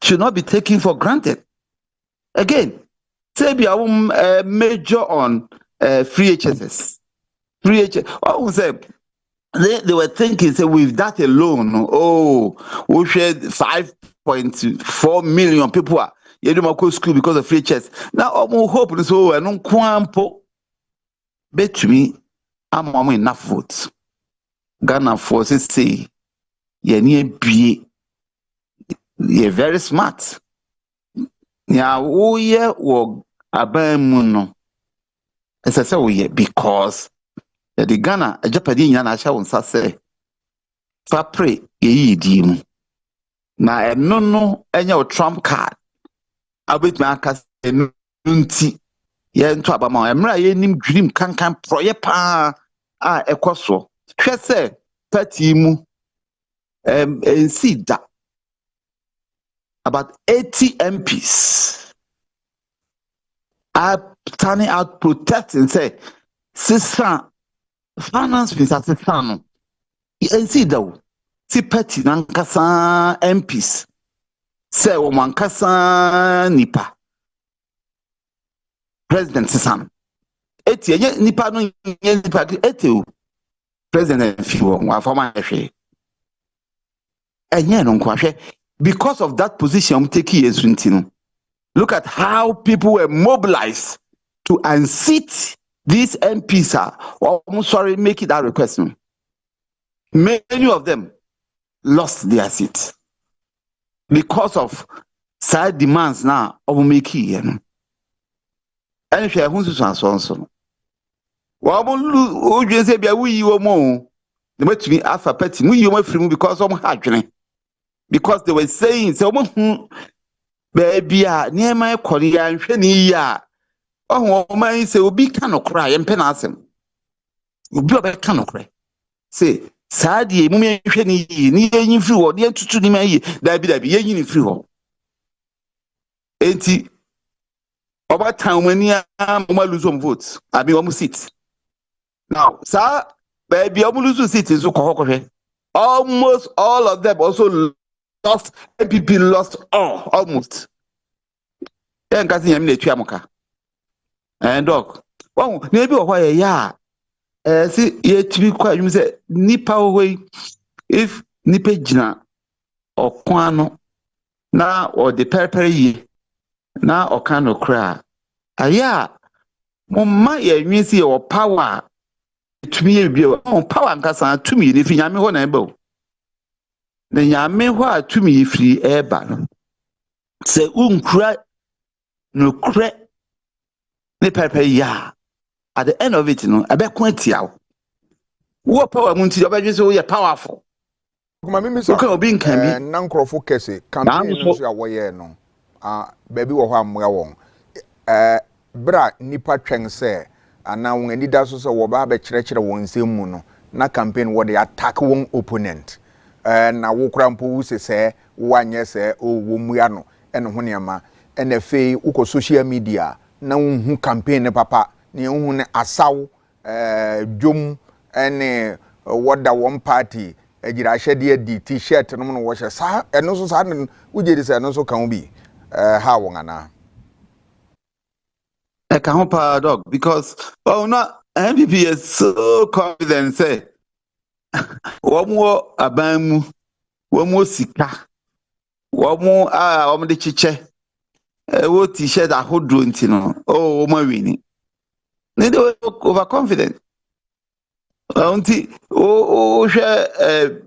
should not be taken for granted. Again, say be a major on free HSS. Free HSS. Oh, say they were thinking, say with that alone, we shared 5.4 million people you do go school because of free chess. Now I'm hope so and on kwampo bet me I'm enough votes. Ghana forces say ye very smart. Ya ye wo abamu as I say because the Ghana a Japanese yana sha say fa pray ye dim. Na no enya Trump card. Abet ma aka nti ye nto abama emra ye nim dream kankan proye pa ekoso hwe se party mu ensi da about 80 MPs are turning out protesting say sister finance minister sister no ensi da o si party nankasa MPs say o mankasa nipa president sisan eti enye nipa no nye nipa eti o president fiwo wa former hwe enye no kwahwe because of that position take years no. Look at how people were mobilized to unseat these MPs make it that request. Many of them lost their seats because of side demands now of making and share who's so. Well, we say we the way to me alpha petty mu you free because of hadwene because they were saying so baby near my Korean sheni ya oh man say obi kan okra ye mpe na asem obi obe kan okra say saadi mu me hwe ni yin free ho de tutu ni man yi dabi yin free ho enti oba tan mani am lose some votes abi o mu seat now sir baby o mu lose seat so ko almost all of them also lost. MPP lost all almost en kasi yam na etua muka and dog well maybe o why ya see ye tiri kwa you say nipa we if nipa gina okwan no na or the pepper yi na okan no kra aya mumma ye nwisi o power tumi ye bi o power nkasa tumi ni fi nyame ho na eba o na nyame ho a tumi firi eba no se unkura no kra ne pepper ya at the end of it no abekon atia wo power mu nti obedwe so ye powerful kuma mimi so obi nkan bi na nkrofo kese campaign no so awoye no baby wo ho amwa won bra nipa twen se ana won anida so wo ba be kire won nsem mu no na campaign wo dey attack won opponent na wo kura mpo wu se wo anye se wo mua no ene ho niama ene fei uko social media na hu campaign ne papa ne hu ne asaw dwom ene woda one party ejira hyede di t-shirt no no wo hye sa eno so sa ne ujedi se eno so kan bi ha won ana I can't power dog because MPP is so confident say one more abamu one more sika one more the chiche what t-shirt a hold drone no oh my winning they were overconfident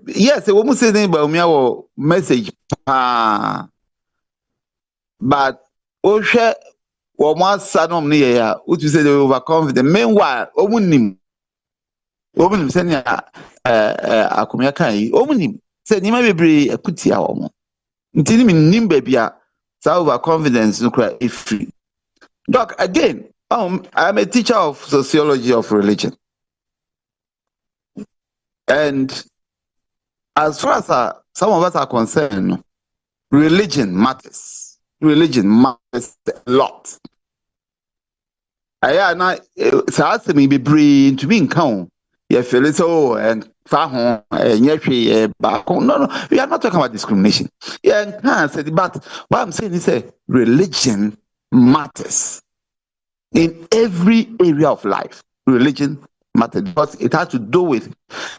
yes we must say about me our message but share Woma sanom ni ya what you say they overconfident meanwhile omunim send akomya kan yi omunim say ni ma bebre akutia wo ntini nim babia sa overconfidence no cry free doc again I am a teacher of sociology of religion and as far as some of us are concerned religion matters a lot. Aya na sa asemi be bring to be in count. You feel so and far home back. No, we are not talking about discrimination. Yeah, can say but what I'm saying is religion matters in every area of life. Religion matters because it has to do with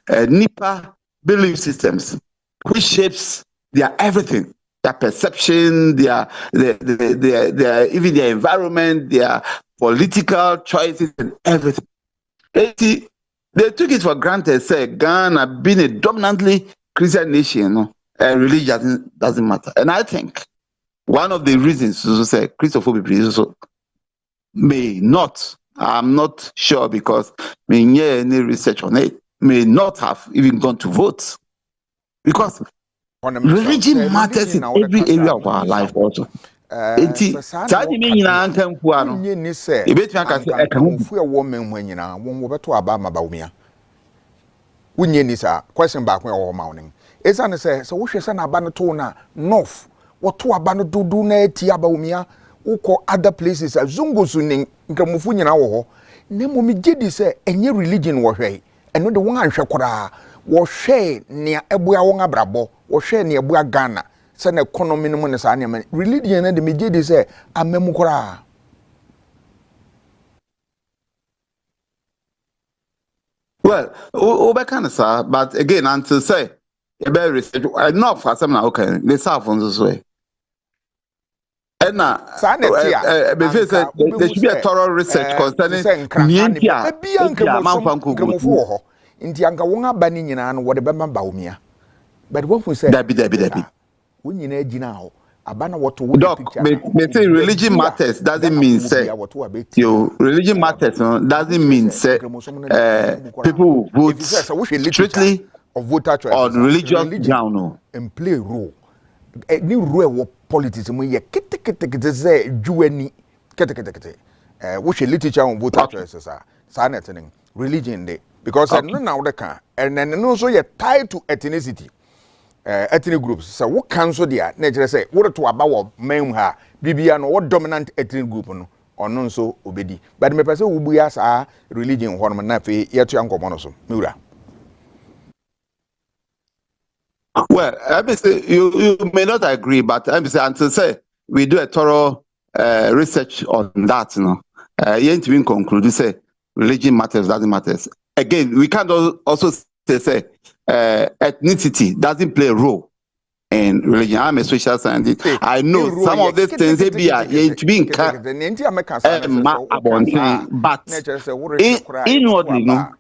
NIPA belief systems, which shapes their everything. Their perception, their even their environment, their political choices and everything. They took it for granted, say Ghana being a dominantly Christian nation, religion doesn't matter. And I think one of the reasons to say Christophobia may not, I'm not sure because any research on it, may not have even gone to vote. Because religion matters in every area of our life also. Sadi me nyina nkan fu ano. Ebetu aka se eka hu fu e wo men hu nyina won wo beto aba ma ba umia. Wunye ni sa question back when wo ma wonin. Esa ne se wo hwe se na aba no to na north wo to aba no dudu na eti aba umia uko other places azungusu nin nkamufu nyina wo ho. Ne mo mi gedi se enye religion wo hwe. Eno de won anhwe kora. Wo hwe ne ebua won abrabo. Wo hwe ne ebua Ghana. Se na economy no mo ne sa ne religion na de mi gedi se amemu kora. Well, but again, until say, a research enough for some now, okay, they serve on this way. And now, there should be a thorough research concerning India. India, Wonga Banning and what the Bamba Baumia. But what we say, Debbie. When you know, abana what to Doc, me say religion matters doesn't mean say religion matters doesn't mean say people vote strictly of voter choice on religious ground and play role. A new role politics mo ye kete say juani kete which literature on voter choices are sanity religion dey because no now the can and then no so ye tied to ethnicity. Ethnic groups. So what cancel there? Nature say what to about men ha bibia no what dominant ethnic group no or non so obedi. But me person will be as a religion one man na fe yet to anko so. Miura. Well, I mean, say you may not agree, but I mean, say until say we do a thorough research on that, you know, you ain't even conclude. Say religion matters, doesn't matters. Again, we can't also say ethnicity doesn't play a role in religion. I'm a social scientist. I know some of these things they be to be in but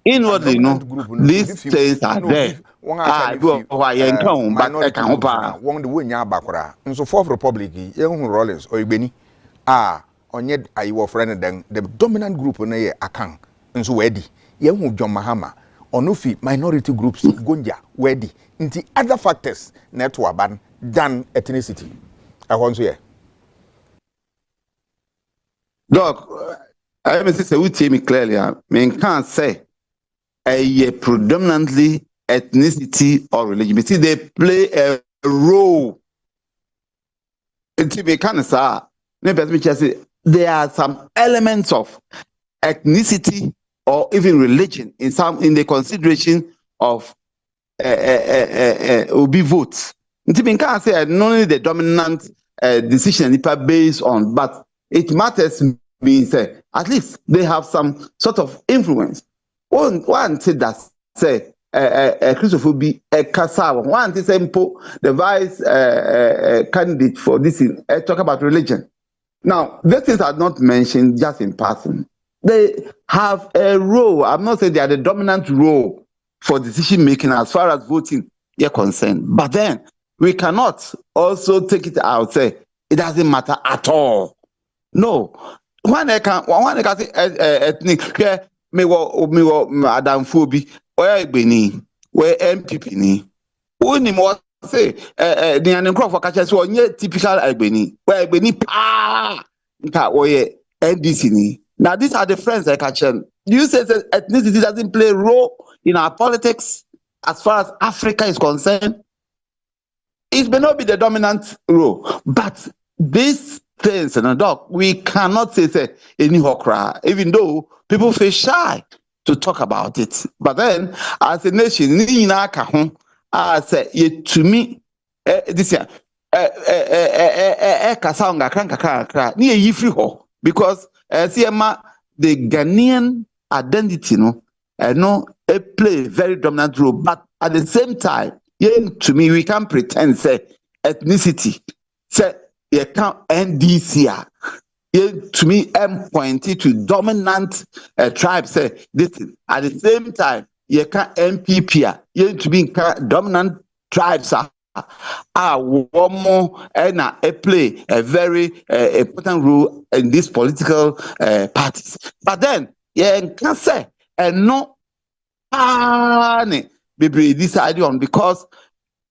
inwardly, no, these things are there. Minority one the way bakura. And so fourth republic, young Rollins or Ibeni, on yet I were friend then the dominant group on a account. And so Eddie, young John Mahama. Onufi minority groups gonja wedi into other factors network ban than ethnicity. I want to hear. Doc, I mean, say we tell me clearly. I mean, can't say a predominantly ethnicity or religion. See, they play a role. Maybe can't say. Maybe say there are some elements of ethnicity or even religion in the consideration of obi votes. Ntimi can't say not only the dominant decision based on, but it matters means at least they have some sort of influence. One say that say Christopher be a Kasawa. One say the vice candidate for this talk about religion. Now, these things are not mentioned just in passing. They have a role. I'm not saying they are the dominant role for decision making as far as voting is concerned. But then we cannot also take it out say it doesn't matter at all. No. One can say ethnic. Me wo Adam Fobi. Where Beni? Where MPP ni? Uni mo say the anemcroft for catch so typical Albany. Where Albany pa nka oye NDC ni. Now, these are the friends I catch. Do you say that ethnicity doesn't play a role in our politics as far as Africa is concerned? It may not be the dominant role, but these things, Doc, we cannot say any hokra, even though people feel shy to talk about it. But then, as a nation, I say, to me, this year, because the Ghanaian identity, it play a very dominant role. But at the same time, to me, we can't pretend say ethnicity. Say you can't NDC. To me, I'm pointing to dominant tribes. Say this at the same time, you can't MPP. To me, dominant tribes one more and play a very important role in these political parties. But then, can say no be decided on because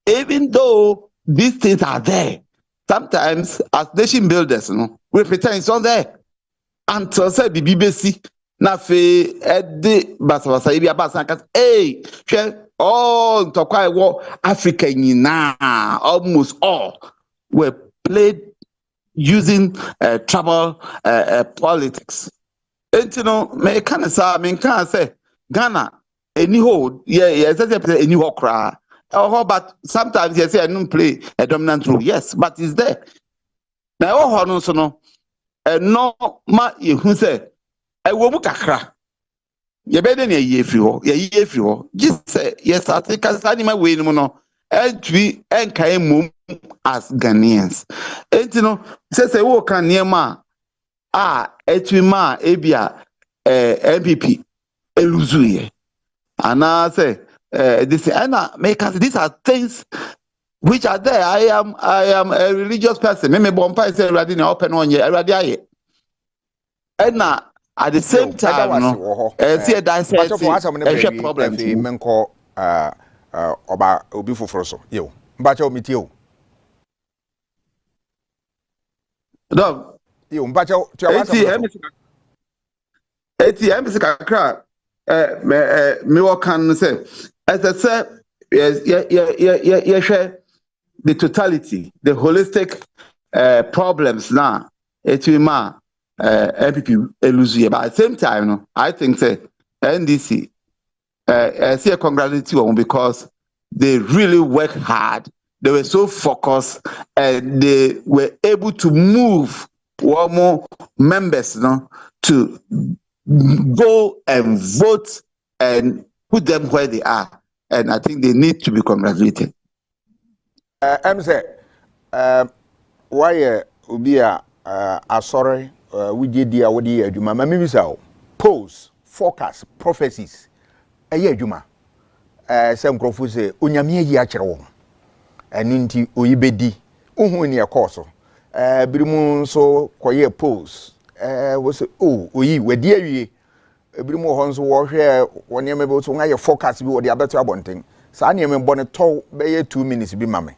even though these things are there, sometimes as nation builders, we pretend it's not there until say the BBC na fe ede basabasa ibi abasan hey all Tokai war Africa almost all were played using tribal politics. And me can say Ghana any hold any hokra. But sometimes you say I don't play a dominant role. Yes, but it's there. Now no ma you say I will kakra. You better near ye free ho. Just say yes, I think as animal way no. And we and mum as Ghanaians. And say wo can near ma etwima ebia MPP eluzuye. And I say this and make us these are things which are there. I am a religious person. Me bompa say already na open on ye already aye. And now at the same time, no, see that say problem. Menko oba obi foforo so. Yo, mbacha omiti yo. Dog. Yo, mbacha tu awasa. Eti emisi kakra me wakan say as I said yes the totality, the holistic problems now etima MPP elusu, but at the same time no I think say NDC see a congratulatory one because they really worked hard, they were so focused, and they were able to move one more members to go and vote and put them where they are, and I think they need to be congratulated. I'm say why ubia sorry we did the awadi adwuma ma me bisa polls, forecast, prophecies eye adwuma say nkrofo say onyame ayi a kire wo eni nti oyibedi ohun ni ekoso birimu so koye polls wo say oyi wadi awie birimu ho nso wo hwe woni me be so ngaye forecast bi wo de abeto abonten sa ne me bone to be 2 minutes bi mame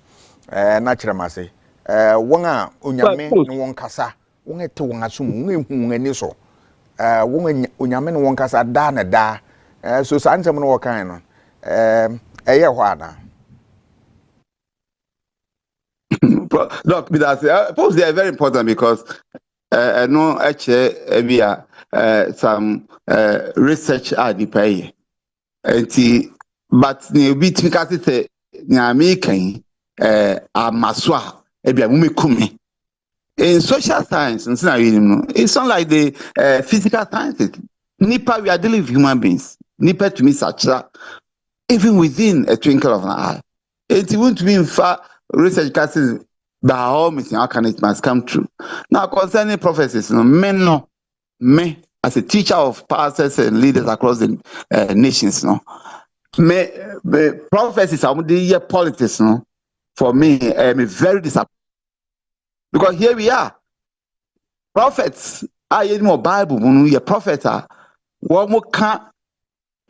na kire mase won a onyame ne won kasa won ete won asum won ehu ani so won onyame ne won kasa da na da so sa nsem no wo kan no eye ho ana. Look, polls they are very important because no actually some research are the pay. But ne bi tikati say nyame kan amaswa ebia mumekumi. In social science, it's not like the physical sciences. Nipa, we are dealing with human beings. Nipa to me such that even within a twinkle of an eye, it won't be in fact research cases by all means how can it must come true. Now concerning prophecies, me as a teacher of pastors and leaders across the nations, me prophecies are the politics, for me, I'm very disappointed. Because here we are. Prophets are in more Bible when we are prophets are one more can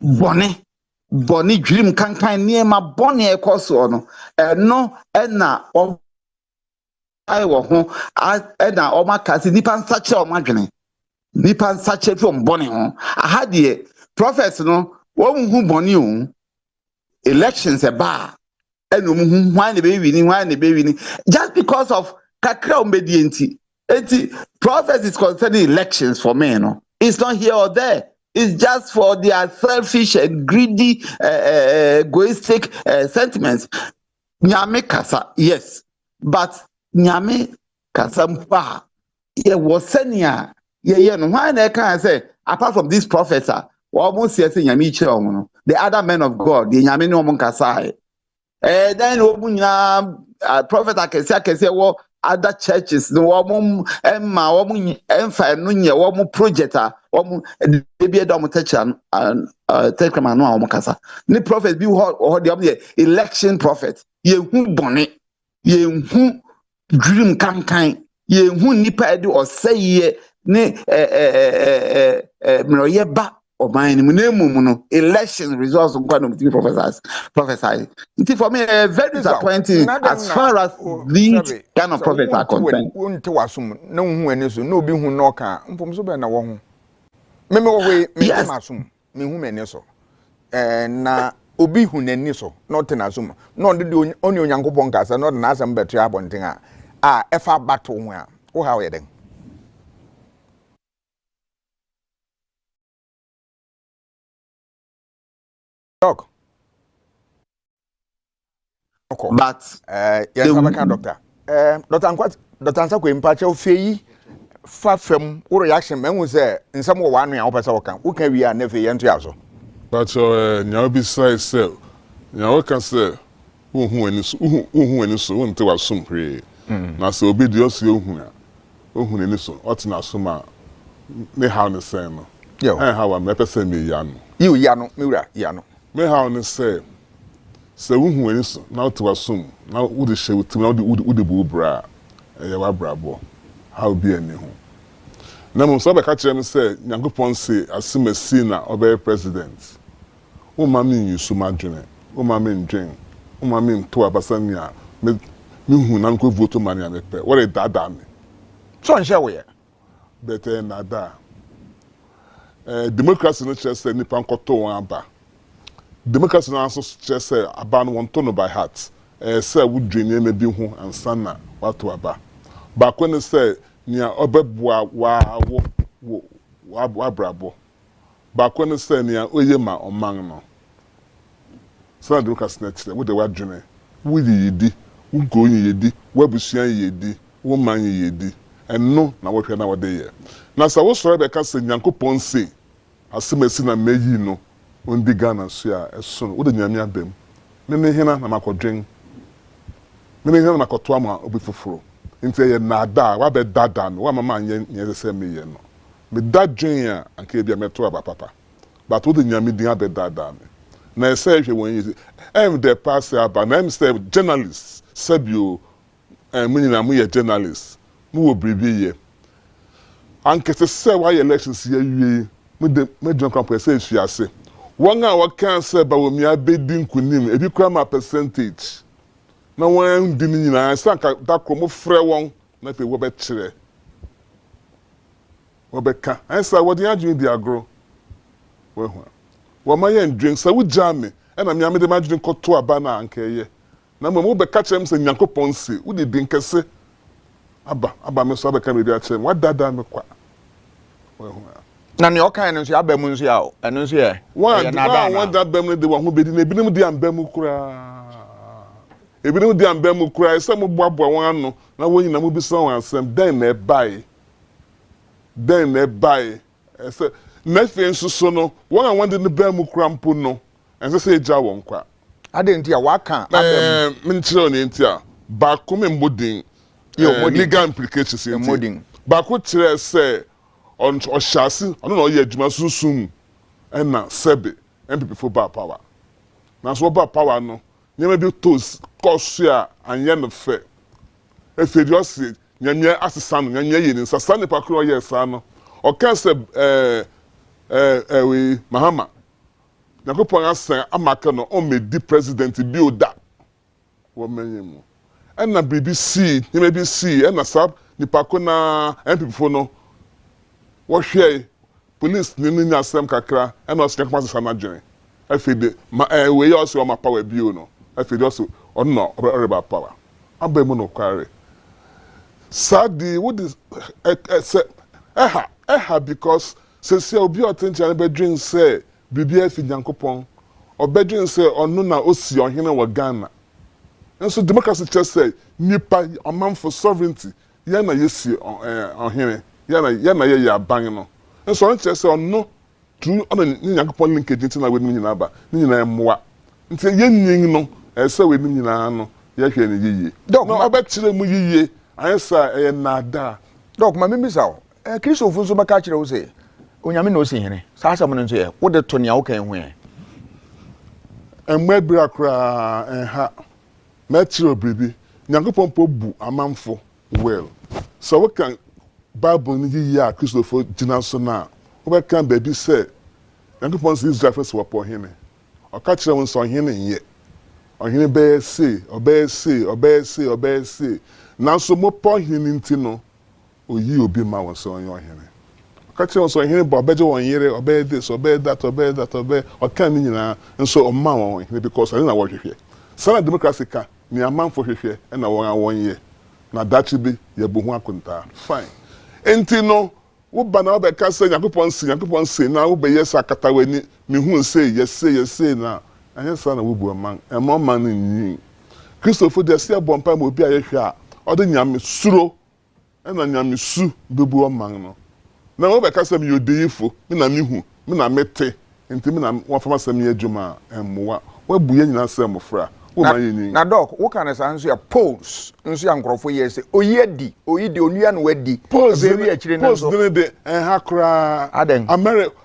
Bonnie dream can near my bonnie a course on no and now I will home and now all my cats nipan such a margin nipan such a from bonnie home. I had the prophets one who bonnie elections a bar and why the baby just because of kakra obedienti. Prophet is concerning elections for men. It's not here or there. It's just for their selfish and greedy, egoistic sentiments. Nyame kasa, yes, but nyame kasa mpa. Ye wasenia. Ye no. Why they can say apart from these prophets, almost yes nyame chiro. The other men of God, the nyame no mon kasa. Then prophet I can say well. Other churches, no woman, Emma, woman, Emfa, Nunya, woman project, woman, maybe a domitation and take a man, Mokasa. The prophet be or the election prophet. Ye who bonnet, ye who dream kind, ye who nipa edu or say ye, ne, Mroyeba. Or my name, election results of one of the prophesied. For me, very disappointing as far as these kind of prophets are concerned. No one is no be who knock from so ben. Memo me assume me who meneso. Na obi who neniso, not an assume. No, the only young bonkers are not an asam better abonting. Efa battle where. Oh, how are then? Dog. But yes, doctor. Dr. Ansakwe mpache ofeyi fa fam wo reaction men wo say nsam wo wan a wo pese wo kan wo kan wi a na fe ye nto yaso. But nyawo bi sai say nyawo kan say wo hu ani so wo nte wasum hwe. Na so obi di osi ohun a ohun ani so otina so ma me how ne say no. Yo. How am me pese me ya no. You ya no me wura ya no. Me how ne say sɛ wohu ani so na wote wasom na wode hyɛ wo tim na wode bu bra ɛyɛ wabrabɔ how bi ani ho na mmom sɛ wobɛka kyerɛ me sɛ nyankopɔn se asɛm asi na ɔbɛyɛ president woma me nyusu m'adwene woma me ndwen woma me nto abasa ni a mehu na nkɔ voto ma ne a mepɛ wɔde daadaa me so nhyɛ woyɛ bɛtɛ nada democracy no kyerɛ sɛ nipa nkɔtɔ wɔn aba democracy no also kyerɛ sɛ aba no wɔntɔ no by heart sɛ wodwe nneɛma bi ho ansa na wato aba baako ne sɛ nea ɔbɛboa wabrabɔ baako ne sɛ nea ɔyɛ ma ɔman no sɛ na democracy no kyerɛ wode wadwene woyiyidi wogoo yiyidi wabusua yiyidi woman yiyidi ɛno na wɔhwɛ na wɔde yɛ na sɛ wosɔre bɛka sɛ nyankopɔn se asɛm asi na mɛyi no ondi Ghana so a ɛso no wode nyame abam me hena na makɔdwen me hena na makɔto ama obi foforo nti ɛyɛ nada a wabɛdada me wama ma anyɛ nyɛ sɛ meyɛ no meda dwen a anka bia mɛto aba papa but wode nyame din abɛdada me na ɛsɛ hwɛ wɔn yi ɛm de pass aba na ɛm sɛ journalist sɛbio mo nyina mo yɛ journalist mo wɔ biribi yɛ ankɛse sɛ wayɛ elections yɛ wie me dwen kampo ɛsɛ efi ase wɔn a wɔka sɛ bawomia bɛdi nkunim ebi kura ma percentage na wɔn di ne nyinaa sɛ anka dakoro mo frɛ wɔn na afei wɔbɛkyerɛ wɔbɛka ɛnsa wɔde adwene di agorɔ wɔho wɔma yɛ ndwen sɛ wogyaa me ɛna mmea mede m'adwene kɔto aba na anka ɛyɛ na mmom wobɛka kyerɛ m sɛ nyankopɔn se wode din kɛse aba me so abɛka biribi akyerɛ m wadada me kwa wɔho na ne ɔkan no nso aba mu nso a ɛno nso yɛ wada bam no de wɔn ho bɛdi na ebinom de amba mu koraa ebinom de amba mu koraa ɛsɛ mo boaboa wɔn ano na wɔn nyinaa mo bisa wɔn asɛm dɛn na ɛbae ɛsɛ na afei nso so no wɔn a wɔn de ne bɛn mu koraa mpo no ɛnsɛ sɛ egya wɔn kwa ade nti a waka aba mu menkyerɛ ne nti a baako me mbodin legal implications nti baako kyerɛ sɛ ɔhyɛase ɔno na ɔyɛ adwuma sunsun ɛna sɛbe MPP fo ba power na so ba power no nneɛma bi tos kɔso a anyɛ no fɛ efiri ɔsi nyanya asesa no nyanya yɛ ne nsa saa nipa koro ɔyɛ saa no ɔka sɛ we mahama nyakopɔn asɛn amaka no ɔmmɛdi president bi oda wɔmɛnyɛ mu ɛna biribi sii nneɛma bi sii ɛna saa nipa ko na MPP fo no wɔhwɛ police ne ne asɛm kakra ɛna ɔsɛ nyakopɔn asesa n'adwene afei de wei ɔsɛ ɔma power bio no afei de ɔsɛ ɔno na ɔreba power aba mu no kware saa de wode sɛ ɛha because sɛsia obi a ɔte nkyɛn bɛdwen sɛ biribi afi nyankopɔn ɔbɛdwen sɛ ɔno na osi ɔhene wɔ Ghana nso democracy kyerɛ sɛ nipa ɔmanfo sovereignty yɛn na yɛsi ɔhene yɛn na yɛyɛ aban no nso ɔno kyerɛ sɛ ɔno turu ɔno ne nyankopɔn linkage nti na wɔnim nyinaa ba ne nyinaa mmoa nti yɛnyin no ɛsɛ wɔnim nyinaa no yɛhwɛ ne yiye na ɔbɛkyerɛ mu yiye ayɛ sɛ ɛyɛ nada dɔk ma memisa wo kristofo nso bɛka kyerɛ wo sɛ onyame na osi hene saa asɛm no nso yɛ wode to nea wokan ho ɛ ɛmma bira koraa ɛha mɛkyerɛ biribi nyankopɔn po bu amanfo well sɛ woka bible no yiye a kristofo gyina so no a wobɛka baabi sɛ nyankopɔn sɛ Israel fɛ sɛ wɔpɔ ɔhene ɔka kyerɛ wo sɛ ɔhene nyɛ ɔhene bɛyɛ sei nanso mopɔ ɔhene nti no oyi obi ma wɔn sɛ ɔnyɛ ɔhene ɔka kyerɛ wo sɛ ɔhene bɔ ɔbɛgye wɔn yere ɔbɛyɛ this ɔbɛyɛ that ɔka ne nyinaa nso ɔma wɔn ɔhene because ɔne na wɔhwehwɛ saa na democracy ka ne amanfo hwehwɛ ɛna wɔn a wɔnyɛ na dakye bi yɛbɔ ho akontaa fine enti no woba na wobɛka sɛ nyankopɔn se na wobɛyɛ sɛ akata w'ani mehu sei yɛsei na ɛnyɛ saa na wobu ɔman ɛma ɔman no nyin kristofo deɛ ɛsɛ yɛbɔ mpa ma obi a yɛhwɛ a ɔde nyame suro ɛna nyame su bɛbu ɔman no na wobɛka sɛ meyɛ odiyifo me na mehu me na mete nti me na wɔfam asɛm yɛ adwuma a ɛmmoa woabu yɛ nyinaa sɛ mmɔfra na dɔk woka ne saa nso yɛ polls nso yɛ nkurɔfo yɛ sɛ oyi di onua no wadi polls ne de ɛha koraa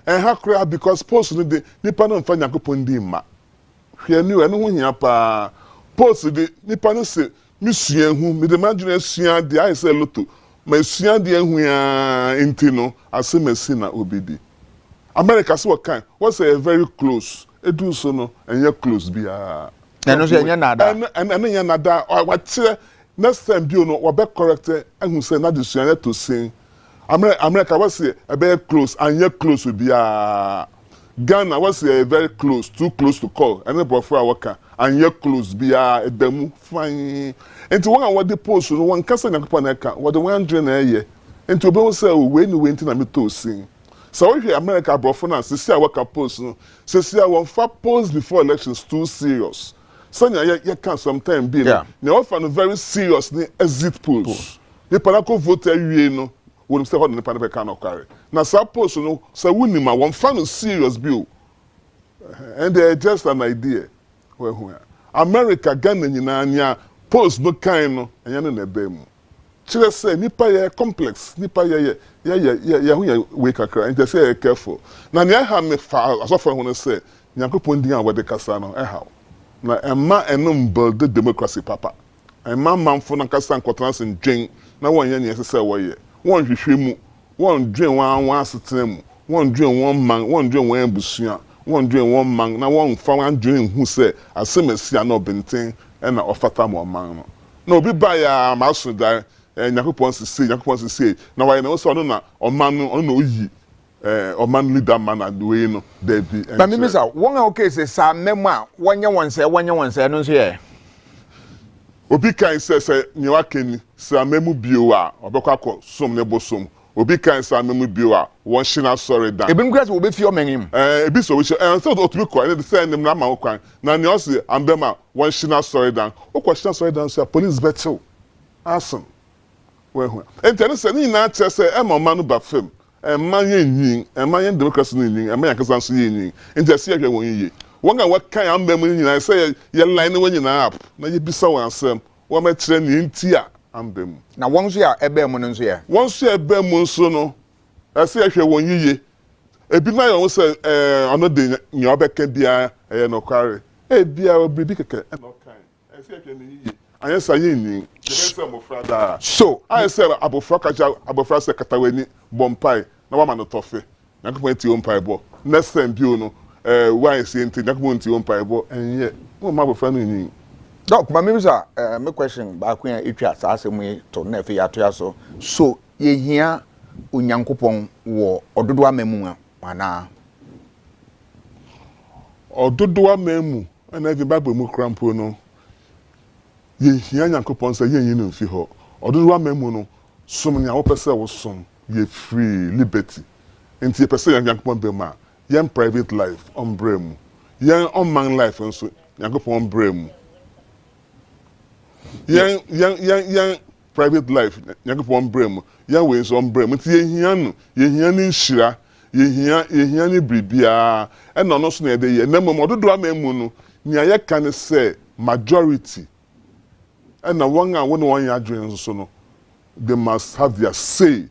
ɛha koraa because polls ne de nipa no mfa nyankopɔn di mma hwe ni we no ho hia pa post de nipa no se mi sua hu mi de imagine sua de I say loto ma sua de hu ya enti no ase masi na obidi America so kan was a very close edu so no enye close bia eno so enye nada en enye nada wa kire next time bi no wa be correct ehun say na de sua to sin America was a very close enye close bia Ghana was very close, too close to call. And then before worker and you're close bia edemu fine. Into one what the post no one kasa nyakopa na ka what the one drain na ye. Into be say we ni wenti na me to sing. So if America brofo na se sia worker post no, se sia one fa post before elections too serious. So you can sometime be no. They offer no very serious ni exit polls. The panako vote awie no. Won say hold the panel can no carry. Na suppose no say woni ma one fan serious bill. And they just an idea. Where America Ghana nyina nya post no kind no enya no na be mu. Chire say nipa ye complex, nipa ye hu ya we kakra and say careful. Na nya ha me fa asofo hu no say Nyankopon din a we de kasa no e ha. Na emma enum build the democracy papa. Emma manfo na kasa nkotran sen dwen na won ye ne say wo ye. One hwehwemu, one dream one asetemu, one dream one man, one dream one busua, one dream one man, na one fa one dream who say asemesi na obenten e na ofata mo man no. Na obi ba ya maso da Nyankopon se na why na so no na oman no no yi oman leader man adwe no da bi. Ba mi misa won a okay say sa memu a wonye wonse no so ye. Obi kan say nyewa keni sa memu bio a obekwa ko som ne bosom obi kan sa memu bio a won shina sorry dan ebi nkwase wo be fi o menim ebi so we so otubi ko and say nem na ma wo kwan na ne o se ambema won shina sorry dan o ko shina sorry dan so police betel asan we hu enti say ni na che say e ma ma no ba fam e ma yen democracy no yin e ma yakasa so yin enti say hwe won yiye won ga wakan ambema ni na say ye line won nyina up na ye bisa wan asem wo ma kire ni nti a ambem na won so ya ebe mu nso ya won so ebe mu nso no ase ahwe won yiye ebi na yo say ono de nya obeka bia no kware bia obribi keke no kan ase ahwe ni yiye anya sa yin ni say mo frada so I say abofra kaja abofra say katawani bompai na wa ma no tofe na ko enti ompai bo next time bi no why say enti na ko enti ompai bo enye mo ma abofra no yin Doc, my mimsa, my question back when it was asking to never ya so ye hear Unyankopon wo ododoa memu ana ododoa memu na even Bible mu krampo no ye hear Nyankopon say ye yin no fi ho ododoa memu no som nya wo pese wo som ye free liberty enti ye pese Nyankopon be ma yen private life on bremu yen on man life nso Nyankopon bremu Young private life, Nyankopon brem, young ways on brem. It's ye hian shira, ye hian bribia, and no so near the year. Never more do I mean, near can say majority. And the one year dreams so no, they must have their say,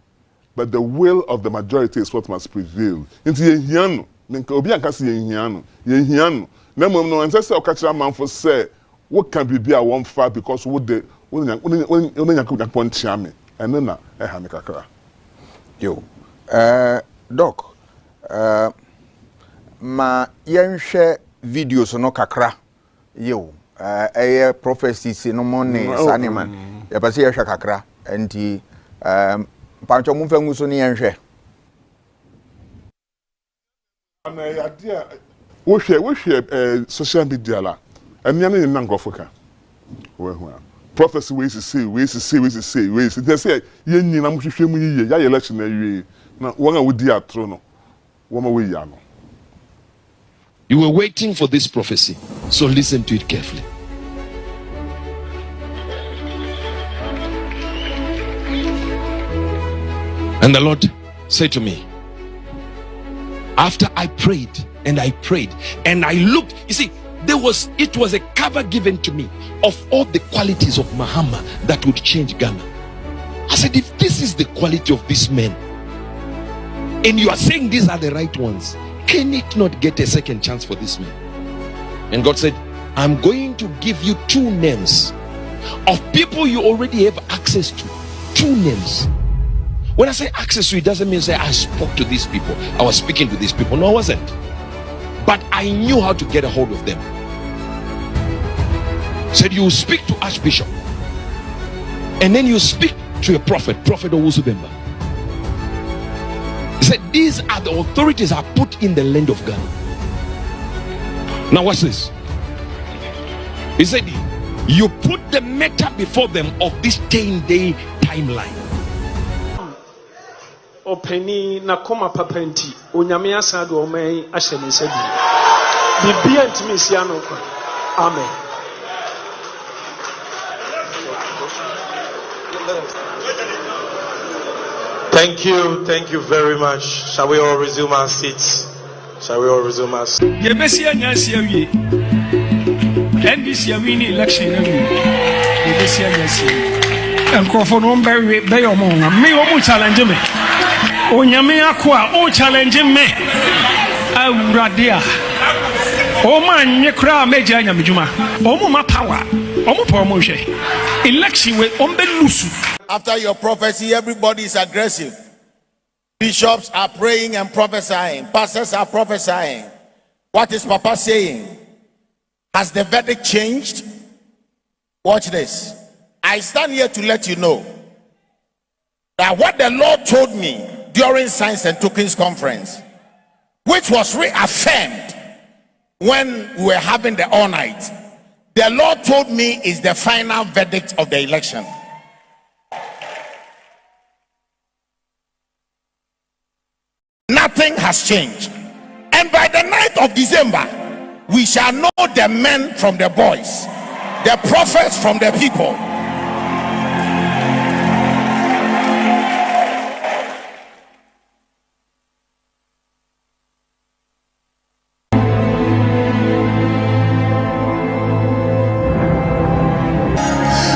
but the will of the majority is what must prevail. Into ye hian, Obi can see ye hian. Never no, and say, catch man for say. What can be a one far because what the when Nyankopon chiame and then na e ha me kakra yo doc ma yenhwe videos no kakra yo prophecy no money saniman ya pase yehwe kakra enti pancho mu fangu so ne yenhwe ana ya dia wo hwe social media la and you know Africa. Well, prophecy ways to say. They say you need to show me ya election na na one we di atro no. One we ya no. You were waiting for this prophecy, so listen to it carefully. And the Lord said to me, after I prayed and I looked, you see, it was a cover given to me of all the qualities of Muhammad that would change Ghana. I said, if this is the quality of this man, and you are saying these are the right ones, can it not get a second chance for this man? And God said, I'm going to give you 2 names of people you already have access to. 2 names. When I say access to, it doesn't mean say I spoke to these people. I was speaking to these people. No, I wasn't. But I knew how to get a hold of them. Said you speak to Archbishop. And then you speak to a prophet, Prophet Owusu-Bemba. He said, these are the authorities I put in the land of Ghana. Now watch this. He said, you put the matter before them of this 10-day timeline. Openi na koma papenti onyame asado omai ahyeme sabi bibia ntimi sia no kwa. Amen. Thank you very much. Shall we all resume our seats? Yebesi anyasi awie. NDC awini election awie. Yebesi anyasi. Enkrofo no be yomo nga me wo challenge me. Onyame akwa o challenge me. Awurade a. O man nye kra meja nyamedwuma. O mo ma power. O mo power mo hwe. Election we on be lusu. After your prophecy, everybody is aggressive. Bishops are praying and prophesying. Pastors are prophesying. What is Papa saying? Has the verdict changed? Watch this. I stand here to let you know that what the Lord told me during Signs and Tokens Conference, which was reaffirmed when we were having the all night, the Lord told me is the final verdict of the election. Nothing has changed. And by the 9th of December, we shall know the men from the boys, the prophets from the people.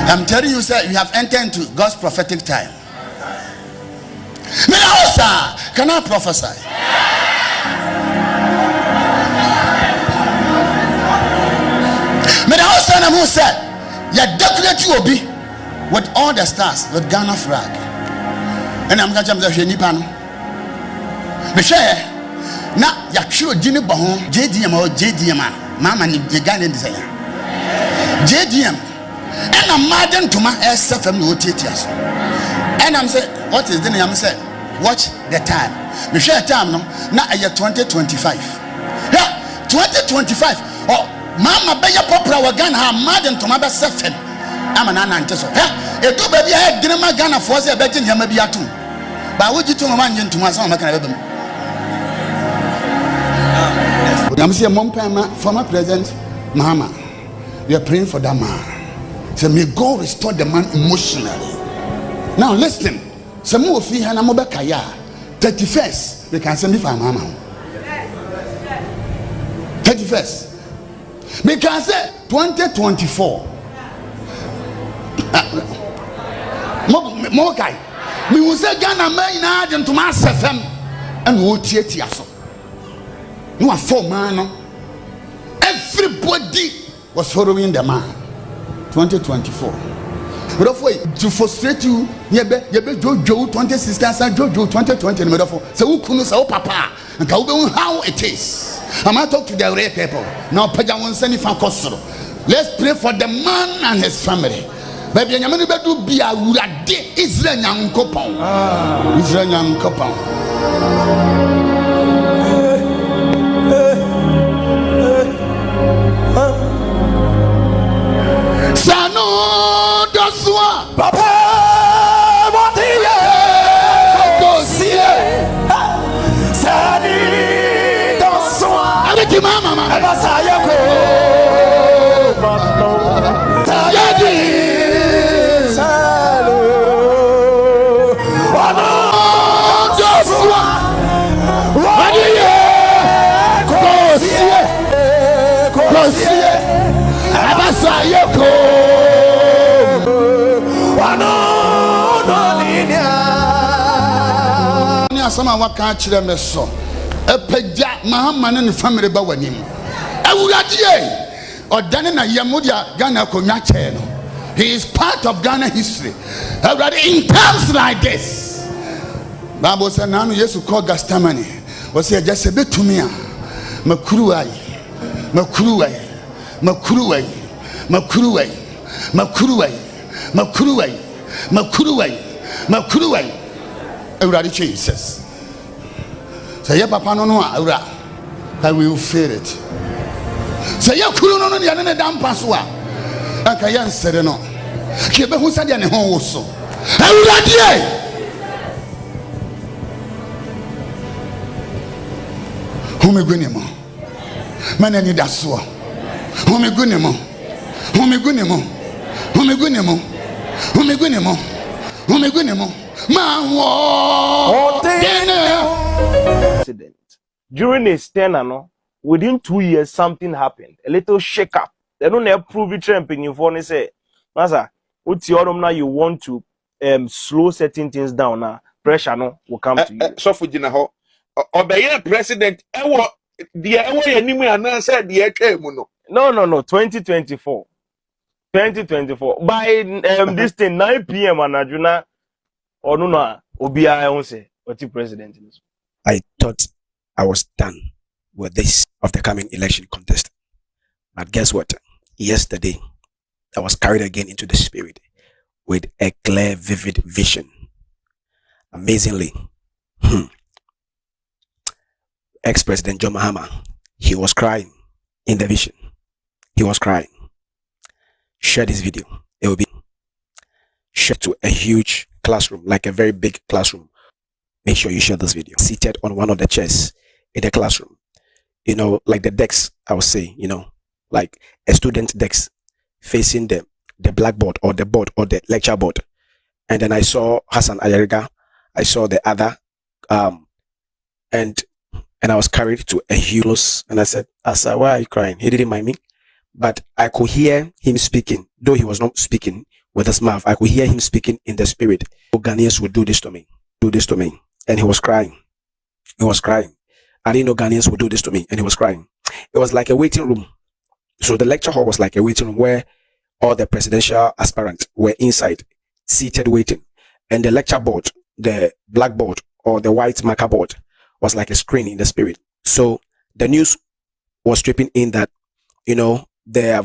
I'm telling you, sir, you have entered into God's prophetic time. Can I prophesy? May the host and who said, you definitely will be with all the stars, with Ghana flag. And I'm going to tell you, now you're sure Jimmy Bahon, JDM or JDM, Mamma, the Ghana desire. JDM, and I'm mad to my SFM notices. And I'm saying, what is the name? I'm saying, watch the time. Me share time no. Now I 2025. Yeah, 2025. Oh, mama be your popular wagan ha mad to my best seven. I'm an ananteso. Yeah, e do baby I didn't my Ghana for say betting him be atum. But would you to man into my son make an album? I'm saying mom former president Mahama. We are praying for that man. So may God restore the man emotionally. Now listen. Some more fee and I'm 31st. We can send me for mama. 31st. We can say 2024. More guy. We will say Ghana may not to master them and we'll teach us. No, a 4 man. Everybody was following the man. 2024. But to frustrate you, you be Jojo 2016 Jojo 2020 and therefore so who couldn't say papa and how it is. I might talk to the rare people. Now Paja won't send it from Kosovo. Let's pray for the man and his family. Baby, I'm going to be a Israel young couple. Israel young couple. Papa, what do you go see? Sadi, don't swan. Avec mama, Abasayako. Tayadi, Salo. Wano, don't swan. What do you go see? Abasayako. Some of what can't children so a peja Mahaman and family Bawanim. I would ɔdane na yɛmodia Ghana konya kyɛɛ no. He is part of Ghana history. In times like this, Bible said, "Now Jesus called Gastamani." Was here just a bit to me. Makruai, Makruai, Makruai, Makruai, Makruai, Makruai, Makruai, Makruai. Everybody Jesus. Say, "Yeah, Papa, no, Aura, I will fear it." Say, "Yeah, Kuru no, no, damn paswa." Aka yan sere no ke be hu sade ne ho wo so awurade hu me gune mo mana ni da so hu me gune mo hu me gune mo hu me gune mo hu me gune mo hu me gune mo ma wo president during his tenure no within 2 years something happened, a little shake up. They don't approve it tramping for and say, Masa, what's your now you want to slow certain things down now. Pressure no will come to you. So for Jina ho obey president the enemy and said the no 2024 by this thing 9 p.m. and Ajuna or no Obia I won't say what the president is. I thought I was done with this of the coming election contest. But guess what? Yesterday, I was carried again into the spirit with a clear, vivid vision. Amazingly, ex-president John Mahama, he was crying in the vision. He was crying. Share this video. It will be shared to a huge classroom, like a very big classroom. Make sure you share this video. Seated on one of the chairs in the classroom. You know, like the decks, I would say, you know, like a student desk facing the blackboard or the board or the lecture board. And then I saw Hassan Ayariga. I saw the other, and I was carried to a huge, and I said, Asa, why are you crying? He didn't mind me, but I could hear him speaking, though he was not speaking with his mouth. I could hear him speaking in the spirit. Ghanaians would do this to me, and he was crying. He was crying. I didn't know Ghanaians would do this to me, and he was crying. It was like a waiting room. So the lecture hall was like a waiting room where all the presidential aspirants were inside, seated waiting. And the lecture board, the blackboard or the white marker board was like a screen in the spirit. So the news was stripping in that, you know, they are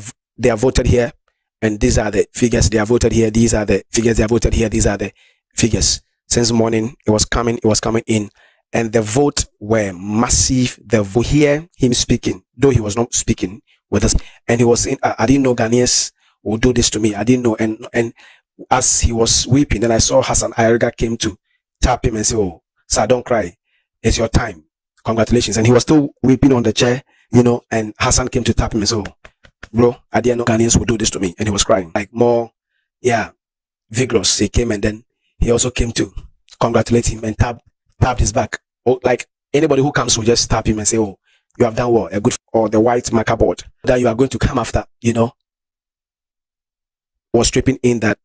voted here, and these are the figures they are voted here. These are the figures they are voted here. These are the figures. Since morning, it was coming in. And the vote were massive. The vote, hear him speaking, though he was not speaking with us. And he was saying, I didn't know Ghanaians would do this to me. I didn't know. And as he was weeping, then I saw Hassan Ayariga came to tap him and say, "Oh, sir, don't cry. It's your time. Congratulations." And he was still weeping on the chair, you know, and Hassan came to tap him and say, "Oh, bro, I didn't know Ghanaians would do this to me." And he was crying, like more, vigorous. He came and then he also came to congratulate him and tapped his back. Oh, like anybody who comes will just tap him and say, "Oh, you have done well, a good," or the white marker board that you are going to come after, you know, was stripping in that.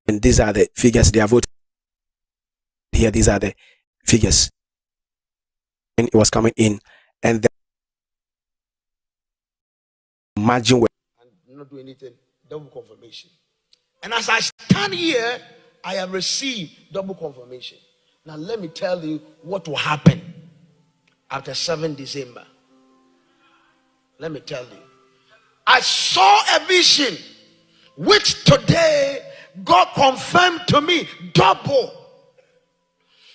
And these are the figures they are voting here. These are the figures. And it was coming in, and the margin were not do anything, double confirmation. And as I stand here, I have received double confirmation. Now let me tell you what will happen after 7 December. Let me tell you. I saw a vision which today God confirmed to me double.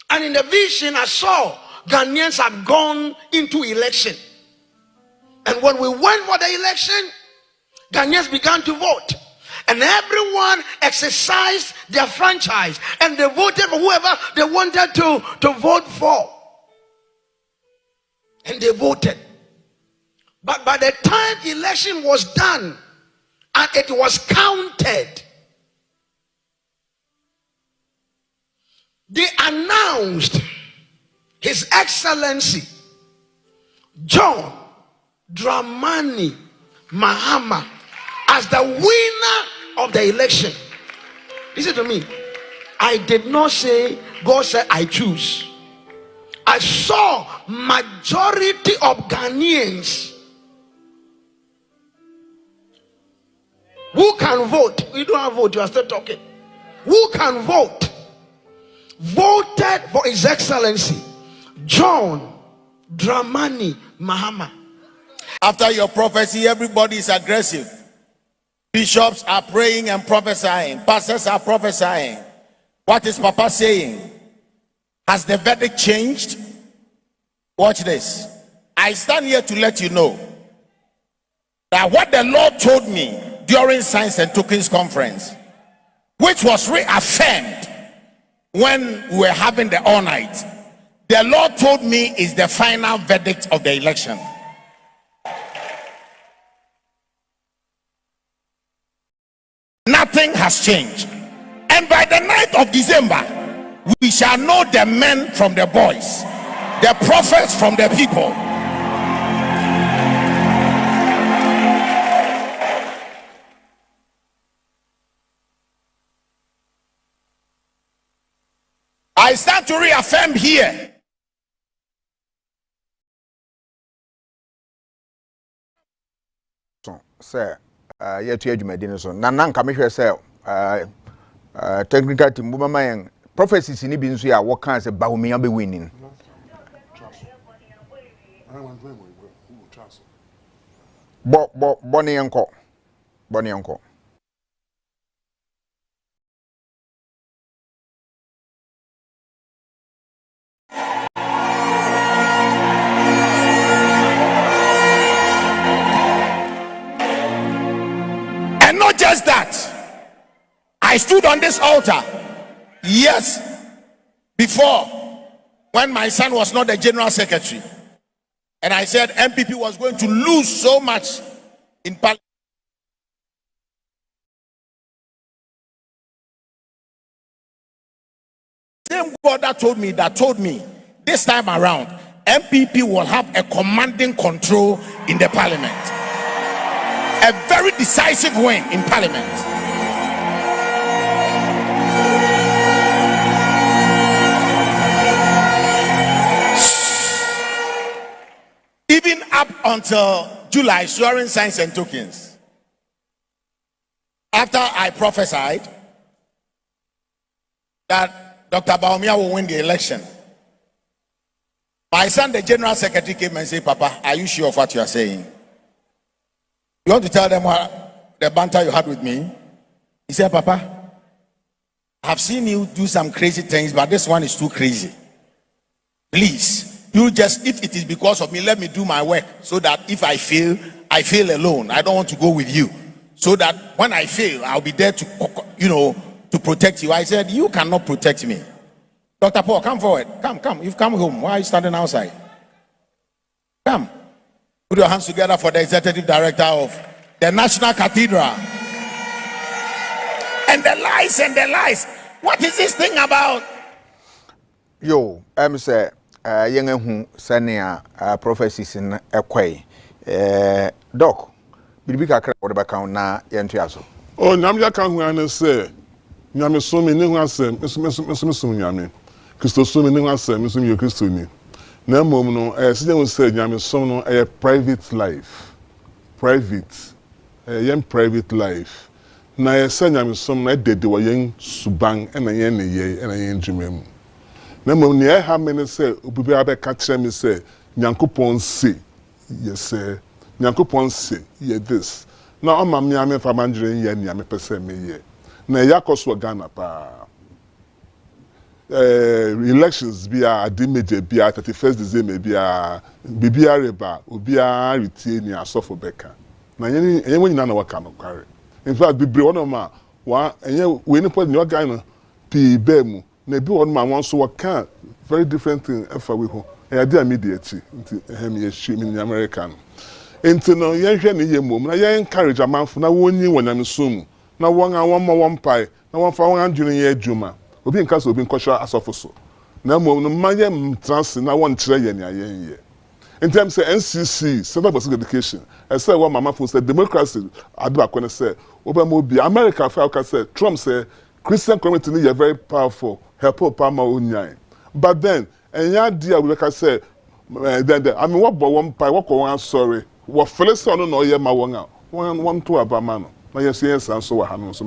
And in the vision I saw Ghanaians have gone into election. And when we went for the election, Ghanaians began to vote. And everyone exercised their franchise. And they voted for whoever they wanted to vote for. And they voted. But by the time election was done and it was counted, they announced His Excellency John Dramani Mahama as the winner of the election. Listen to me. I did not say God said I choose. I saw majority of Ghanaians can vote? You don't have vote, you are still talking. Who can vote? Voted for His Excellency John Dramani Mahama. After your prophecy, everybody is aggressive. Bishops are praying and prophesying. Pastors are prophesying. What is Papa saying? Has the verdict changed? Watch this. I stand here to let you know that what the Lord told me during Signs and Tokens conference, which was reaffirmed when we were having the all night, the Lord told me is the final verdict of the election. Nothing has changed. And by the 9th of December, we shall know the men from the boys, the prophets from the people. I stand to reaffirm here. Sir, yet you adwumadi so na nanka mehwe say technical team bu mama yen prophecies ni bi nso ya wo kan say bahomia be winning. Boni enko. And not just that, I stood on this altar years before when my son was not the general secretary, and I said MPP was going to lose so much in parliament. Same God that told me this time around MPP will have a commanding control in the parliament, a very decisive win in parliament. Even up until July, during Signs and Tokens, after I prophesied that Dr. Bawumia will win the election, my son, the general secretary, came and said, "Papa, are you sure of what you are saying? You want to tell them what the banter you had with me?" He said, "Papa, I've seen you do some crazy things, but this one is too crazy. Please, you just, if it is because of me, let me do my work so that if I fail alone. I don't want to go with you. So that when I fail, I'll be there to, to protect you." I said, "You cannot protect me. Dr. Paul, come forward. Come. You've come home. Why are you standing outside? Come. Put your hands together for the executive director of the National Cathedral." And the lies. What is this thing about? Yo, say young who senia prophecies in a quay. Doc, Bibica or the account na yantiaso. Oh, Namja can say, Yami so many Nasem, Yami. Christo so many Nasem, Missum Christoni. No moment, as they will say, Yami so a private life. Private, a young private life. Na I send Yami some night they were young Subang and a yen ye and a yen Jimem. No moment, I have many say, Ubiabe catch me say, Yankupon say, yes, sir. Nyankopon say ye this na amam nyame fa manjere ye nyame pese me ye na yakoswo Ghana pa elections bia adimeje bia 31st December bia bibia reba obia retie ni asofo beka na enye nyina na waka no kware. In fact bibre wono ma wa enye we ni pod ni oga no pi bemu na bi wono ma won so waka very different thing efa we ho e ade immediate nti ehem ye shi mi American. Enti no yenhwe ne ye mom na ye encourage amanfo na wonyi wonyame som na won a won ma won pai na won fa won adwene ye adwuma obi nka so obi nkosha asofo so na mom no ma ye trans na won kire ye ne ayen ye. In terms of NCC, Center for Civic Education, I say what mama for said democracy adu akone say obama obi America fa ka say Trump say Christian community is very powerful help palma onyan. But then enya dia we ka say then I mean what bo one pai what ko one sorry what Philistine no ye ma won a one to abama no na yɛsɛ yɛnsa nso wɔ ha no nso